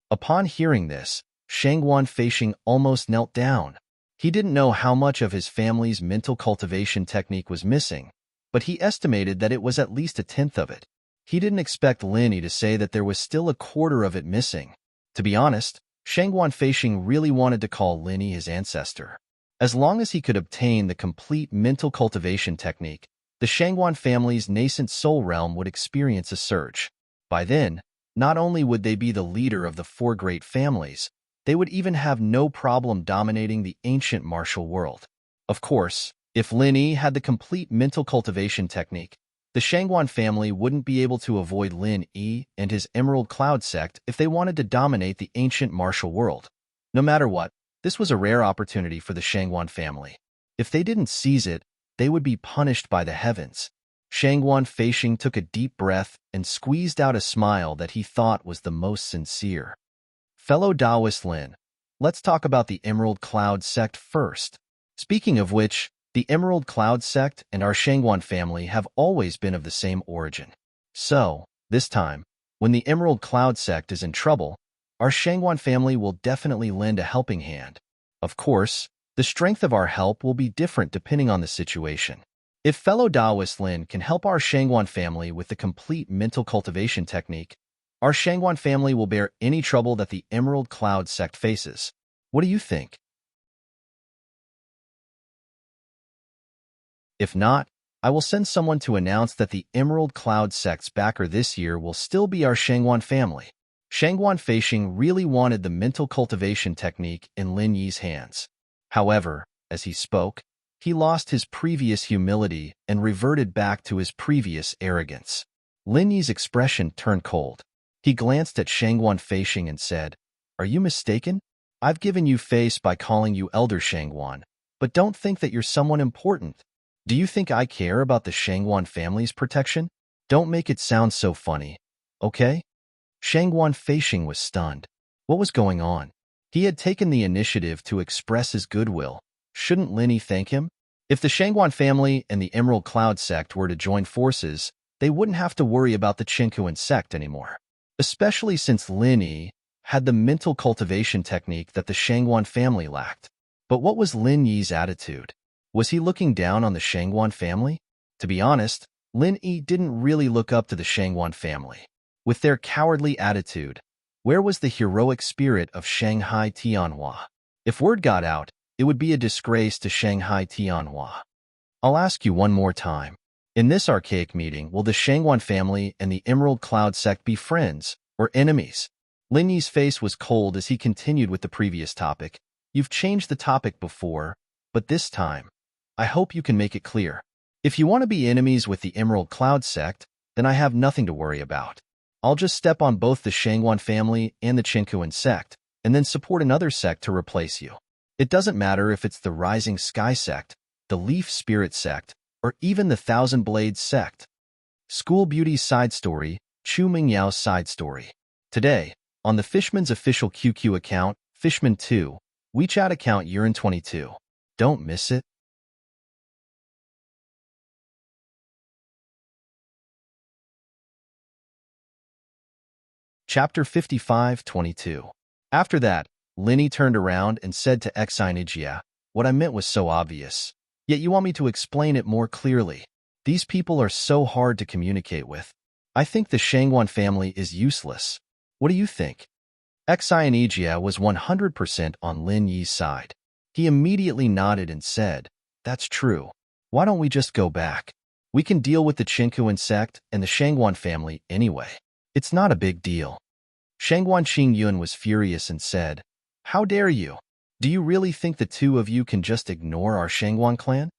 Upon hearing this, Shangguan Feishing almost knelt down. He didn't know how much of his family's mental cultivation technique was missing, but he estimated that it was at least a tenth of it. He didn't expect Lin Yi to say that there was still a quarter of it missing. To be honest, Shangguan Feishing really wanted to call Lin Yi his ancestor. As long as he could obtain the complete mental cultivation technique, the Shangguan family's nascent soul realm would experience a surge. By then, not only would they be the leader of the four great families, they would even have no problem dominating the ancient martial world. Of course, if Lin Yi had the complete mental cultivation technique, the Shangguan family wouldn't be able to avoid Lin Yi and his Emerald Cloud sect if they wanted to dominate the ancient martial world. No matter what, this was a rare opportunity for the Shangguan family. If they didn't seize it, they would be punished by the heavens. Shangguan Feishing took a deep breath and squeezed out a smile that he thought was the most sincere. Fellow Taoist Lin, let's talk about the Emerald Cloud sect first. Speaking of which, the Emerald Cloud sect and our Shangguan family have always been of the same origin. So, this time, when the Emerald Cloud sect is in trouble, our Shangguan family will definitely lend a helping hand. Of course, the strength of our help will be different depending on the situation. If fellow Taoist Lin can help our Shangguan family with the complete mental cultivation technique, our Shangguan family will bear any trouble that the Emerald Cloud sect faces. What do you think? If not, I will send someone to announce that the Emerald Cloud sect's backer this year will still be our Shangguan family. Shangguan Feishing really wanted the mental cultivation technique in Lin Yi's hands. However, as he spoke, he lost his previous humility and reverted back to his previous arrogance. Lin Yi's expression turned cold. He glanced at Shangguan Feishing and said, are you mistaken? I've given you face by calling you Elder Shangguan, but don't think that you're someone important. Do you think I care about the Shangguan family's protection? Don't make it sound so funny, okay? Shangguan Feishing was stunned. What was going on? He had taken the initiative to express his goodwill. Shouldn't Lin Yi thank him? If the Shangguan family and the Emerald Cloud sect were to join forces, they wouldn't have to worry about the Qingquan sect anymore. Especially since Lin Yi had the mental cultivation technique that the Shangguan family lacked. But what was Lin Yi's attitude? Was he looking down on the Shangguan family? To be honest, Lin Yi didn't really look up to the Shangguan family. With their cowardly attitude, where was the heroic spirit of Shanghai Tianhua? If word got out, it would be a disgrace to Shanghai Tianhua. I'll ask you one more time. In this archaic meeting, will the Shangguan family and the Emerald Cloud sect be friends or enemies? Lin Yi's face was cold as he continued with the previous topic. You've changed the topic before, but this time, I hope you can make it clear. If you want to be enemies with the Emerald Cloud sect, then I have nothing to worry about. I'll just step on both the Shangguan family and the Qingquan sect, and then support another sect to replace you. It doesn't matter if it's the Rising Sky sect, the Leaf Spirit sect, or even the Thousand Blades sect. School Beauty's side story, Chu Mingyao's side story. Today, on the Fishman's official QQ account, Fishman2, WeChat account Urin22. Don't miss it. Chapter 55-22. After that, Lin Yi turned around and said to Xinijia, what I meant was so obvious. Yet you want me to explain it more clearly. These people are so hard to communicate with. I think the Shangguan family is useless. What do you think? Xinijia was 100% on Lin Yi's side. He immediately nodded and said, That's true. Why don't we just go back? We can deal with the Chinku sect and the Shangguan family anyway. It's not a big deal. Shangguan Qingyun was furious and said, "How dare you? Do you really think the two of you can just ignore our Shangguan clan?"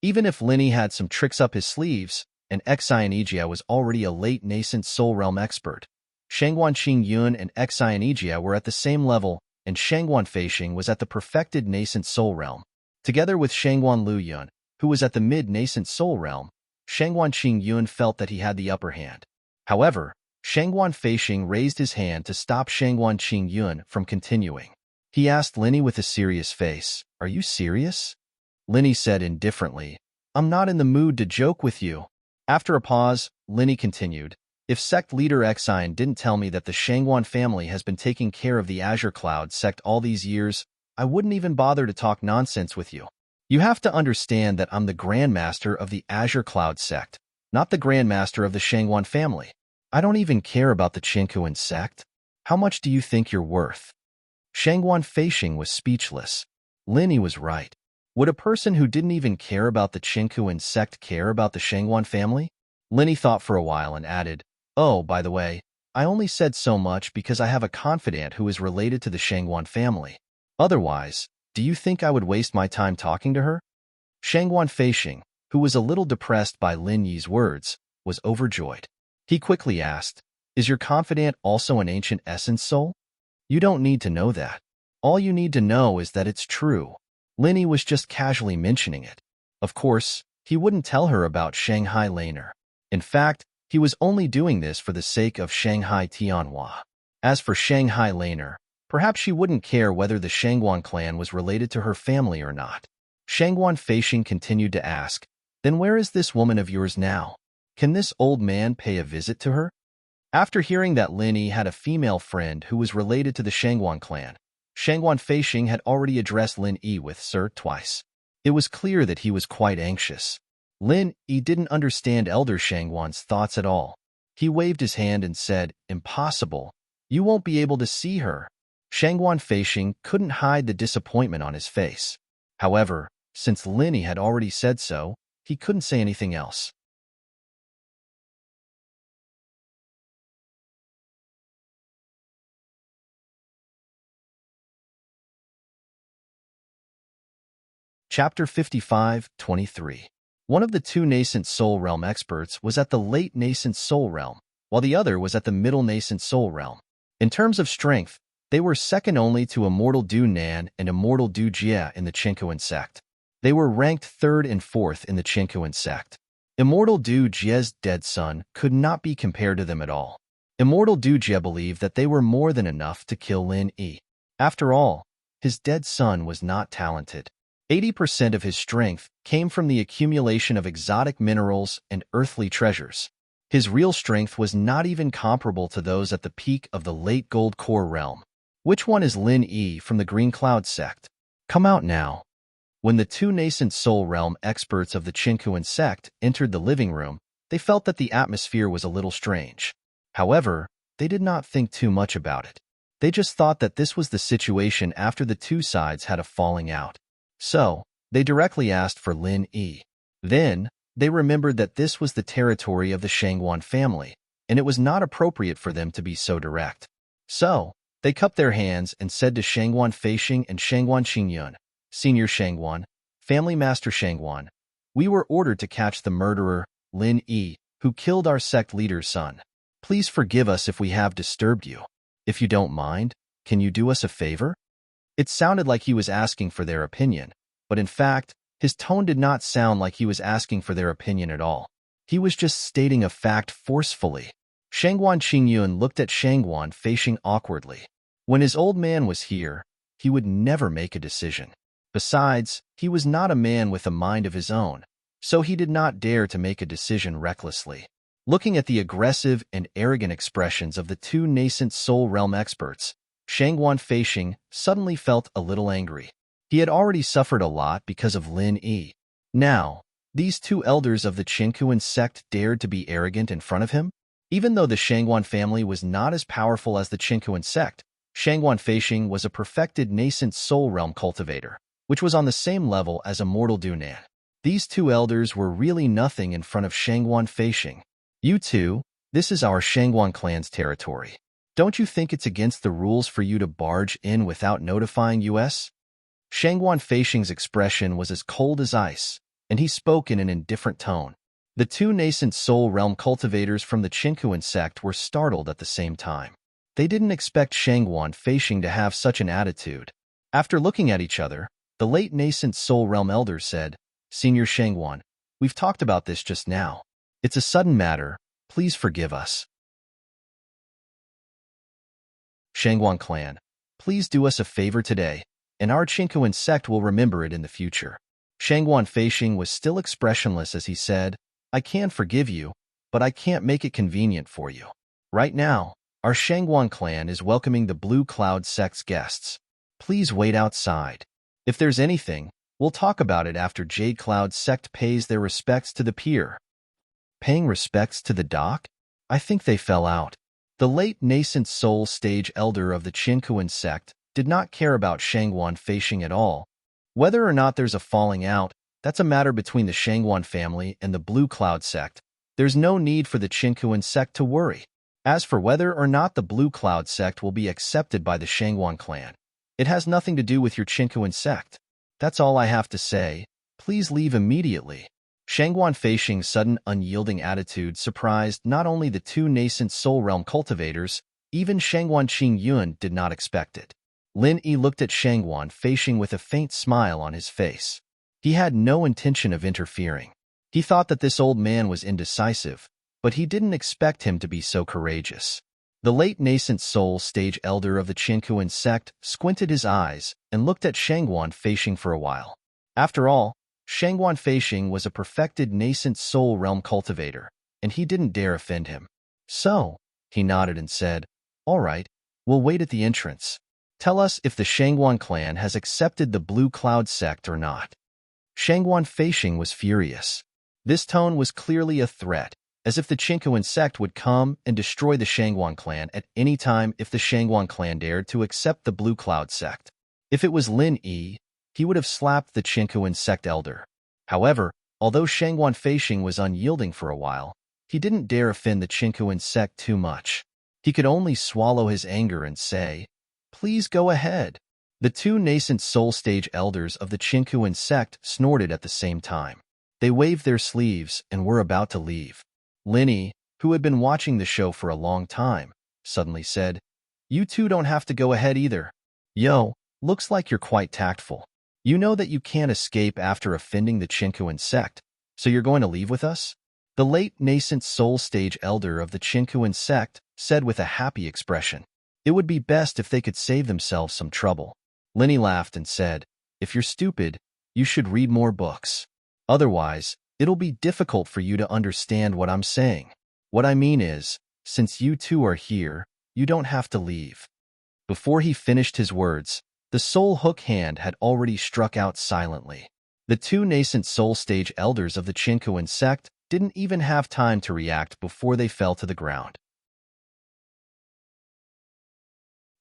Even if Linny had some tricks up his sleeves, and Xianijia was already a late nascent soul realm expert, Shangguan Qingyun and Xianijia were at the same level, and Shangguan Feixing was at the perfected nascent soul realm. Together with Shangguan Luyun, who was at the mid-nascent soul realm, Shangguan Qingyun felt that he had the upper hand. However, Shangguan Feixing raised his hand to stop Shangguan Qingyun from continuing. He asked Linny with a serious face, "Are you serious?" Linny said indifferently, "I'm not in the mood to joke with you." After a pause, Linny continued, "If sect leader Xian didn't tell me that the Shangguan family has been taking care of the Azure Cloud sect all these years, I wouldn't even bother to talk nonsense with you. You have to understand that I'm the Grandmaster of the Azure Cloud sect, not the Grandmaster of the Shangguan family. I don't even care about the Qinkuan sect. How much do you think you're worth?" Shangguan Feixing was speechless. Linny was right. Would a person who didn't even care about the Qinkuan sect care about the Shangguan family? Linny thought for a while and added, "Oh, by the way, I only said so much because I have a confidant who is related to the Shangguan family. Otherwise, do you think I would waste my time talking to her?" Shangguan Feixing, who was a little depressed by Lin Yi's words, was overjoyed. He quickly asked, "Is your confidant also an ancient essence soul?" "You don't need to know that. All you need to know is that it's true." Linny was just casually mentioning it. Of course, he wouldn't tell her about Shanghai Laner. In fact, he was only doing this for the sake of Shanghai Tianhua. As for Shanghai Laner, perhaps she wouldn't care whether the Shangguan clan was related to her family or not. Shangguan Feixing continued to ask, "Then where is this woman of yours now? Can this old man pay a visit to her?" After hearing that Linny had a female friend who was related to the Shangguan clan, Shangguan Feixing had already addressed Lin Yi with "sir" twice. It was clear that he was quite anxious. Lin Yi didn't understand Elder Shangguan's thoughts at all. He waved his hand and said, "Impossible. You won't be able to see her." Shangguan Feixing couldn't hide the disappointment on his face. However, since Linny had already said so, he couldn't say anything else. Chapter 55-23. One of the two nascent soul realm experts was at the late nascent soul realm, while the other was at the middle nascent soul realm. In terms of strength, they were second only to Immortal Du Nan and Immortal Du Jie in the Qinkuan sect. They were ranked third and fourth in the Qinkuan sect. Immortal Du Jie's dead son could not be compared to them at all. Immortal Du Jie believed that they were more than enough to kill Lin Yi. After all, his dead son was not talented. 80% of his strength came from the accumulation of exotic minerals and earthly treasures. His real strength was not even comparable to those at the peak of the late Gold Core realm. Which one is Lin Yi from the Green Cloud sect? Come out now. When the two nascent soul realm experts of the Qinkuan sect entered the living room, they felt that the atmosphere was a little strange. However, they did not think too much about it. They just thought that this was the situation after the two sides had a falling out. So, they directly asked for Lin Yi. Then, they remembered that this was the territory of the Shangguan family, and it was not appropriate for them to be so direct. So, they cupped their hands and said to Shangguan Feixing and Shangguan Qingyun, "Senior Shangguan, Family Master Shangguan, we were ordered to catch the murderer, Lin Yi, who killed our sect leader's son. Please forgive us if we have disturbed you. If you don't mind, can you do us a favor?" It sounded like he was asking for their opinion, but in fact, his tone did not sound like he was asking for their opinion at all. He was just stating a fact forcefully. Shangguan Qingyun looked at Shangguan Feixing awkwardly. When his old man was here, he would never make a decision. Besides, he was not a man with a mind of his own, so he did not dare to make a decision recklessly. Looking at the aggressive and arrogant expressions of the two nascent soul realm experts, Shangguan Feixing suddenly felt a little angry. He had already suffered a lot because of Lin Yi. Now, these two elders of the Qinkuan sect dared to be arrogant in front of him? Even though the Shangguan family was not as powerful as the Qinkuan sect, Shangguan Feixing was a perfected nascent soul realm cultivator. which was on the same level as Immortal Dunan. These two elders were really nothing in front of Shangguan Feishing. You two, this is our Shangguan clan's territory. Don't you think it's against the rules for you to barge in without notifying us? Shangguan Feishing's expression was as cold as ice, and he spoke in an indifferent tone. The two nascent soul realm cultivators from the Qinkuan sect were startled at the same time. They didn't expect Shangguan Feishing to have such an attitude. After looking at each other, the late nascent soul realm elder said, "Senior Shangguan, we've talked about this just now. It's a sudden matter. Please forgive us." Shangguan clan, please do us a favor today, and our Qinkuan sect will remember it in the future. Shangguan Feishing was still expressionless as he said, "I can forgive you, but I can't make it convenient for you. Right now, our Shangguan clan is welcoming the Blue Cloud sect's guests. Please wait outside. If there's anything, we'll talk about it after Jade Cloud sect pays their respects to the pier." Paying respects to the dock? I think they fell out. The late nascent soul stage elder of the Qinkuan sect did not care about Shangguan Feishing at all. Whether or not there's a falling out, that's a matter between the Shangguan family and the Blue Cloud sect. There's no need for the Qinkuan sect to worry. As for whether or not the Blue Cloud sect will be accepted by the Shangguan clan, it has nothing to do with your Qinkuan sect. That's all I have to say. Please leave immediately. Shangguan Feishing's sudden unyielding attitude surprised not only the two nascent soul realm cultivators, even Shangguan Qingyun did not expect it. Lin Yi looked at Shangguan Feishing with a faint smile on his face. He had no intention of interfering. He thought that this old man was indecisive, but he didn't expect him to be so courageous. The late nascent soul stage elder of the Qinkuan sect squinted his eyes and looked at Shangguan Feishing for a while. After all, Shangguan Feishing was a perfected nascent soul realm cultivator, and he didn't dare offend him. So, he nodded and said, "All right, we'll wait at the entrance. Tell us if the Shangguan clan has accepted the Blue Cloud sect or not." Shangguan Feishing was furious. This tone was clearly a threat, as if the Qinkuan sect would come and destroy the Shangguan clan at any time if the Shangguan clan dared to accept the Blue Cloud sect. If it was Lin Yi, he would have slapped the Qinkuan sect elder. However, although Shangguan Feishing was unyielding for a while, he didn't dare offend the Qinkuan sect too much. He could only swallow his anger and say, "Please go ahead." The two nascent soul stage elders of the Qinkuan sect snorted at the same time. They waved their sleeves and were about to leave. Linny, who had been watching the show for a long time, suddenly said, "You two don't have to go ahead either. Yo, looks like you're quite tactful. You know that you can't escape after offending the Qinkuan sect, so you're going to leave with us?" The late nascent soul stage elder of the Qinkuan sect said with a happy expression. It would be best if they could save themselves some trouble. Linny laughed and said, "If you're stupid, you should read more books. Otherwise, it'll be difficult for you to understand what I'm saying. What I mean is, since you two are here, you don't have to leave." Before he finished his words, the soul hook hand had already struck out silently. The two nascent soul stage elders of the Qinkuan sect didn't even have time to react before they fell to the ground.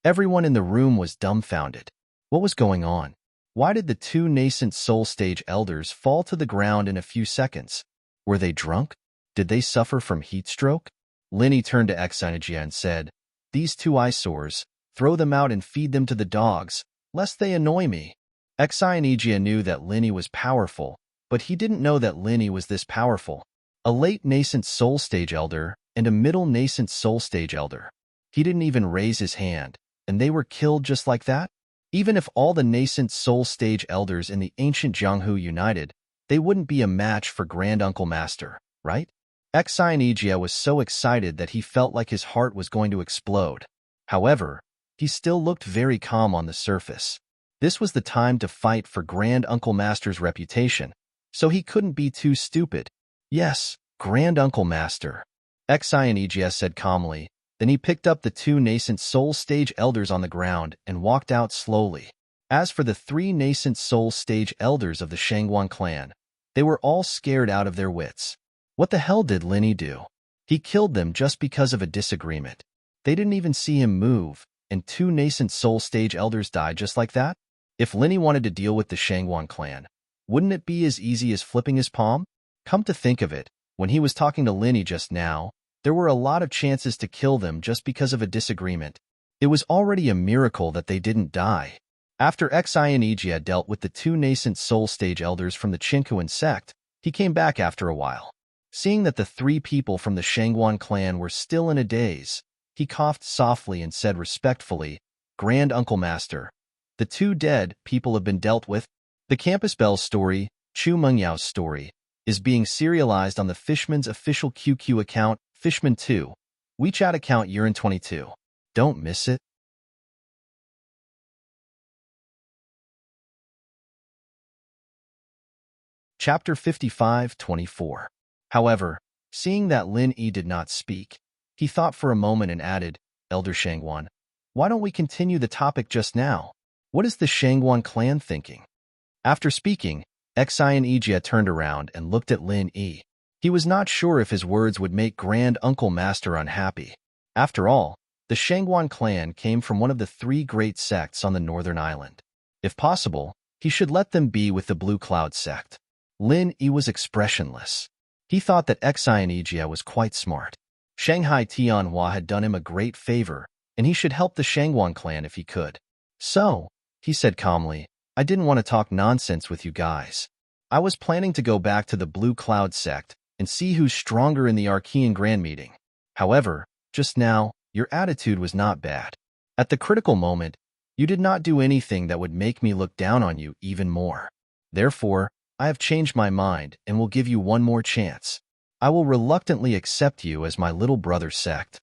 Everyone in the room was dumbfounded. What was going on? Why did the two nascent soul stage elders fall to the ground in a few seconds? Were they drunk? Did they suffer from heat stroke? Linny turned to Exynegia and said, "These two eyesores, throw them out and feed them to the dogs, lest they annoy me." Exynegia knew that Linny was powerful, but he didn't know that Linny was this powerful. A late nascent soul stage elder and a middle nascent soul stage elder. He didn't even raise his hand, and they were killed just like that? Even if all the nascent soul stage elders in the ancient Jianghu united, they wouldn't be a match for Grand Uncle Master, right? Exynegia was so excited that he felt like his heart was going to explode. However, he still looked very calm on the surface. This was the time to fight for Grand Uncle Master's reputation, so he couldn't be too stupid. "Yes, Grand Uncle Master," Exynegia said calmly. Then he picked up the two nascent soul stage elders on the ground and walked out slowly. As for the three nascent soul stage elders of the Shangguan clan, they were all scared out of their wits. What the hell did Linny do? He killed them just because of a disagreement. They didn't even see him move, and two nascent soul stage elders died just like that? If Linny wanted to deal with the Shangguan clan, wouldn't it be as easy as flipping his palm? Come to think of it, when he was talking to Linny just now, there were a lot of chances to kill them just because of a disagreement. It was already a miracle that they didn't die. After Xianijia dealt with the two nascent soul stage elders from the Qinkuan sect, he came back after a while. Seeing that the three people from the Shangguan clan were still in a daze, he coughed softly and said respectfully, "Grand Uncle Master, the two dead people have been dealt with." The Campus Bell story, Chu Mengyao's story, is being serialized on the Fishman's official QQ account, Fishman2, WeChat account Urin22. Don't miss it. Chapter 55-24. However, seeing that Lin Yi did not speak, he thought for a moment and added, "Elder Shangguan, why don't we continue the topic just now? What is the Shangguan clan thinking?" After speaking, Xianijia turned around and looked at Lin Yi. He was not sure if his words would make Grand Uncle Master unhappy. After all, the Shangguan clan came from one of the three great sects on the northern island. If possible, he should let them be with the Blue Cloud sect. Lin Yi was expressionless. He thought that Xianijia was quite smart. Shanghai Tianhua had done him a great favor, and he should help the Shangguan clan if he could. "So," he said calmly, "I didn't want to talk nonsense with you guys. I was planning to go back to the Blue Cloud sect and see who's stronger in the Archean Grand Meeting. However, just now, your attitude was not bad. At the critical moment, you did not do anything that would make me look down on you even more. Therefore, I have changed my mind and will give you one more chance. I will reluctantly accept you as my little brother's sect."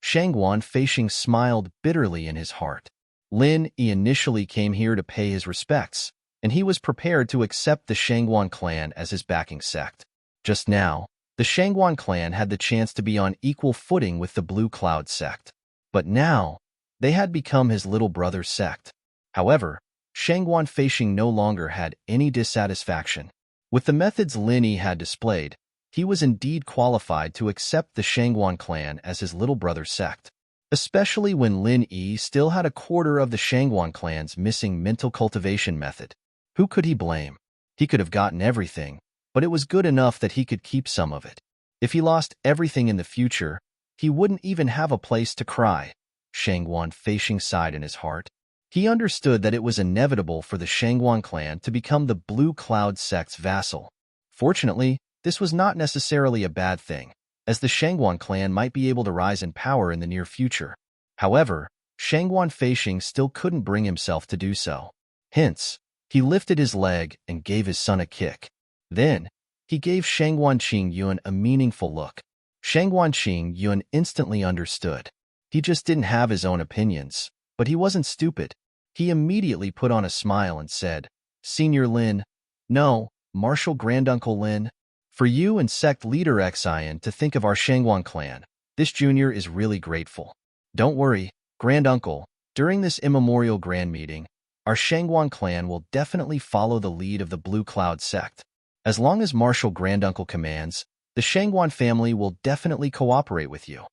Shangguan Feishing smiled bitterly in his heart. Lin Yi initially came here to pay his respects, and he was prepared to accept the Shangguan clan as his backing sect. Just now, the Shangguan clan had the chance to be on equal footing with the Blue Cloud sect. But now, they had become his little brother's sect. However, Shangguan Feishing no longer had any dissatisfaction. With the methods Lin Yi had displayed, he was indeed qualified to accept the Shangguan clan as his little brother's sect. Especially when Lin Yi still had a quarter of the Shangguan clan's missing mental cultivation method. Who could he blame? He could have gotten everything, but it was good enough that he could keep some of it. If he lost everything in the future, he wouldn't even have a place to cry. Shangguan Feishing sighed in his heart. He understood that it was inevitable for the Shangguan clan to become the Blue Cloud sect's vassal. Fortunately, this was not necessarily a bad thing, as the Shangguan clan might be able to rise in power in the near future. However, Shangguan Feishing still couldn't bring himself to do so. Hence, he lifted his leg and gave his son a kick. Then, he gave Shangguan Qingyun a meaningful look. Shangguan Qingyun instantly understood. He just didn't have his own opinions, but he wasn't stupid. He immediately put on a smile and said, "Senior Lin, no, Martial Granduncle Lin, for you and sect leader Xian to think of our Shangguan clan, this junior is really grateful. Don't worry, Granduncle, during this immemorial grand meeting, our Shangguan clan will definitely follow the lead of the Blue Cloud sect. As long as Martial Granduncle commands, the Shangguan family will definitely cooperate with you."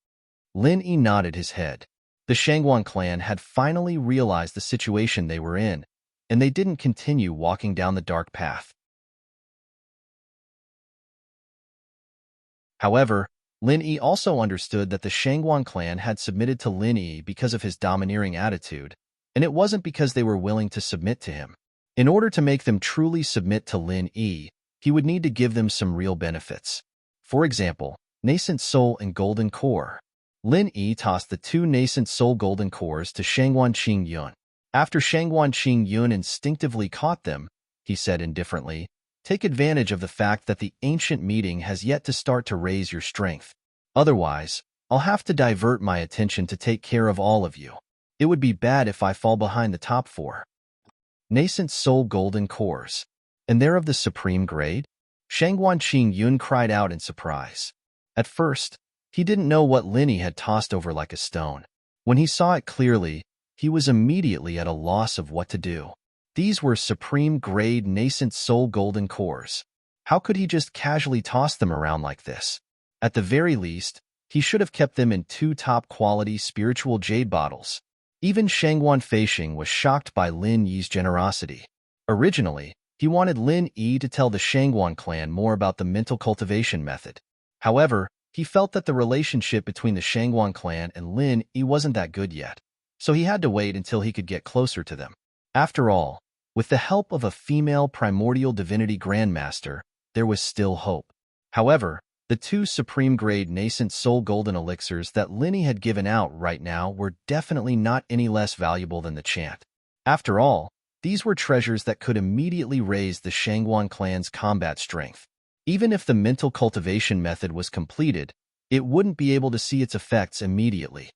Lin Yi nodded his head. The Shangguan clan had finally realized the situation they were in, and they didn't continue walking down the dark path. However, Lin Yi also understood that the Shangguan clan had submitted to Lin Yi because of his domineering attitude, and it wasn't because they were willing to submit to him. In order to make them truly submit to Lin Yi, he would need to give them some real benefits. For example, nascent soul and golden core. Lin Yi tossed the two nascent soul golden cores to Shangguan Qingyun. After Shangguan Qingyun instinctively caught them, he said indifferently, "Take advantage of the fact that the ancient meeting has yet to start to raise your strength. Otherwise, I'll have to divert my attention to take care of all of you. It would be bad if I fall behind the top four." Nascent soul golden cores. And they're of the supreme grade? Shangguan Qingyun cried out in surprise. At first, he didn't know what Lin Yi had tossed over like a stone. When he saw it clearly, he was immediately at a loss of what to do. These were supreme grade nascent soul golden cores. How could he just casually toss them around like this? At the very least, he should have kept them in two top quality spiritual jade bottles. Even Shangguan Feisheng was shocked by Lin Yi's generosity. Originally, he wanted Lin Yi to tell the Shangguan clan more about the mental cultivation method. However, he felt that the relationship between the Shangguan clan and Lin Yi wasn't that good yet, so he had to wait until he could get closer to them. After all, with the help of a female primordial divinity grandmaster, there was still hope. However, the two supreme-grade nascent soul golden elixirs that Lin Yi had given out right now were definitely not any less valuable than the chant. After all, these were treasures that could immediately raise the Shangguan clan's combat strength. Even if the mental cultivation method was completed, it wouldn't be able to see its effects immediately.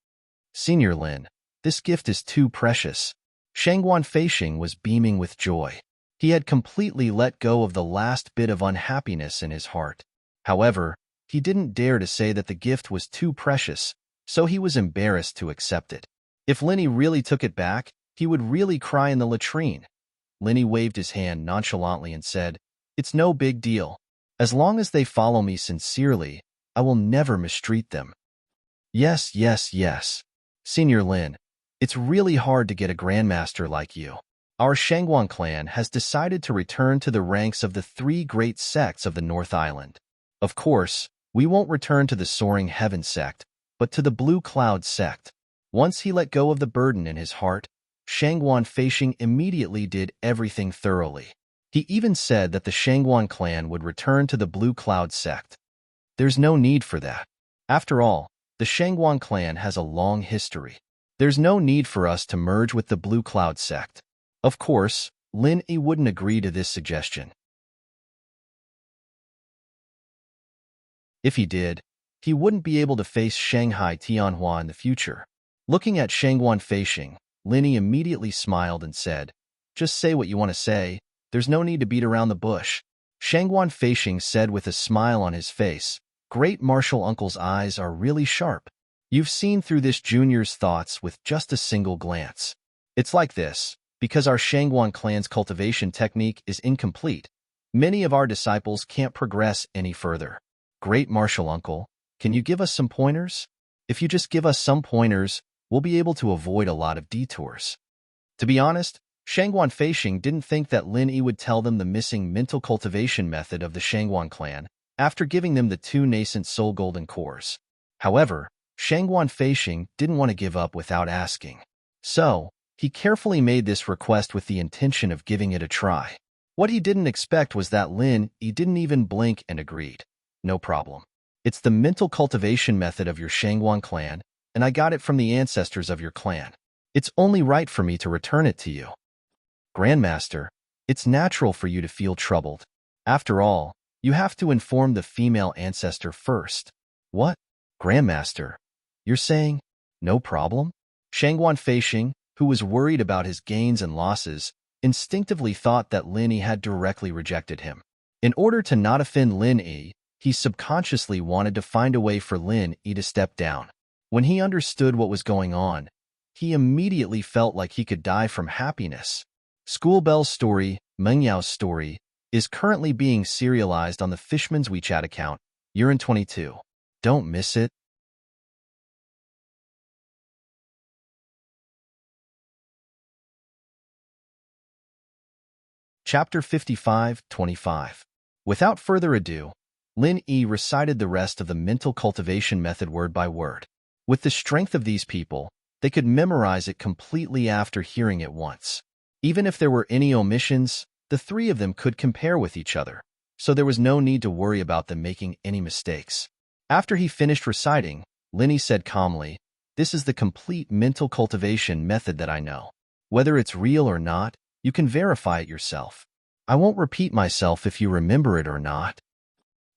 Senior Lin, this gift is too precious. Shangguan Feisheng was beaming with joy. He had completely let go of the last bit of unhappiness in his heart. However, he didn't dare to say that the gift was too precious, so he was embarrassed to accept it. If Lin Yi really took it back, he would really cry in the latrine. Lin Yi waved his hand nonchalantly and said, "It's no big deal. As long as they follow me sincerely, I will never mistreat them." Yes, yes, yes. Senior Lin, it's really hard to get a grandmaster like you. Our Shangguan clan has decided to return to the ranks of the three great sects of the North Island. Of course, we won't return to the Soaring Heaven sect, but to the Blue Cloud sect. Once he let go of the burden in his heart, Shangguan Feisheng immediately did everything thoroughly. He even said that the Shangguan clan would return to the Blue Cloud sect. There's no need for that. After all, the Shangguan clan has a long history. There's no need for us to merge with the Blue Cloud sect. Of course, Lin Yi wouldn't agree to this suggestion. If he did, he wouldn't be able to face Shanghai Tianhua in the future. Looking at Shangguan Feisheng, Lin Yi immediately smiled and said, "Just say what you want to say. There's no need to beat around the bush." Shangguan Feisheng said with a smile on his face, "Great martial uncle's eyes are really sharp. You've seen through this junior's thoughts with just a single glance. It's like this. Because our Shangguan clan's cultivation technique is incomplete, many of our disciples can't progress any further. Great martial uncle, can you give us some pointers? If you just give us some pointers, we'll be able to avoid a lot of detours." To be honest, Shangguan Feisheng didn't think that Lin Yi would tell them the missing mental cultivation method of the Shangguan clan after giving them the two nascent soul golden cores. However, Shangguan Feisheng didn't want to give up without asking. So, he carefully made this request with the intention of giving it a try. What he didn't expect was that Lin Yi didn't even blink and agreed. "No problem. It's the mental cultivation method of your Shangguan clan, and I got it from the ancestors of your clan. It's only right for me to return it to you." Grandmaster, it's natural for you to feel troubled. After all, you have to inform the female ancestor first. What? Grandmaster, you're saying, no problem? Shangguan Feisheng, who was worried about his gains and losses, instinctively thought that Lin Yi had directly rejected him. In order to not offend Lin Yi, he subconsciously wanted to find a way for Lin Yi to step down. When he understood what was going on, he immediately felt like he could die from happiness. Schoolbell's story, Meng Yao's story, is currently being serialized on the Fishman's WeChat account, Urin22. Don't miss it. Chapter 55-25. Without further ado, Lin Yi recited the rest of the mental cultivation method word by word. With the strength of these people, they could memorize it completely after hearing it once. Even if there were any omissions, the three of them could compare with each other, so there was no need to worry about them making any mistakes. After he finished reciting, Lin Yi said calmly, "This is the complete mental cultivation method that I know. Whether it's real or not, you can verify it yourself. I won't repeat myself if you remember it or not."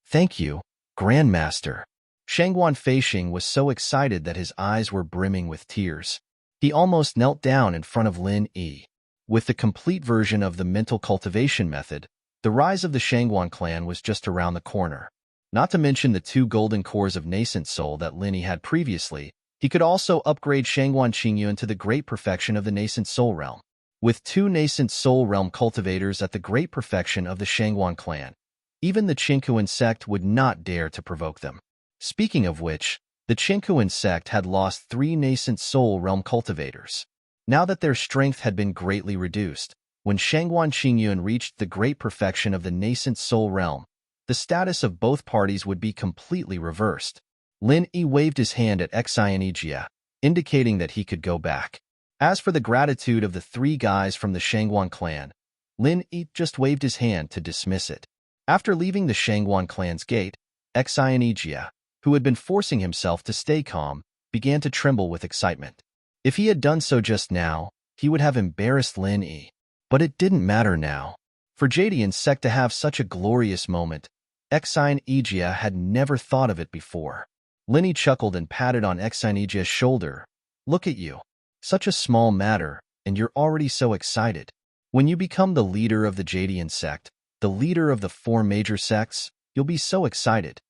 "Thank you, Grandmaster." Shangguan Feisheng was so excited that his eyes were brimming with tears. He almost knelt down in front of Lin Yi. With the complete version of the mental cultivation method, the rise of the Shangguan clan was just around the corner. Not to mention the two golden cores of nascent soul that Lin Yi had previously, he could also upgrade Shangguan Qingyuan to the great perfection of the nascent soul realm. With two nascent soul realm cultivators at the great perfection of the Shangguan clan, even the Qinkuan sect would not dare to provoke them. Speaking of which, the Qinkuan sect had lost 3 nascent soul realm cultivators. Now that their strength had been greatly reduced, when Shangguan Qingyun reached the great perfection of the nascent soul realm, the status of both parties would be completely reversed. Lin Yi waved his hand at Xianijia, indicating that he could go back. As for the gratitude of the three guys from the Shangguan clan, Lin Yi just waved his hand to dismiss it. After leaving the Shangguan clan's gate, Xianijia, who had been forcing himself to stay calm, began to tremble with excitement. If he had done so just now, he would have embarrassed Lin Yi. But it didn't matter now. For Jadian's sect to have such a glorious moment, Xianijia had never thought of it before. Lin Yi chuckled and patted on Xianijia's shoulder. Look at you. Such a small matter, and you're already so excited. When you become the leader of the Jadian sect, the leader of the 4 major sects, you'll be so excited.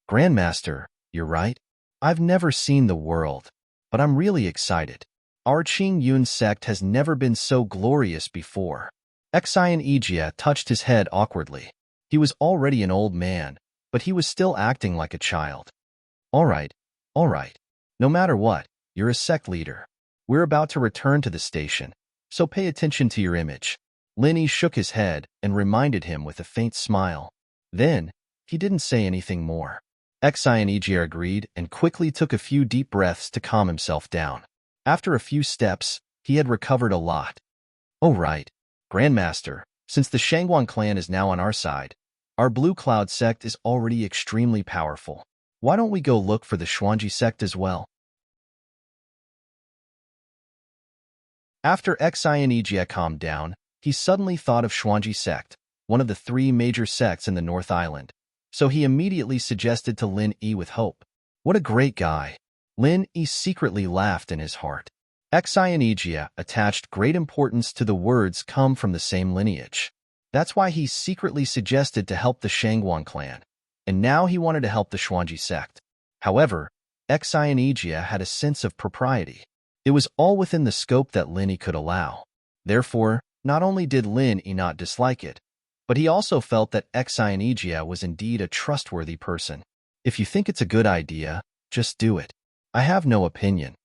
Grandmaster, you're right. I've never seen the world, but I'm really excited. Our Qing Yun sect has never been so glorious before. Xianijia touched his head awkwardly. He was already an old man, but he was still acting like a child. All right. No matter what, you're a sect leader. We're about to return to the station, so pay attention to your image. Lin Yi shook his head and reminded him with a faint smile. Then, he didn't say anything more. Xianijia agreed and quickly took a few deep breaths to calm himself down. After a few steps, he had recovered a lot. Oh right, Grandmaster, since the Shangguan clan is now on our side, our Blue Cloud sect is already extremely powerful. Why don't we go look for the Xuanji sect as well? After Xianijia calmed down, he suddenly thought of Xuanji sect, one of the 3 major sects in the North Island. So he immediately suggested to Lin Yi with hope. What a great guy. Lin Yi secretly laughed in his heart. Xianijia attached great importance to the words come from the same lineage. That's why he secretly suggested to help the Shangguan clan, and now he wanted to help the Xuanji sect. However, Xianijia had a sense of propriety. It was all within the scope that Lin Yi could allow. Therefore, not only did Lin Yi not dislike it, but he also felt that Xianijia was indeed a trustworthy person. If you think it's a good idea, just do it. I have no opinion.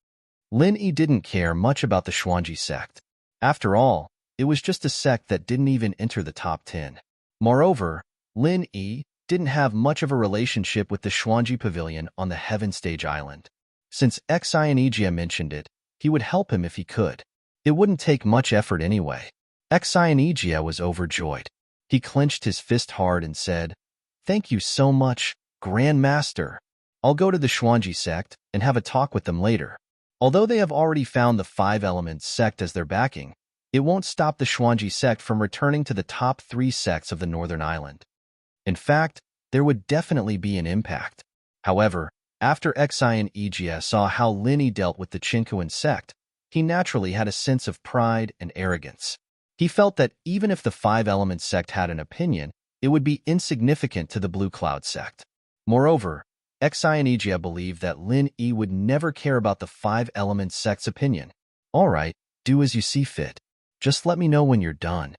Lin Yi didn't care much about the Xuanji sect. After all, it was just a sect that didn't even enter the top 10. Moreover, Lin Yi didn't have much of a relationship with the Xuanji Pavilion on the Heaven Stage Island. Since Xianijia mentioned it, he would help him if he could. It wouldn't take much effort anyway. Xianijia was overjoyed. He clenched his fist hard and said, "Thank you so much, Grandmaster. I'll go to the Xuanji sect and have a talk with them later." Although they have already found the 5 Elements sect as their backing, it won't stop the Xuanji sect from returning to the top 3 sects of the Northern Island. In fact, there would definitely be an impact. However, after Xianijia saw how Lin Yi dealt with the Qinkuan sect, he naturally had a sense of pride and arrogance. He felt that even if the 5 Elements sect had an opinion, it would be insignificant to the Blue Cloud sect. Moreover, Xianijia believed that Lin Yi would never care about the 5 Elements sect's opinion. All right, do as you see fit. Just let me know when you're done,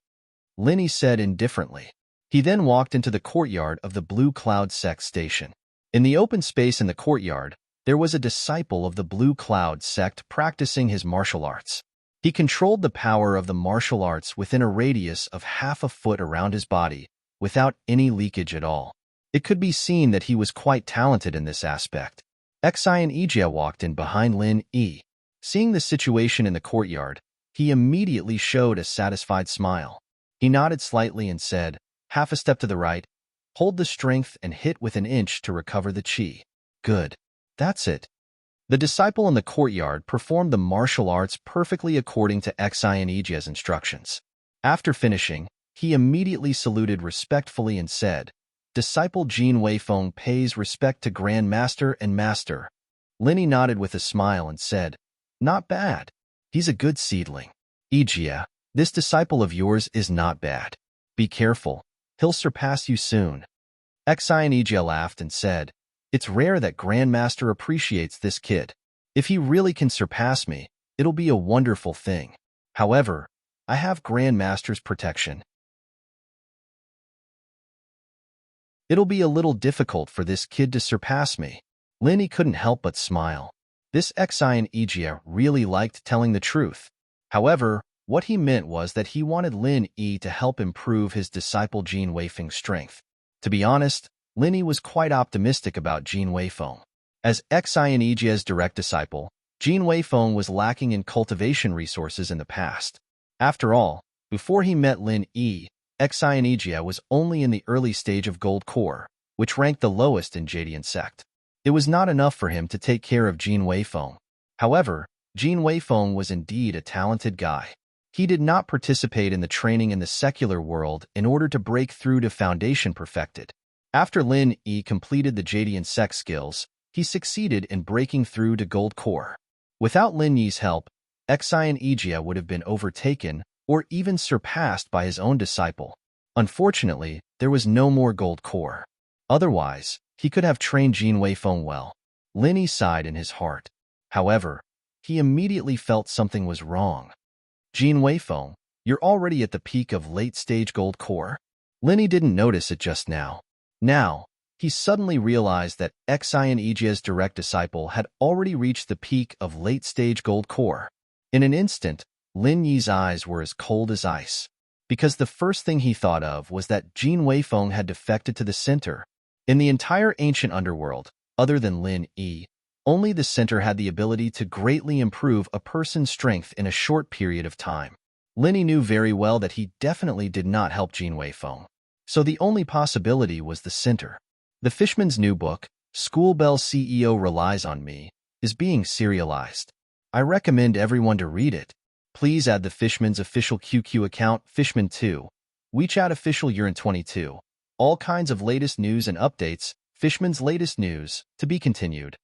Lin Yi said indifferently. He then walked into the courtyard of the Blue Cloud sect station. In the open space in the courtyard, there was a disciple of the Blue Cloud sect practicing his martial arts. He controlled the power of the martial arts within a radius of half a foot around his body, without any leakage at all. It could be seen that he was quite talented in this aspect. Xianijia walked in behind Lin Yi. Seeing the situation in the courtyard, he immediately showed a satisfied smile. He nodded slightly and said, "Half a step to the right, hold the strength and hit with an inch to recover the qi." Good. That's it. The disciple in the courtyard performed the martial arts perfectly according to Xianijia's instructions. After finishing, he immediately saluted respectfully and said, "Disciple Jin Weifeng pays respect to Grand Master and Master." Lin Yi nodded with a smile and said, "Not bad. He's a good seedling. Ijia, this disciple of yours is not bad. Be careful. He'll surpass you soon." Xianijia laughed and said, "It's rare that Grandmaster appreciates this kid. If he really can surpass me, it'll be a wonderful thing. However, I have Grandmaster's protection. It'll be a little difficult for this kid to surpass me." Lin Yi couldn't help but smile. This Xianijia really liked telling the truth. However, what he meant was that he wanted Lin Yi to help improve his disciple Jin Weifeng's strength. To be honest, Lin Yi was quite optimistic about Jin Weifeng. As Xianjia's direct disciple, Jin Weifeng was lacking in cultivation resources in the past. After all, before he met Lin Yi, Xianjia was only in the early stage of Gold Core, which ranked the lowest in Jadian sect. It was not enough for him to take care of Jin Weifeng. However, Jin Weifeng was indeed a talented guy. He did not participate in the training in the secular world in order to break through to foundation perfected. After Lin Yi completed the Jadian sect skills, he succeeded in breaking through to Gold Core. Without Lin Yi's help, Xianjia would have been overtaken or even surpassed by his own disciple. Unfortunately, there was no more Gold Core. Otherwise, he could have trained Jin Weifeng well. Lin Yi sighed in his heart. However, he immediately felt something was wrong. Jin Weifeng, you're already at the peak of late-stage Gold Core? Lin Yi didn't notice it just now. Now, he suddenly realized that Xianjia's direct disciple had already reached the peak of late-stage Gold Core. In an instant, Lin Yi's eyes were as cold as ice, because the first thing he thought of was that Jin Weifeng had defected to the center. In the entire ancient underworld, other than Lin Yi, only the center had the ability to greatly improve a person's strength in a short period of time. Lin Yi knew very well that he definitely did not help Jin Weifeng, so the only possibility was the center. The Fishman's new book, School Bell CEO Relies on Me, is being serialized. I recommend everyone to read it. Please add the Fishman's official QQ account, Fishman2, WeChat official Urin22. All kinds of latest news and updates, Fishman's latest news, to be continued.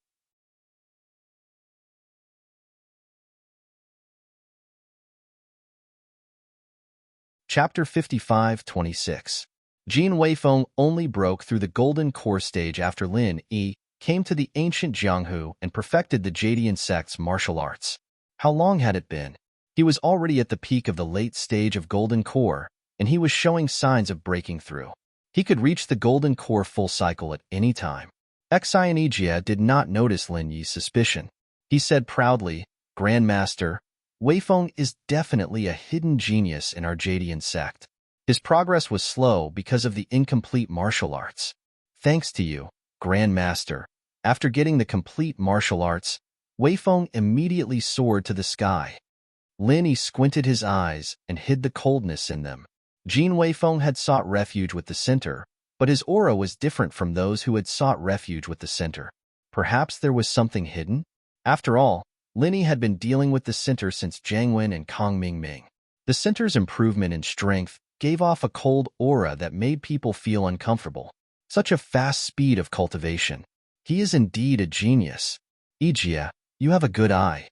Chapter 55-26. Jin Weifeng only broke through the Golden Core stage after Lin Yi came to the ancient Jianghu and perfected the Jadian sect's martial arts. How long had it been? He was already at the peak of the late stage of Golden Core, and he was showing signs of breaking through. He could reach the Golden Core full cycle at any time. Xianjia did not notice Lin Yi's suspicion. He said proudly, Grandmaster, Weifeng is definitely a hidden genius in our Jadian sect. His progress was slow because of the incomplete martial arts. Thanks to you, Grandmaster. After getting the complete martial arts, Weifeng immediately soared to the sky. Lin Yi squinted his eyes and hid the coldness in them. Jin Weifeng had sought refuge with the center, but his aura was different from those who had sought refuge with the center. Perhaps there was something hidden? After all, Lin Yi had been dealing with the center since Jiang Wen and Kong Mingming. The center's improvement in strength gave off a cold aura that made people feel uncomfortable. Such a fast speed of cultivation. He is indeed a genius. Ijia, you have a good eye.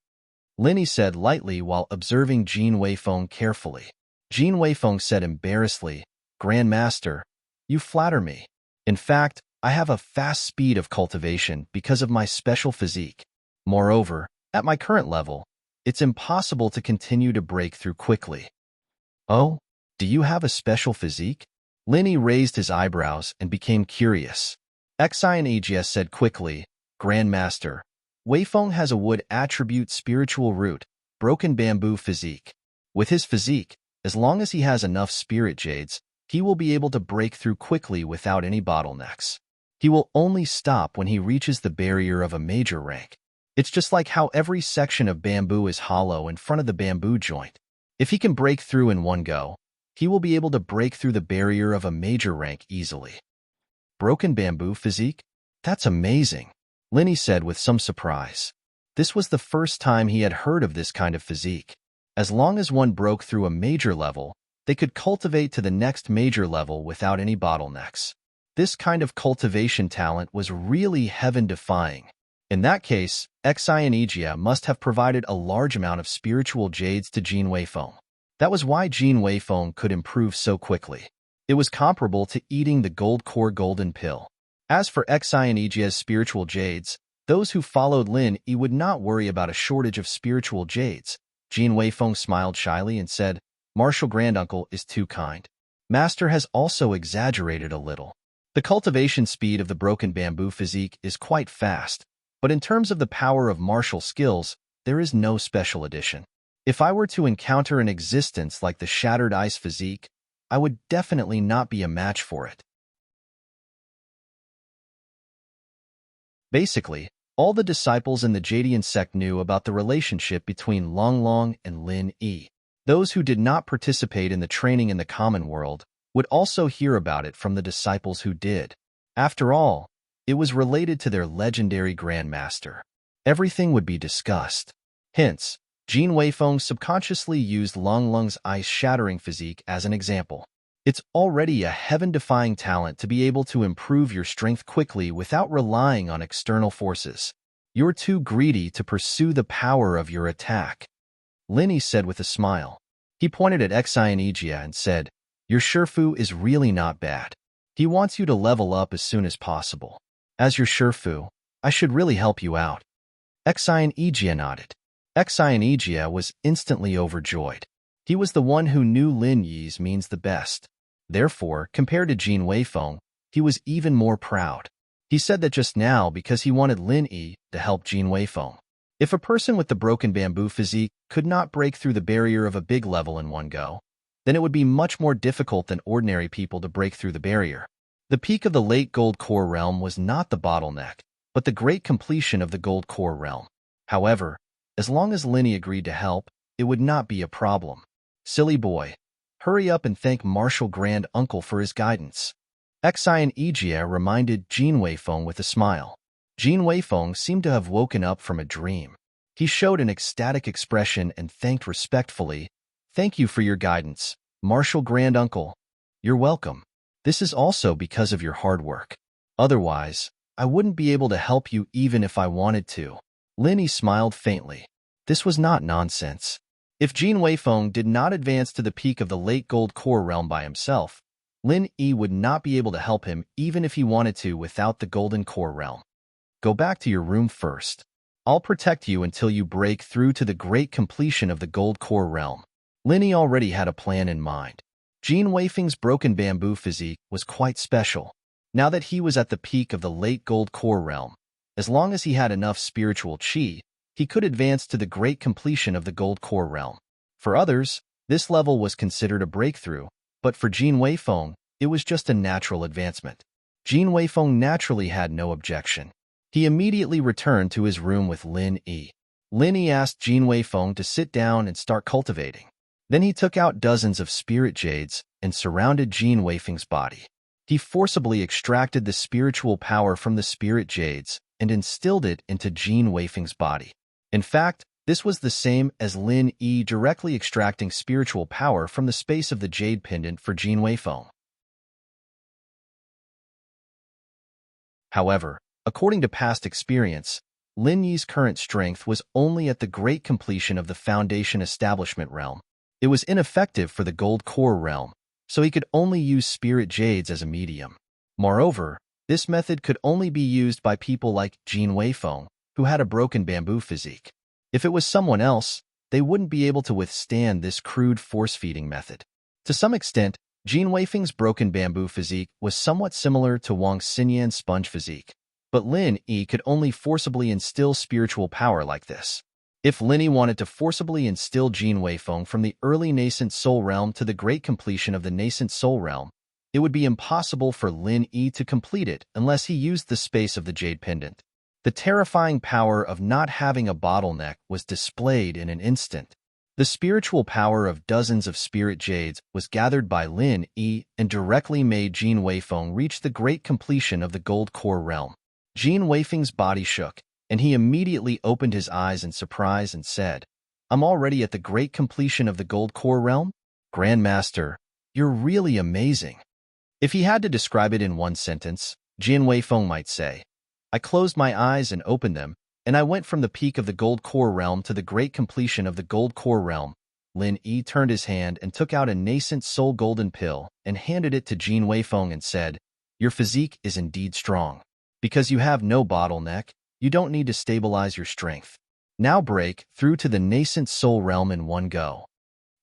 Lin Yi said lightly while observing Jin Weifeng carefully. Jin Weifeng said embarrassedly, Grandmaster, you flatter me. In fact, I have a fast speed of cultivation because of my special physique. Moreover, at my current level, it's impossible to continue to break through quickly. Oh? Do you have a special physique? Lin Yi raised his eyebrows and became curious. Xianjia said quickly, Grandmaster, Weifeng has a wood attribute spiritual root, broken bamboo physique. With his physique, as long as he has enough spirit jades, he will be able to break through quickly without any bottlenecks. He will only stop when he reaches the barrier of a major rank. It's just like how every section of bamboo is hollow in front of the bamboo joint. If he can break through in one go, he will be able to break through the barrier of a major rank easily. Broken bamboo physique? That's amazing, Lin Yi said with some surprise. This was the first time he had heard of this kind of physique. As long as one broke through a major level, they could cultivate to the next major level without any bottlenecks. This kind of cultivation talent was really heaven-defying. In that case, Xianjia must have provided a large amount of spiritual jades to Jin Weifeng. That was why Jin Weifeng could improve so quickly. It was comparable to eating the Gold Core golden pill. As for Xianjia's spiritual jades, those who followed Lin Yi would not worry about a shortage of spiritual jades. Jin Weifeng smiled shyly and said, Martial Granduncle is too kind. Master has also exaggerated a little. The cultivation speed of the broken bamboo physique is quite fast, but in terms of the power of martial skills, there is no special addition. If I were to encounter an existence like the Shattered Ice physique, I would definitely not be a match for it. Basically, all the disciples in the Jadian sect knew about the relationship between Long Long and Lin Yi. Those who did not participate in the training in the common world would also hear about it from the disciples who did. After all, it was related to their legendary grandmaster. Everything would be discussed. Hence, Jin Weifeng subconsciously used Long Long's ice-shattering physique as an example. It's already a heaven-defying talent to be able to improve your strength quickly without relying on external forces. You're too greedy to pursue the power of your attack, Linny said with a smile. He pointed at Xianijia and said, your Shifu is really not bad. He wants you to level up as soon as possible. As your Shifu, I should really help you out. Xianijia nodded. Xianijia was instantly overjoyed. He was the one who knew Lin Yi's means the best. Therefore, compared to Jin Weifeng, he was even more proud. He said that just now because he wanted Lin Yi to help Jin Weifeng. If a person with the broken bamboo physique could not break through the barrier of a big level in one go, then it would be much more difficult than ordinary people to break through the barrier. The peak of the late Gold Core realm was not the bottleneck, but the great completion of the Gold Core realm. However, as long as Linny agreed to help, it would not be a problem. Silly boy. Hurry up and thank Martial Grand Uncle for his guidance. Xianijia reminded Jin Weifeng with a smile. Jin Weifeng seemed to have woken up from a dream. He showed an ecstatic expression and thanked respectfully. Thank you for your guidance, Martial Grand Uncle. You're welcome. This is also because of your hard work. Otherwise, I wouldn't be able to help you even if I wanted to. Linny smiled faintly. This was not nonsense. If Jin Weifeng did not advance to the peak of the late Gold Core realm by himself, Lin Yi would not be able to help him even if he wanted to without the Golden Core realm. Go back to your room first. I'll protect you until you break through to the great completion of the Gold Core realm. Lin Yi already had a plan in mind. Jin Weifeng's broken bamboo physique was quite special. Now that he was at the peak of the late Gold Core realm, as long as he had enough spiritual qi, he could advance to the great completion of the Gold Core realm. For others, this level was considered a breakthrough, but for Jin Weifeng, it was just a natural advancement. Jin Weifeng naturally had no objection. He immediately returned to his room with Lin Yi. Lin Yi asked Jin Weifeng to sit down and start cultivating. Then he took out dozens of spirit jades and surrounded Jin Weifeng's body. He forcibly extracted the spiritual power from the spirit jades and instilled it into Jin Weifeng's body. In fact, this was the same as Lin Yi directly extracting spiritual power from the space of the jade pendant for Jin Weifeng. However, according to past experience, Lin Yi's current strength was only at the great completion of the Foundation Establishment realm. It was ineffective for the Gold Core realm, so he could only use spirit jades as a medium. Moreover, this method could only be used by people like Jin Weifeng, who had a broken bamboo physique. If it was someone else, they wouldn't be able to withstand this crude force-feeding method. To some extent, Jin Weifeng's broken bamboo physique was somewhat similar to Wang Xinyan's sponge physique, but Lin Yi could only forcibly instill spiritual power like this. If Lin Yi wanted to forcibly instill Jin Weifeng from the early nascent soul realm to the great completion of the nascent soul realm, it would be impossible for Lin Yi to complete it unless he used the space of the jade pendant. The terrifying power of not having a bottleneck was displayed in an instant. The spiritual power of dozens of spirit jades was gathered by Lin Yi and directly made Jin Weifeng reach the great completion of the Gold Core realm. Jin Weifeng's body shook, and he immediately opened his eyes in surprise and said, I'm already at the great completion of the Gold Core realm? Grandmaster, you're really amazing. If he had to describe it in one sentence, Jin Weifeng might say, I closed my eyes and opened them, and I went from the peak of the Gold Core realm to the great completion of the Gold Core realm. Lin Yi turned his hand and took out a nascent soul golden pill and handed it to Jin Weifeng and said, Your physique is indeed strong. Because you have no bottleneck, you don't need to stabilize your strength. Now break through to the nascent soul realm in one go.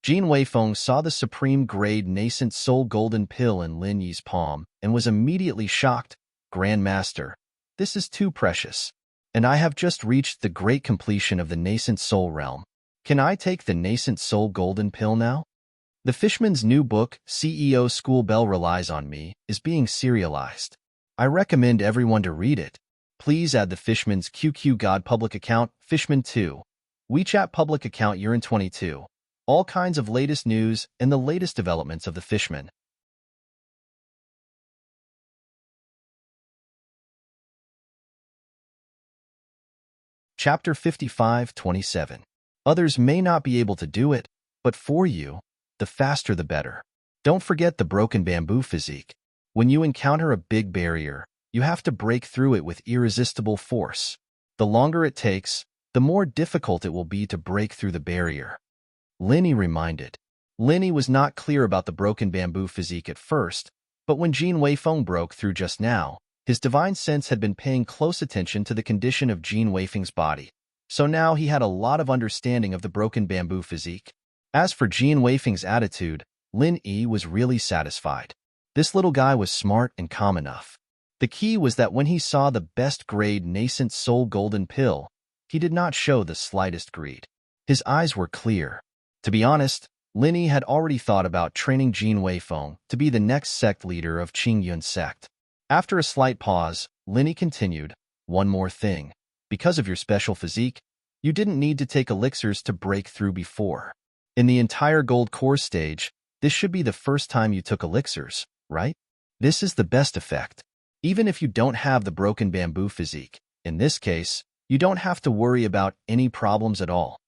Jin Weifeng saw the supreme grade nascent soul golden pill in Lin Yi's palm and was immediately shocked. Grandmaster, this is too precious. And I have just reached the great completion of the nascent soul realm. Can I take the nascent soul golden pill now? The Fishman's new book, CEO School Bell Relies on Me, is being serialized. I recommend everyone to read it. Please add the Fishman's QQ God public account, Fishman2, WeChat public account Urine22. All kinds of latest news and the latest developments of the Fishman. Chapter 55:27. Others may not be able to do it, but for you, the faster the better. Don't forget the broken bamboo physique. When you encounter a big barrier, you have to break through it with irresistible force. The longer it takes, the more difficult it will be to break through the barrier. Linny reminded. Linny was not clear about the broken bamboo physique at first, but when Jean Weifeng broke through just now, his divine sense had been paying close attention to the condition of Jean Weifeng's body. So now he had a lot of understanding of the broken bamboo physique. As for Jean Weifeng's attitude, Lin Yi was really satisfied. This little guy was smart and calm enough. The key was that when he saw the best grade nascent soul golden pill, he did not show the slightest greed. His eyes were clear. To be honest, Lin Yi had already thought about training Jean Weifeng to be the next sect leader of Qingyun sect. After a slight pause, Lin Yi continued, one more thing. Because of your special physique, you didn't need to take elixirs to break through before. In the entire gold core stage, this should be the first time you took elixirs, right? This is the best effect. Even if you don't have the broken bamboo physique, in this case, you don't have to worry about any problems at all.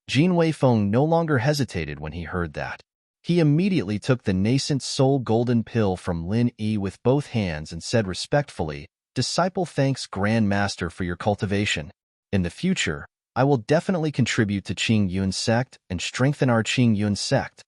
Jean Weifeng no longer hesitated when he heard that. He immediately took the nascent soul golden pill from Lin Yi with both hands and said respectfully, Disciple, thanks Grand Master for your cultivation. In the future, I will definitely contribute to Qingyun sect and strengthen our Qingyun sect.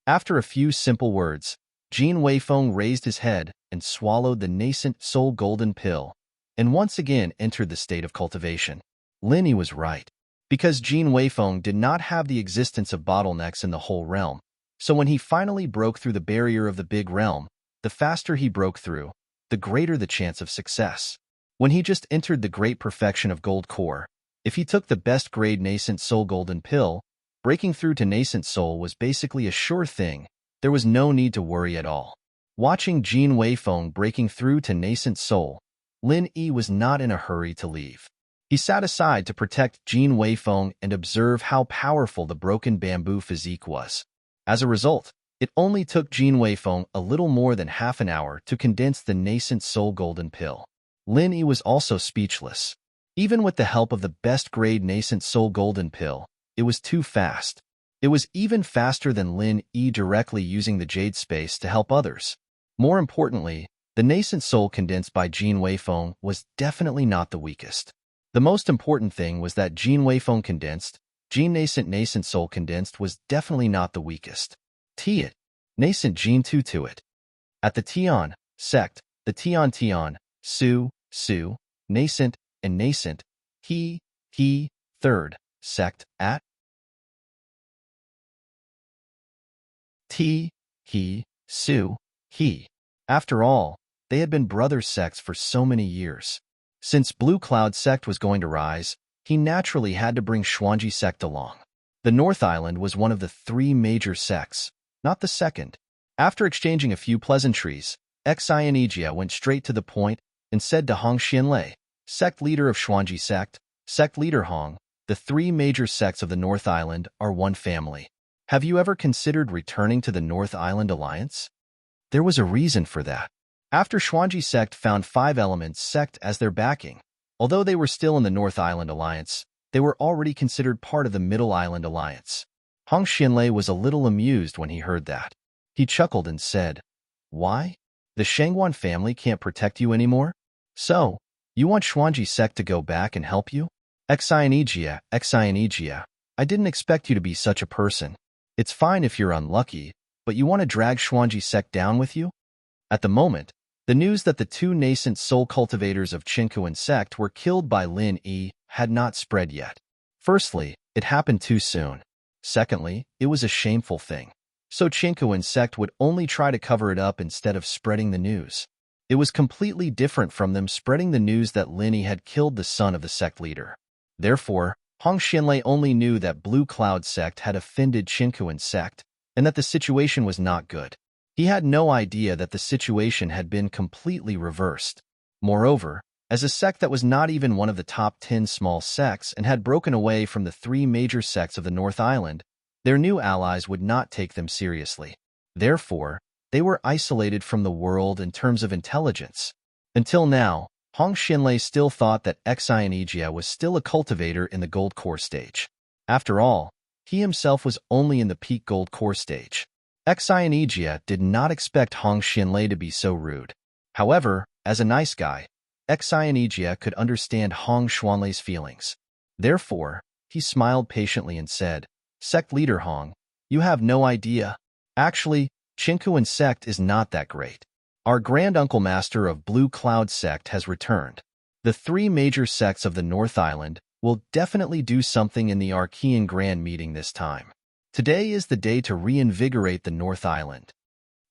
After a few simple words, Jean Weifeng raised his head and swallowed the nascent soul golden pill, and once again entered the state of cultivation. Lin Yi was right. Because Jean Weifeng did not have the existence of bottlenecks in the whole realm, so when he finally broke through the barrier of the big realm, the faster he broke through, the greater the chance of success. When he just entered the great perfection of gold core, if he took the best grade nascent soul golden pill, breaking through to nascent soul was basically a sure thing. There was no need to worry at all. Watching Jean Weifeng breaking through to nascent soul, Lin Yi was not in a hurry to leave. He sat aside to protect Jean Weifeng and observe how powerful the broken bamboo physique was. As a result, it only took Jean Weifeng a little more than half an hour to condense the nascent soul golden pill. Lin Yi was also speechless. Even with the help of the best grade nascent soul golden pill, it was too fast. It was even faster than Lin Yi directly using the jade space to help others. More importantly, the nascent soul condensed by Jean Weifeng was definitely not the weakest. The most important thing was that Jean Weifeng condensed, Jean nascent soul condensed was definitely not the weakest. T-it, nascent Jean to it. At the Tian sect, the Tian, Su, nascent, and nascent, he, third, sect, at T, he, Su, he. After all, they had been brother sects for so many years. Since Blue Cloud sect was going to rise, he naturally had to bring Xuanji sect along. The North Island was one of the three major sects, not the second. After exchanging a few pleasantries, Xianijia went straight to the point and said to Hong Xianlei, sect leader of Xuanji sect leader Hong, the three major sects of the North Island are one family. Have you ever considered returning to the North Island Alliance? There was a reason for that. After Xuanji sect found 5 Elements sect as their backing, although they were still in the North Island Alliance, they were already considered part of the Middle Island Alliance. Hong Xianlei was a little amused when he heard that. He chuckled and said, Why? The Shangguan family can't protect you anymore? So, you want Xuanji sect to go back and help you? Xianijia, I didn't expect you to be such a person. It's fine if you're unlucky, but you want to drag Xuanji sect down with you? At the moment, the news that the 2 nascent soul cultivators of Qingyun sect were killed by Lin Yi had not spread yet. Firstly, it happened too soon. Secondly, it was a shameful thing. So Qingyun sect would only try to cover it up instead of spreading the news. It was completely different from them spreading the news that Lin Yi had killed the son of the sect leader. Therefore, Hong Xianlei only knew that Blue Cloud sect had offended Qinkuan sect, and that the situation was not good. He had no idea that the situation had been completely reversed. Moreover, as a sect that was not even one of the top 10 small sects and had broken away from the 3 major sects of the North Island, their new allies would not take them seriously. Therefore, they were isolated from the world in terms of intelligence. Until now, Hong Xianlei still thought that Xianijia was still a cultivator in the gold core stage. After all, he himself was only in the peak gold core stage. Xianijia did not expect Hong Xianlei to be so rude. However, as a nice guy, Xianijia could understand Hong Xianlei's feelings. Therefore, he smiled patiently and said, "Sect leader Hong, you have no idea. Actually, Qinkuan sect is not that great. Our Grand Uncle Master of Blue Cloud sect has returned. The 3 major sects of the North Island will definitely do something in the Archean Grand Meeting this time. Today is the day to reinvigorate the North Island."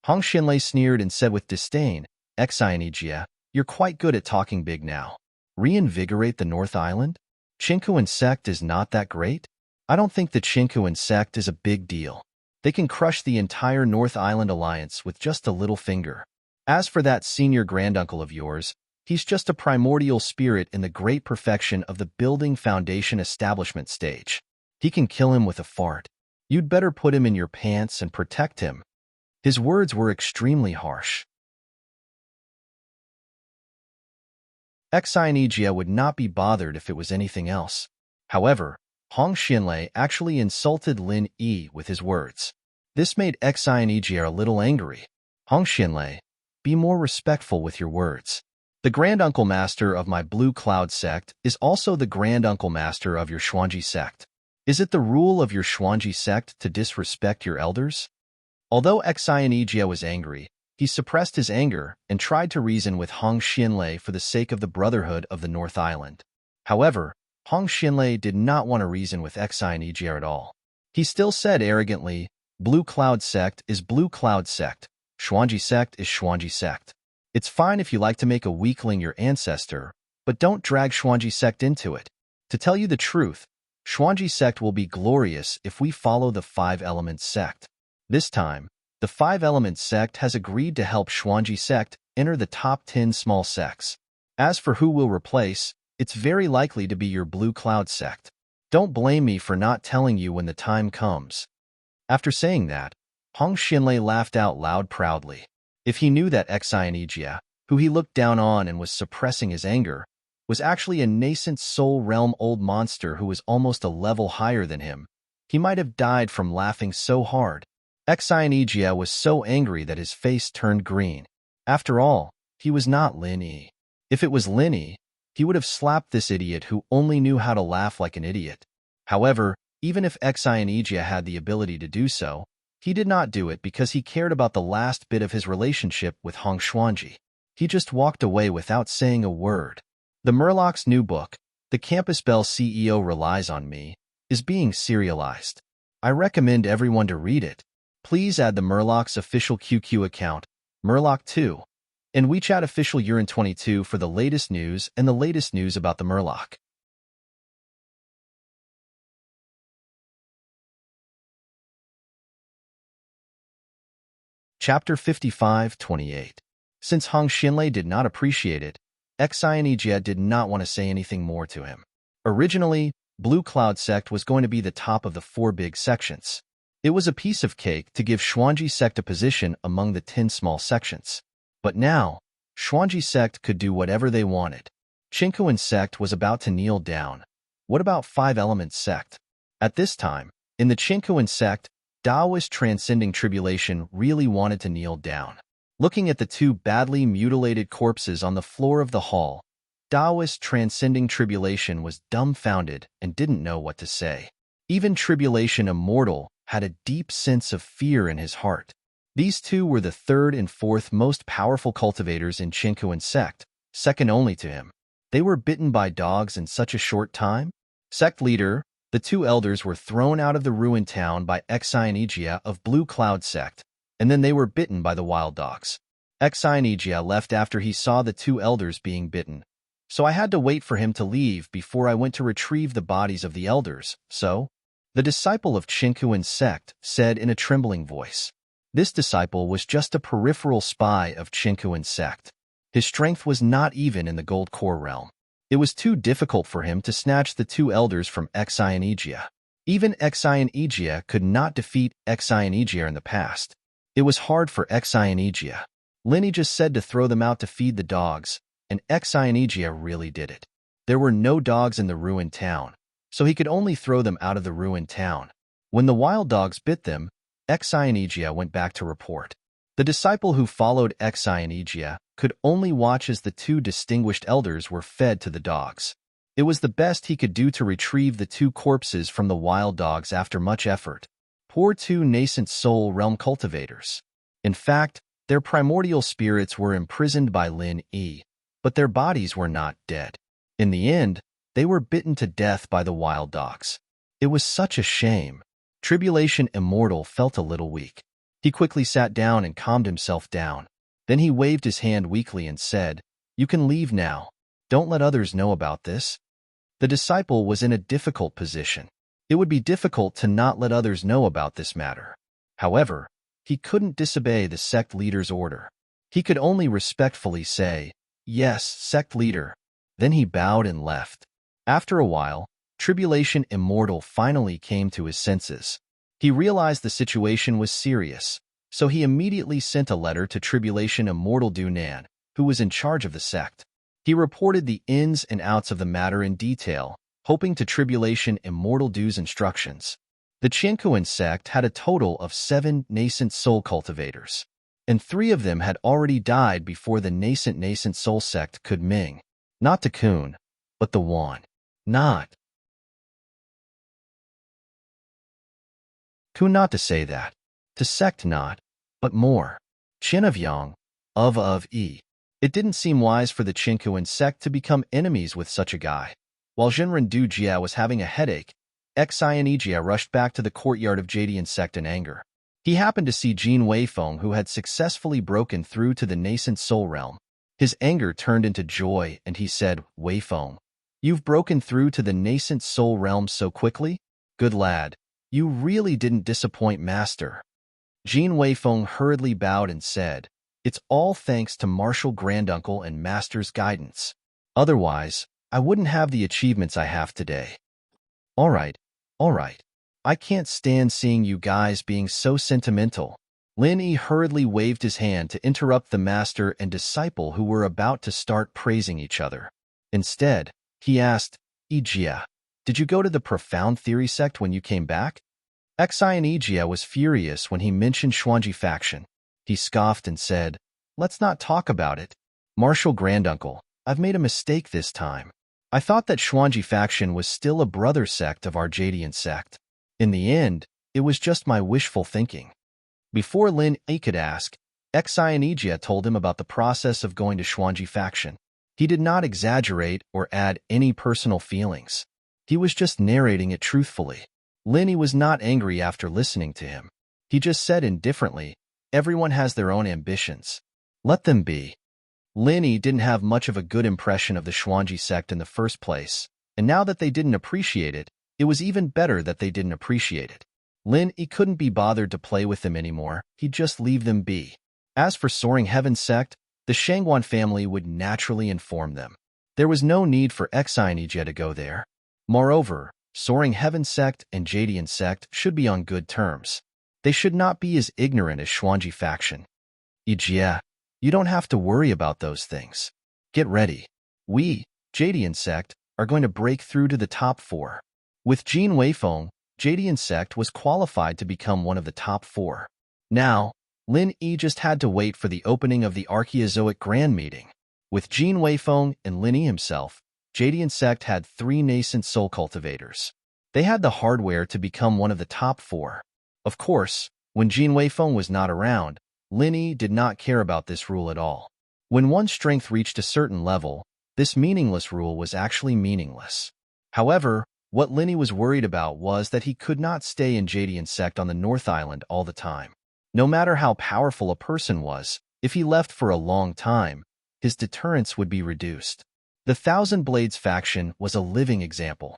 Hong Xianlei sneered and said with disdain, "Xianijia, you're quite good at talking big now. Reinvigorate the North Island? Qinkuan sect is not that great? I don't think the Qinkuan sect is a big deal. They can crush the entire North Island Alliance with just a little finger. As for that senior granduncle of yours, he's just a primordial spirit in the great perfection of the building foundation establishment stage. He can kill him with a fart. You'd better put him in your pants and protect him." His words were extremely harsh. Xianijia would not be bothered if it was anything else. However, Hong Xianlei actually insulted Lin Yi with his words. This made Xianijia a little angry. "Hong Xianlei, be more respectful with your words. The Grand Uncle Master of my Blue Cloud sect is also the Grand Uncle Master of your Xuanji sect. Is it the rule of your Xuanji sect to disrespect your elders?" Although Xianijia was angry, he suppressed his anger and tried to reason with Hong Xianlei for the sake of the Brotherhood of the North Island. However, Hong Xianlei did not want to reason with Xianijia at all. He still said arrogantly, "Blue Cloud sect is Blue Cloud sect. Xuanji sect is Xuanji sect. It's fine if you like to make a weakling your ancestor, but don't drag Xuanji sect into it. To tell you the truth, Xuanji sect will be glorious if we follow the 5 Elements sect. This time, the 5 Elements sect has agreed to help Xuanji sect enter the top 10 small sects. As for who will replace, it's very likely to be your Blue Cloud sect. Don't blame me for not telling you when the time comes." After saying that, Hong Xianlei laughed out loud proudly. If he knew that Xianijia, who he looked down on and was suppressing his anger, was actually a nascent soul realm old monster who was almost a level higher than him, he might have died from laughing so hard. Xianijia was so angry that his face turned green. After all, he was not Lin Yi. If it was Lin Yi, he would have slapped this idiot who only knew how to laugh like an idiot. However, even if Xianijia had the ability to do so, he did not do it because he cared about the last bit of his relationship with Hong Xuanji. He just walked away without saying a word. The Murloc's new book, The Campus Bell CEO Relies on Me, is being serialized. I recommend everyone to read it. Please add the Murloc's official QQ account, Murloc2, and WeChat official Urin22 for the latest news and the latest news about the Murloc. Chapter 55-28. Since Hong Xianlei did not appreciate it, Xianijia did not want to say anything more to him. Originally, Blue Cloud sect was going to be the top of the 4 big sections. It was a piece of cake to give Xuanji sect a position among the 10 small sections. But now, Xuanji sect could do whatever they wanted. Qinkuan sect was about to kneel down. What about 5 Elements sect? At this time, in the Qinkuan sect, Taoist transcending tribulation really wanted to kneel down. Looking at the 2 badly mutilated corpses on the floor of the hall, Taoist transcending tribulation was dumbfounded and didn't know what to say. Even Tribulation Immortal had a deep sense of fear in his heart. These 2 were the 3rd and 4th most powerful cultivators in Qinkuan sect, second only to him. They were bitten by dogs in such a short time? Sect leader, the 2 elders were thrown out of the ruined town by Xianijia of Blue Cloud sect, and then they were bitten by the wild dogs. Xianijia left after he saw the 2 elders being bitten. So I had to wait for him to leave before I went to retrieve the bodies of the elders. So, the disciple of Chinkuan's sect said in a trembling voice. This disciple was just a peripheral spy of Chinkuan's sect. His strength was not even in the gold core realm. It was too difficult for him to snatch the two elders from Xionigia. Even Xionigia could not defeat Xionigia in the past. It was hard for Xionigia. Linny just said to throw them out to feed the dogs, and Xionigia really did it. There were no dogs in the ruined town, so he could only throw them out of the ruined town. When the wild dogs bit them, Xionigia went back to report. The disciple who followed Xionigia could only watch as the two distinguished elders were fed to the dogs. It was the best he could do to retrieve the two corpses from the wild dogs after much effort. Poor two nascent soul realm cultivators. In fact, their primordial spirits were imprisoned by Lin Yi, but their bodies were not dead. In the end, they were bitten to death by the wild dogs. It was such a shame. Tribulation Immortal felt a little weak. He quickly sat down and calmed himself down. Then he waved his hand weakly and said, "You can leave now. Don't let others know about this." The disciple was in a difficult position. It would be difficult to not let others know about this matter. However, he couldn't disobey the sect leader's order. He could only respectfully say, "Yes, sect leader." Then he bowed and left. After a while, Tribulation Immortal finally came to his senses. He realized the situation was serious, so he immediately sent a letter to Tribulation Immortal Dunan, who was in charge of the sect. He reported the ins and outs of the matter in detail, hoping to Tribulation Immortal Du's instructions. The Chinkuan sect had a total of 7 nascent soul cultivators, and 3 of them had already died before the nascent soul sect could Ming. Not to Kun, but the Wan. Not Kun, not to say that. To sect not, but more. Chin of Yang, of E. It didn't seem wise for the Chinkuan sect to become enemies with such a guy. While Jinren Du Jia was having a headache, Xionigia rushed back to the courtyard of Jadian sect in anger. He happened to see Jin Weifeng, who had successfully broken through to the nascent soul realm. His anger turned into joy, and he said, "Weifeng, you've broken through to the nascent soul realm so quickly? Good lad. You really didn't disappoint Master." Jin Weifeng hurriedly bowed and said, "It's all thanks to Martial Granduncle and Master's guidance. Otherwise, I wouldn't have the achievements I have today." All right. I can't stand seeing you guys being so sentimental." Lin Yi hurriedly waved his hand to interrupt the master and disciple who were about to start praising each other. Instead, he asked, "Ijia, did you go to the Profound Theory sect when you came back?" Xionigia was furious when he mentioned Xuanji faction. He scoffed and said, "Let's not talk about it. Martial Granduncle, I've made a mistake this time. I thought that Xuanji faction was still a brother sect of our Jadian sect. In the end, it was just my wishful thinking." Before Lin Yi could ask, Xionigia told him about the process of going to Xuanji faction. He did not exaggerate or add any personal feelings. He was just narrating it truthfully. Lin Yi was not angry after listening to him. He just said indifferently, "Everyone has their own ambitions. Let them be." Lin Yi didn't have much of a good impression of the Xuanji sect in the first place, and now that they didn't appreciate it, it was even better that they didn't appreciate it. Lin Yi couldn't be bothered to play with them anymore. He'd just leave them be. As for Soaring Heaven sect, the Shangguan family would naturally inform them. There was no need for Xionigia to go there. Moreover, Soaring Heaven sect and Jadian sect should be on good terms. They should not be as ignorant as Xuanji faction. Ijia, you don't have to worry about those things. Get ready. We, Jadian sect, are going to break through to the top 4. With Jin Weifeng, Jadian sect was qualified to become one of the top 4. Now, Lin Yi just had to wait for the opening of the Archaeozoic Grand Meeting. With Jin Weifeng and Lin Yi himself, Jadian sect had 3 nascent soul cultivators. They had the hardware to become one of the top 4. Of course, when Jin Weifeng was not around, Lin Yi did not care about this rule at all. When one's strength reached a certain level, this meaningless rule was actually meaningless. However, what Lin Yi was worried about was that he could not stay in Jadian sect on the North Island all the time. No matter how powerful a person was, if he left for a long time, his deterrence would be reduced. The Thousand Blades faction was a living example.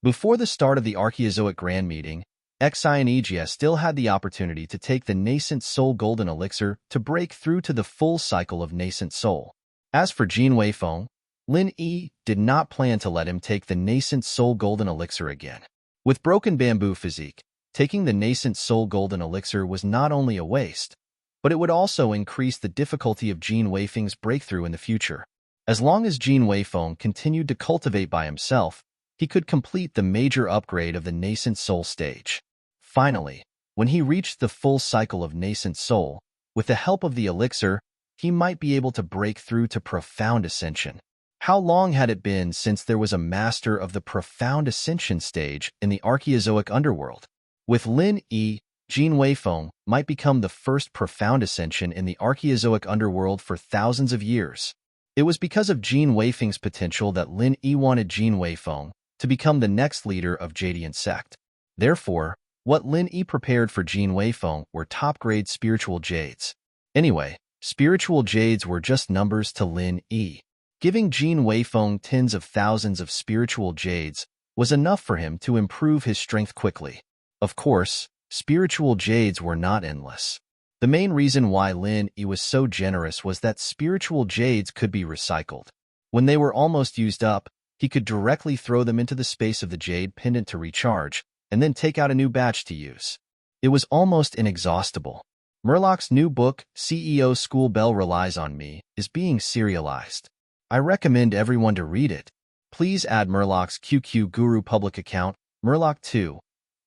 Before the start of the Archaeozoic Grand Meeting, Xinegia still had the opportunity to take the nascent soul golden elixir to break through to the full cycle of nascent soul. As for Jin Weifeng, Lin Yi did not plan to let him take the nascent soul golden elixir again. With broken bamboo physique, taking the nascent soul golden elixir was not only a waste, but it would also increase the difficulty of Jin Weifeng's breakthrough in the future. As long as Jin Weifeng continued to cultivate by himself, he could complete the major upgrade of the nascent soul stage. Finally, when he reached the full cycle of nascent soul, with the help of the elixir, he might be able to break through to profound ascension. How long had it been since there was a master of the profound ascension stage in the Archaeozoic underworld? With Lin Yi, Jin Weifeng might become the first profound ascension in the Archaeozoic underworld for thousands of years. It was because of Jin Weifeng's potential that Lin Yi wanted Jin Weifeng to become the next leader of Jadian sect. Therefore, what Lin Yi prepared for Jin Weifeng were top-grade spiritual jades. Anyway, spiritual jades were just numbers to Lin Yi. Giving Jin Weifeng tens of thousands of spiritual jades was enough for him to improve his strength quickly. Of course, spiritual jades were not endless. The main reason why Lin Yi was so generous was that spiritual jades could be recycled. When they were almost used up, he could directly throw them into the space of the jade pendant to recharge, and then take out a new batch to use. It was almost inexhaustible. Murlock's new book, CEO School Bell Relies on Me, is being serialized. I recommend everyone to read it. Please add Murlock's QQ Guru public account, Murlock2,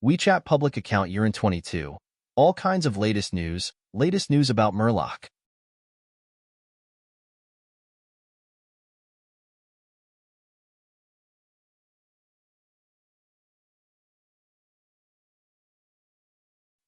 WeChat public account Urin22, all kinds of latest news about Murlock.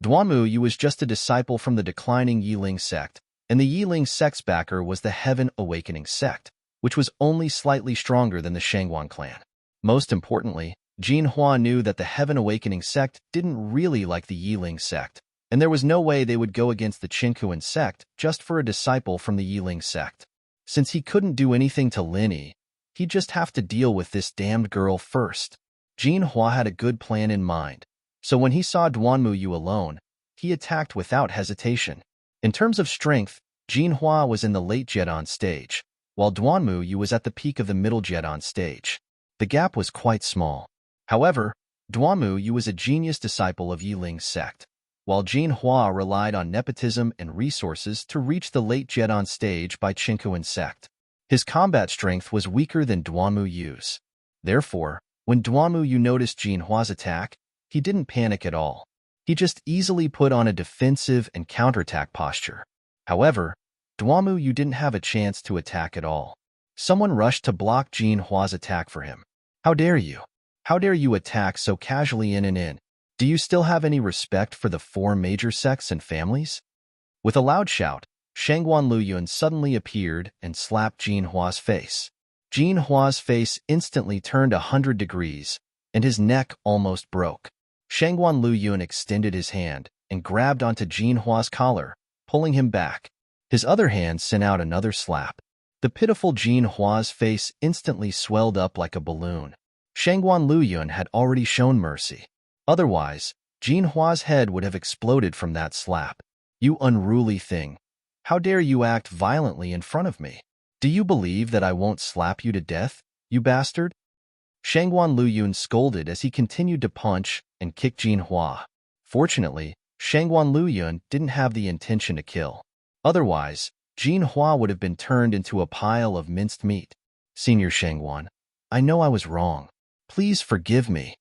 Duanmu Yu was just a disciple from the declining Yiling sect, and the Yiling sect's backer was the Heaven Awakening sect, which was only slightly stronger than the Shangguan clan. Most importantly, Jin Hua knew that the Heaven Awakening sect didn't really like the Yiling sect, and there was no way they would go against the Qinkuan sect just for a disciple from the Yiling sect. Since he couldn't do anything to Lin Yi, he'd just have to deal with this damned girl first. Jin Hua had a good plan in mind, so when he saw Duanmu Yu alone, he attacked without hesitation. In terms of strength, Jin Hua was in the late Jedon stage, while Duanmu Yu was at the peak of the middle Jedon stage. The gap was quite small. However, Duanmu Yu was a genius disciple of Yiling's sect, while Jin Hua relied on nepotism and resources to reach the late Jedon stage by Qinkuan sect. His combat strength was weaker than Duanmu Yu's. Therefore, when Duanmu Yu noticed Jin Hua's attack, he didn't panic at all. He just easily put on a defensive and counterattack posture. However, Duanmu Yu didn't have a chance to attack at all. Someone rushed to block Jin Hua's attack for him. How dare you? How dare you attack so casually in and in? Do you still have any respect for the four major sects and families? With a loud shout, Shangguan Luyun suddenly appeared and slapped Jin Hua's face. Jin Hua's face instantly turned 100 degrees, and his neck almost broke. Shangguan Luyun extended his hand and grabbed onto Jin Hua's collar, pulling him back. His other hand sent out another slap. The pitiful Jin Hua's face instantly swelled up like a balloon. Shangguan Luyun had already shown mercy. Otherwise, Jin Hua's head would have exploded from that slap. You unruly thing. How dare you act violently in front of me? Do you believe that I won't slap you to death, you bastard? Shangguan Luyun scolded as he continued to punch and kick Jin Hua. Fortunately, Shangguan Luyun didn't have the intention to kill. Otherwise, Jin Hua would have been turned into a pile of minced meat. Senior Shangguan, I know I was wrong. Please forgive me.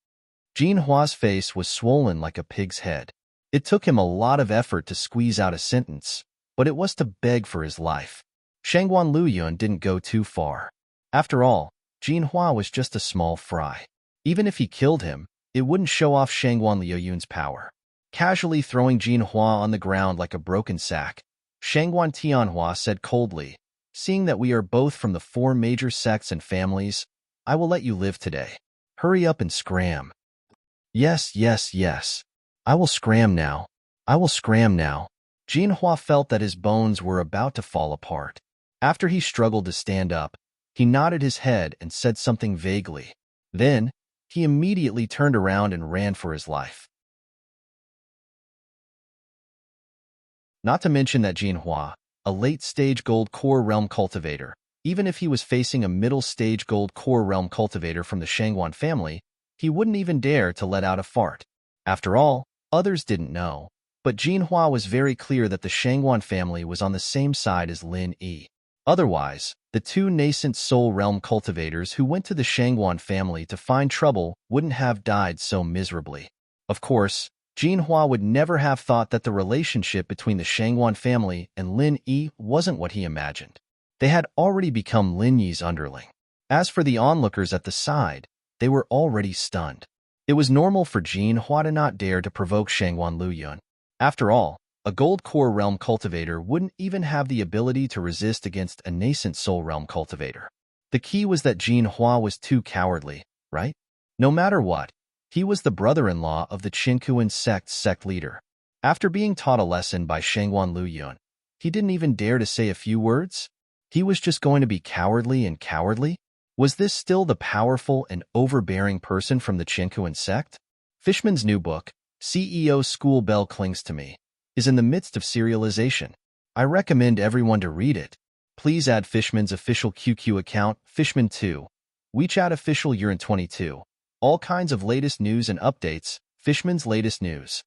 Jin Hua's face was swollen like a pig's head. It took him a lot of effort to squeeze out a sentence, but it was to beg for his life. Shangguan Luyun didn't go too far. After all, Jin Hua was just a small fry. Even if he killed him, it wouldn't show off Shangguan Luyun's power. Casually throwing Jin Hua on the ground like a broken sack, Shangguan Tianhua said coldly, seeing that we are both from the four major sects and families, I will let you live today. Hurry up and scram. Yes, yes, yes. I will scram now. I will scram now. Jin Hua felt that his bones were about to fall apart. After he struggled to stand up, he nodded his head and said something vaguely. Then, he immediately turned around and ran for his life. Not to mention that Jinhua, a late-stage gold core realm cultivator, even if he was facing a middle-stage gold core realm cultivator from the Shangguan family, he wouldn't even dare to let out a fart. After all, others didn't know, but Jinhua was very clear that the Shangguan family was on the same side as Lin Yi. Otherwise, the two nascent soul realm cultivators who went to the Shangguan family to find trouble wouldn't have died so miserably. Of course, Jinhua would never have thought that the relationship between the Shangguan family and Lin Yi wasn't what he imagined. They had already become Lin Yi's underling. As for the onlookers at the side, they were already stunned. It was normal for Jinhua to not dare to provoke Shangguan Luyun. After all, a gold core realm cultivator wouldn't even have the ability to resist against a nascent soul realm cultivator. The key was that Jinhua was too cowardly, right? No matter what, he was the brother-in-law of the Qinkuan sect leader. After being taught a lesson by Shangguan Luyun, he didn't even dare to say a few words? He was just going to be cowardly and cowardly? Was this still the powerful and overbearing person from the Qinkuan sect? Fishman's new book, CEO School Bell Clings to Me, is in the midst of serialization. I recommend everyone to read it. Please add Fishman's official QQ account, Fishman2, WeChat official Urin22. All kinds of latest news and updates, Fishman's latest news.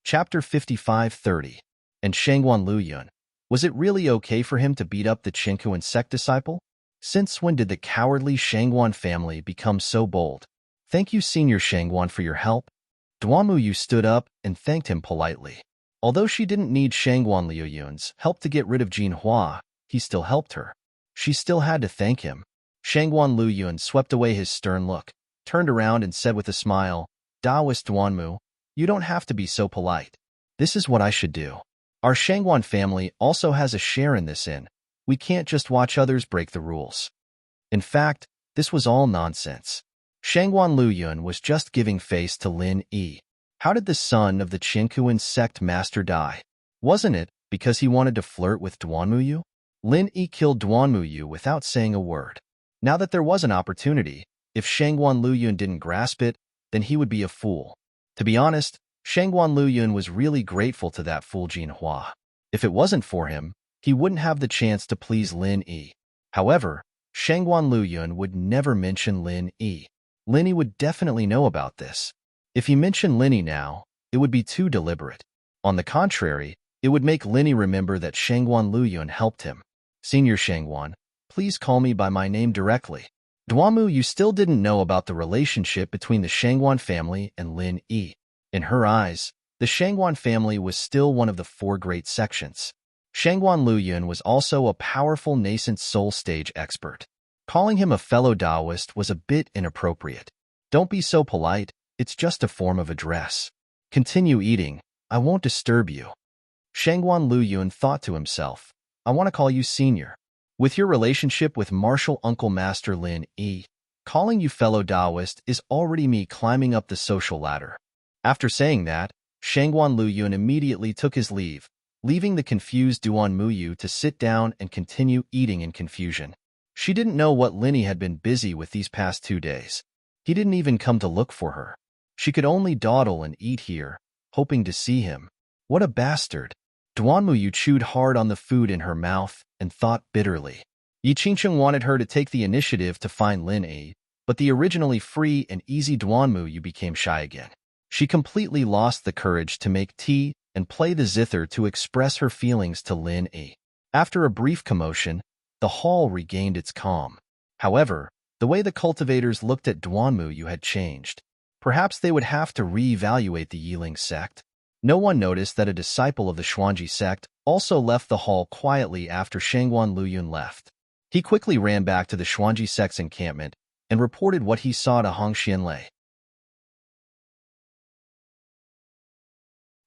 Chapter 55:30. And Shangguan Luyun. Was it really okay for him to beat up the Qinkuan sect disciple? Since when did the cowardly Shangguan family become so bold? Thank you, Senior Shangguan, for your help. Duanmu stood up and thanked him politely. Although she didn't need Shangguan Luyun's help to get rid of Jinhua, he still helped her. She still had to thank him. Shangguan Luyun swept away his stern look, turned around and said with a smile, Daoist Duanmu, you don't have to be so polite. This is what I should do. Our Shangguan family also has a share in this inn. We can't just watch others break the rules. In fact, this was all nonsense. Shangguan Luyun was just giving face to Lin Yi. How did the son of the Qinkuan sect master die? Wasn't it because he wanted to flirt with Duanmu? Lin Yi killed Duanmu without saying a word. Now that there was an opportunity, if Shangguan Luyun didn't grasp it, then he would be a fool. To be honest, Shangguan Luyun was really grateful to that fool Jinhua. If it wasn't for him, he wouldn't have the chance to please Lin Yi. However, Shangguan Luyun would never mention Lin Yi. Lin Yi would definitely know about this. If he mentioned Lin Yi now, it would be too deliberate. On the contrary, it would make Lin Yi remember that Shangguan Luyun helped him. Senior Shangguan, please call me by my name directly. Duanmu still didn't know about the relationship between the Shangguan family and Lin Yi. In her eyes, the Shangguan family was still one of the four great sections. Shangguan Luyun was also a powerful nascent soul stage expert. Calling him a fellow Taoist was a bit inappropriate. Don't be so polite, it's just a form of address. Continue eating, I won't disturb you. Shangguan Luyun thought to himself, I want to call you senior. With your relationship with Martial Uncle Master Lin Yi, calling you fellow Taoist is already me climbing up the social ladder. After saying that, Shangguan Luyun immediately took his leave, leaving the confused Duanmu to sit down and continue eating in confusion. She didn't know what Lin Yi had been busy with these past 2 days. He didn't even come to look for her. She could only dawdle and eat here, hoping to see him. What a bastard. Duanmu chewed hard on the food in her mouth and thought bitterly. Yi Qingcheng wanted her to take the initiative to find Lin Yi, but the originally free and easy Duanmu became shy again. She completely lost the courage to make tea and play the zither to express her feelings to Lin Yi. After a brief commotion, the hall regained its calm. However, the way the cultivators looked at Duanmu had changed. Perhaps they would have to re-evaluate the Yiling sect. No one noticed that a disciple of the Xuanji sect also left the hall quietly after Shangguan Luyun left. He quickly ran back to the Xuanji sect's encampment and reported what he saw to Hong Xianlei.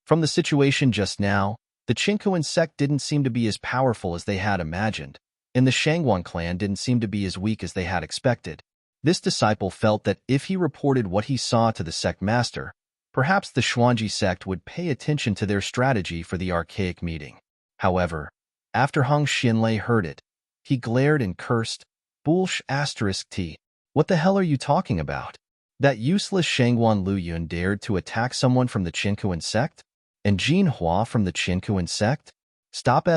From the situation just now, the Qinkuan sect didn't seem to be as powerful as they had imagined, and the Shangguan clan didn't seem to be as weak as they had expected. This disciple felt that if he reported what he saw to the sect master, Perhaps the Xuanji sect would pay attention to their strategy for the archaic meeting. However, after Hong Xianlei heard it, he glared and cursed, "Bullsh*t. What the hell are you talking about? That useless Shangguan Luyun dared to attack someone from the Qinkuan sect? And Jin Hua from the Qinkuan sect? Stop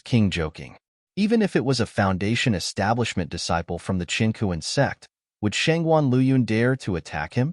King joking. Even if it was a Foundation establishment disciple from the Qinkuan sect, would Shangguan Luyun dare to attack him?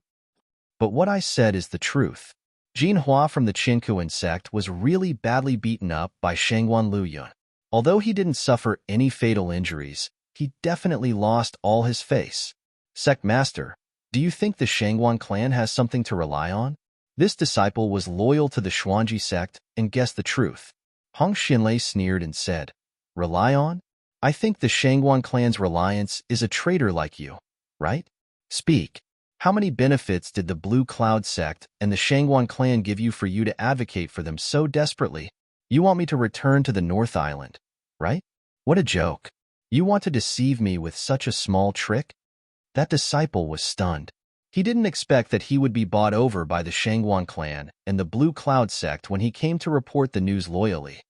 But what I said is the truth. Jin Hua from the Qinkuan sect was really badly beaten up by Shangguan Luyun. Although he didn't suffer any fatal injuries, he definitely lost all his face. Sect Master, do you think the Shangguan clan has something to rely on? This disciple was loyal to the Xuanji sect and guessed the truth. Hong Xianlei sneered and said, "Rely on? I think the Shangguan clan's reliance is a traitor like you, right? Speak. How many benefits did the Blue Cloud sect and the Shangguan clan give you for you to advocate for them so desperately? You want me to return to the North Island, right? What a joke. You want to deceive me with such a small trick?" That disciple was stunned. He didn't expect that he would be bought over by the Shangguan clan and the Blue Cloud sect when he came to report the news loyally.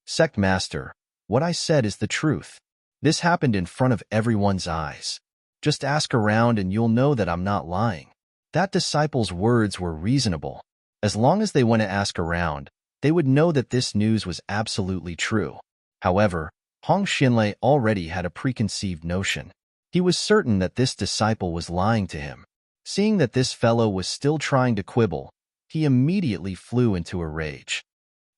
Sect Master, what I said is the truth. This happened in front of everyone's eyes. Just ask around and you'll know that I'm not lying. That disciple's words were reasonable. As long as they went to ask around, they would know that this news was absolutely true. However, Hong Xianlei already had a preconceived notion. He was certain that this disciple was lying to him. Seeing that this fellow was still trying to quibble, he immediately flew into a rage.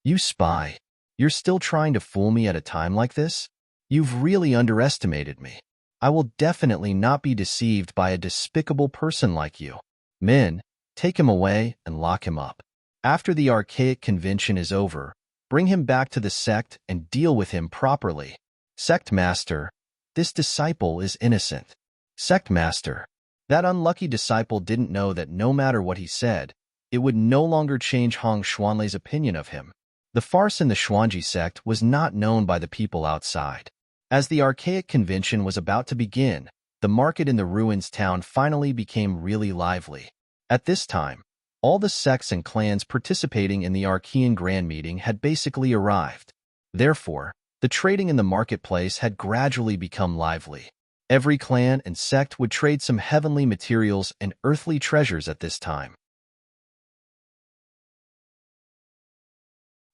"You spy! You're still trying to fool me at a time like this? You've really underestimated me. I will definitely not be deceived by a despicable person like you. Men, take him away and lock him up. After the archaic convention is over, bring him back to the sect and deal with him properly. Sect Master, this disciple is innocent." Sect Master. That unlucky disciple didn't know that no matter what he said, it would no longer change Hong Xianlei's opinion of him. The farce in the Xuanji sect was not known by the people outside. As the archaic convention was about to begin, the market in the ruins town finally became really lively. At this time, all the sects and clans participating in the Archean Grand Meeting had basically arrived. Therefore, the trading in the marketplace had gradually become lively. Every clan and sect would trade some heavenly materials and earthly treasures at this time.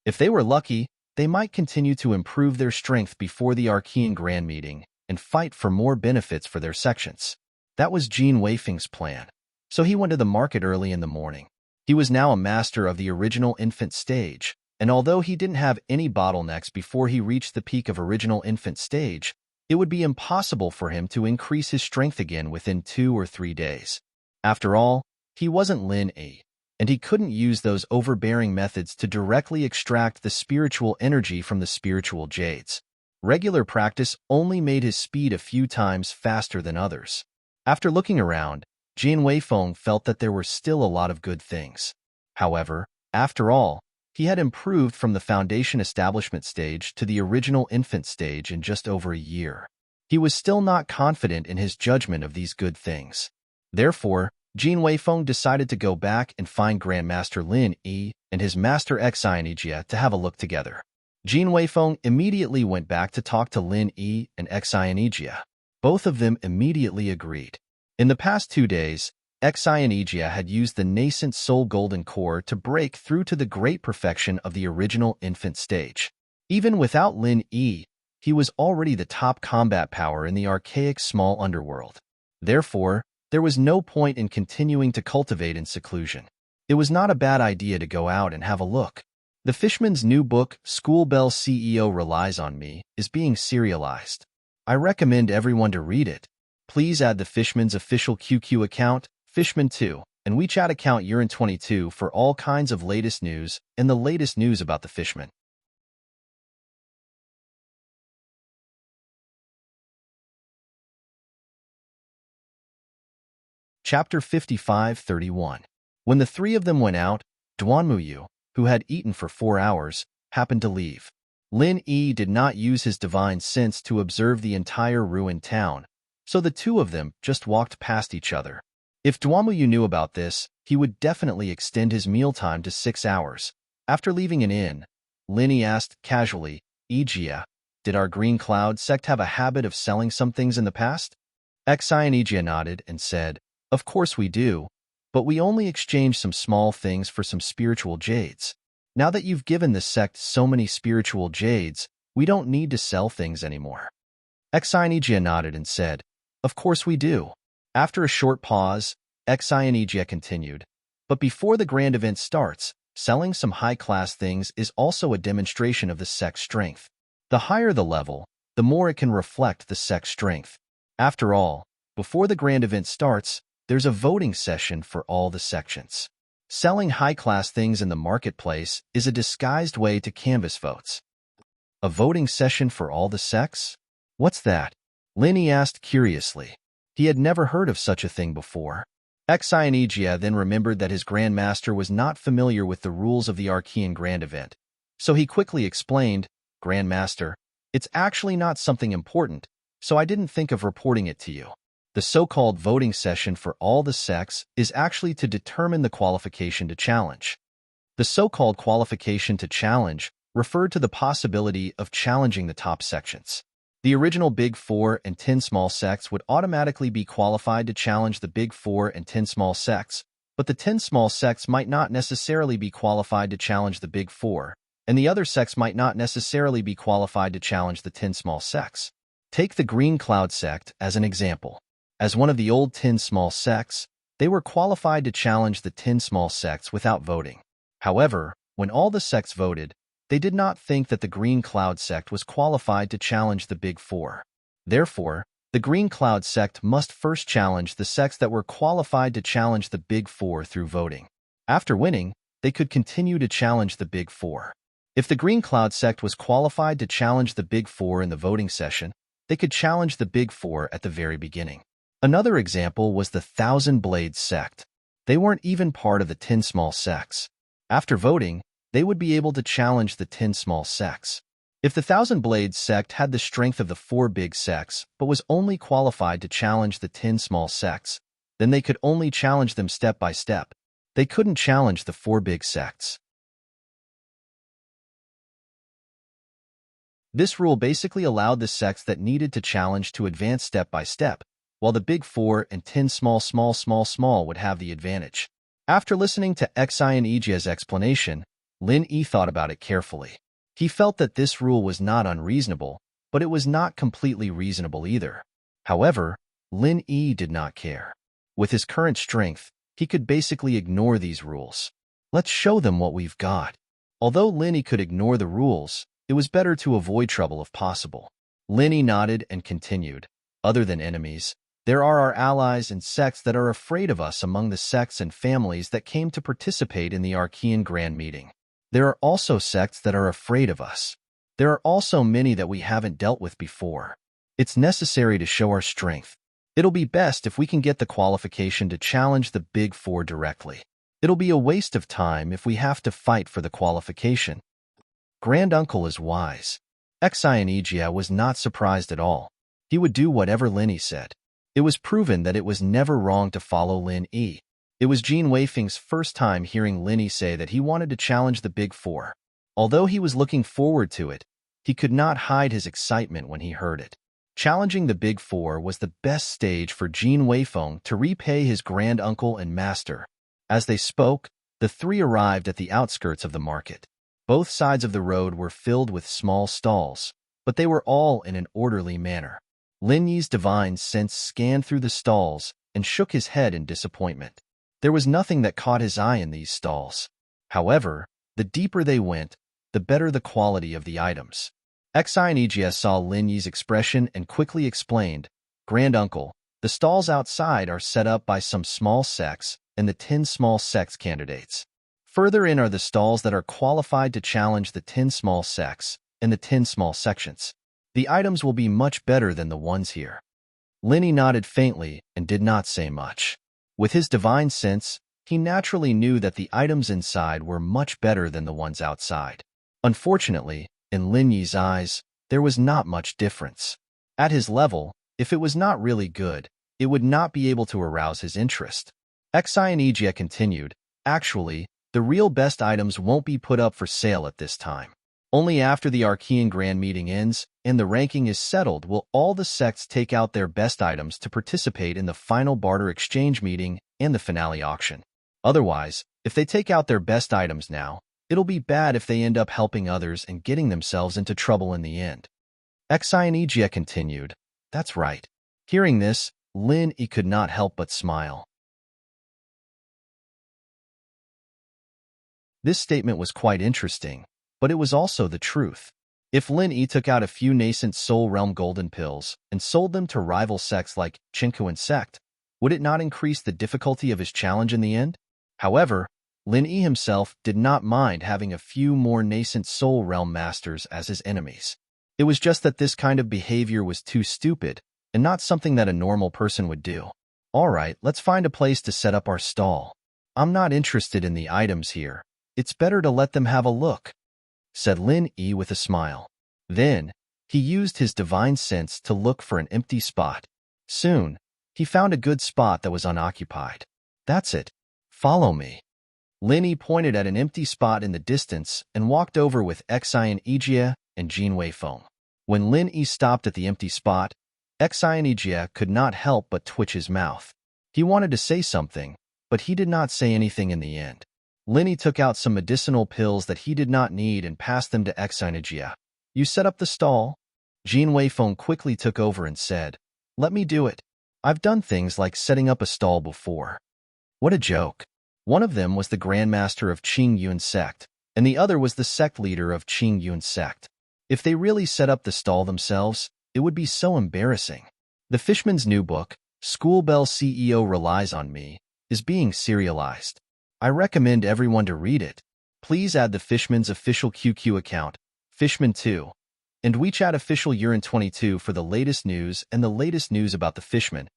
If they were lucky, they might continue to improve their strength before the Archean Grand Meeting and fight for more benefits for their sections. That was Jin Weifeng's plan. So he went to the market early in the morning. He was now a master of the original infant stage, and although he didn't have any bottlenecks before he reached the peak of original infant stage, it would be impossible for him to increase his strength again within 2 or 3 days. After all, he wasn't Lin Yi, and he couldn't use those overbearing methods to directly extract the spiritual energy from the spiritual jades. Regular practice only made his speed a few times faster than others. After looking around, Jin Weifeng felt that there were still a lot of good things. However, after all, he had improved from the foundation establishment stage to the original infant stage in just over a year. He was still not confident in his judgment of these good things. Therefore, Jin Weifeng decided to go back and find Grandmaster Lin Yi and his master Xianijia to have a look together. Jin Weifeng immediately went back to talk to Lin Yi and Xianijia. Both of them immediately agreed. In the past 2 days, Xianijia had used the nascent soul golden core to break through to the great perfection of the original infant stage. Even without Lin Yi, he was already the top combat power in the archaic small underworld. Therefore, there was no point in continuing to cultivate in seclusion. It was not a bad idea to go out and have a look. The Fishman's new book, School Bell CEO Relies on Me, is being serialized. I recommend everyone to read it. Please add the Fishman's official QQ account, Fishman2, and WeChat account Urin22 for all kinds of latest news and the latest news about the Fishman. Chapter 55:31. When the 3 of them went out, Duanmuyu, who had eaten for 4 hours, happened to leave. Lin Yi did not use his divine sense to observe the entire ruined town, so the 2 of them just walked past each other. If Duanmuyu knew about this, he would definitely extend his mealtime to 6 hours. After leaving an inn, Linny asked casually, Egia, did our green cloud sect have a habit of selling some things in the past? Exai and Egia nodded and said, of course we do, but we only exchange some small things for some spiritual jades. Now that you've given the sect so many spiritual jades, we don't need to sell things anymore. Exai and Egia nodded and said, of course we do. After a short pause, Exai and Egia continued, but before the grand event starts, selling some high-class things is also a demonstration of the sect's strength. The higher the level, the more it can reflect the sect's strength. After all, before the grand event starts, there's a voting session for all the sections. Selling high-class things in the marketplace is a disguised way to canvass votes. A voting session for all the sects? What's that? Linny asked curiously. He had never heard of such a thing before. Exai and Egia then remembered that his Grandmaster was not familiar with the rules of the Archean Grand Event, so he quickly explained, Grandmaster, it's actually not something important, so I didn't think of reporting it to you. The so-called voting session for all the sects is actually to determine the qualification to challenge. The so-called qualification to challenge referred to the possibility of challenging the top sections. The original Big 4 and 10 small sects would automatically be qualified to challenge the Big 4 and 10 small sects, but the 10 small sects might not necessarily be qualified to challenge the Big 4, and the other sects might not necessarily be qualified to challenge the 10 small sects. Take the Green Cloud sect as an example. As one of the old 10 small sects, they were qualified to challenge the 10 small sects without voting. However, when all the sects voted, they did not think that the Green Cloud sect was qualified to challenge the Big 4. Therefore, the Green Cloud sect must first challenge the sects that were qualified to challenge the Big 4 through voting. After winning, they could continue to challenge the Big 4. If the Green Cloud sect was qualified to challenge the Big 4 in the voting session, they could challenge the Big 4 at the very beginning. Another example was the Thousand Blades sect. They weren't even part of the 10 small sects. After voting, they would be able to challenge the 10 small sects. If the Thousand Blades sect had the strength of the 4 big sects but was only qualified to challenge the 10 small sects, then they could only challenge them step by step. They couldn't challenge the 4 big sects. This rule basically allowed the sects that needed to challenge to advance step by step, while the Big 4 and 10 small would have the advantage. After listening to Exai and Egia's explanation, Lin Yi thought about it carefully. He felt that this rule was not unreasonable, but it was not completely reasonable either. However, Lin Yi did not care. With his current strength, he could basically ignore these rules. Let's show them what we've got. Although Lin Yi could ignore the rules, it was better to avoid trouble if possible. Lin Yi nodded and continued. Other than enemies, there are our allies and sects that are afraid of us among the sects and families that came to participate in the Archean Grand Meeting. There are also sects that are afraid of us. There are also many that we haven't dealt with before. It's necessary to show our strength. It'll be best if we can get the qualification to challenge the Big 4 directly. It'll be a waste of time if we have to fight for the qualification. Granduncle is wise. Exai and Egia was not surprised at all. He would do whatever Lin Yi said. It was proven that it was never wrong to follow Lin Yi. It was Jin Weifeng's first time hearing Lin Yi say that he wanted to challenge the Big 4. Although he was looking forward to it, he could not hide his excitement when he heard it. Challenging the Big 4 was the best stage for Jin Weifeng to repay his granduncle and master. As they spoke, the three arrived at the outskirts of the market. Both sides of the road were filled with small stalls, but they were all in an orderly manner. Lin Yi's divine sense scanned through the stalls and shook his head in disappointment. There was nothing that caught his eye in these stalls. However, the deeper they went, the better the quality of the items. Exai and Egia saw Lin Yi's expression and quickly explained, Granduncle, the stalls outside are set up by some small sects and the 10 small sects candidates. Further in are the stalls that are qualified to challenge the 10 small sects and the 10 small sections. The items will be much better than the ones here. Lin Yi nodded faintly and did not say much. With his divine sense, he naturally knew that the items inside were much better than the ones outside. Unfortunately, in Lin Yi's eyes, there was not much difference. At his level, if it was not really good, it would not be able to arouse his interest. Exionejia continued, actually, the real best items won't be put up for sale at this time. Only after the Archean Grand Meeting ends and the ranking is settled will all the sects take out their best items to participate in the final barter exchange meeting and the finale auction. Otherwise, if they take out their best items now, it'll be bad if they end up helping others and getting themselves into trouble in the end. Exionejia continued, that's right. Hearing this, Lin Yi could not help but smile. This statement was quite interesting, but it was also the truth. If Lin Yi took out a few nascent Soul Realm golden pills and sold them to rival sects like Tranquil sect, would it not increase the difficulty of his challenge in the end? However, Lin Yi himself did not mind having a few more nascent Soul Realm masters as his enemies. It was just that this kind of behavior was too stupid and not something that a normal person would do. Alright, let's find a place to set up our stall. I'm not interested in the items here. It's better to let them have a look, said Lin Yi with a smile. Then, he used his divine sense to look for an empty spot. Soon, he found a good spot that was unoccupied. That's it. Follow me. Lin Yi pointed at an empty spot in the distance and walked over with Exionejia and Jin Weifeng. When Lin Yi stopped at the empty spot, Exionejia could not help but twitch his mouth. He wanted to say something, but he did not say anything in the end. Lin Yi took out some medicinal pills that he did not need and passed them to Exionejia. You set up the stall? Jin Weifeng quickly took over and said, let me do it. I've done things like setting up a stall before. What a joke. One of them was the Grandmaster of Qing Yun sect, and the other was the sect leader of Qing Yun sect. If they really set up the stall themselves, it would be so embarrassing. The Fishman's new book, School Bell CEO Relies on Me, is being serialized. I recommend everyone to read it. Please add the Fishman's official QQ account, Fishman2, and WeChat official Urine22 for the latest news and the latest news about the Fishman.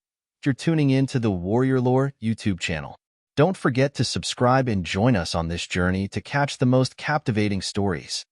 If you're tuning in to the Warrior Lore YouTube channel, don't forget to subscribe and join us on this journey to catch the most captivating stories.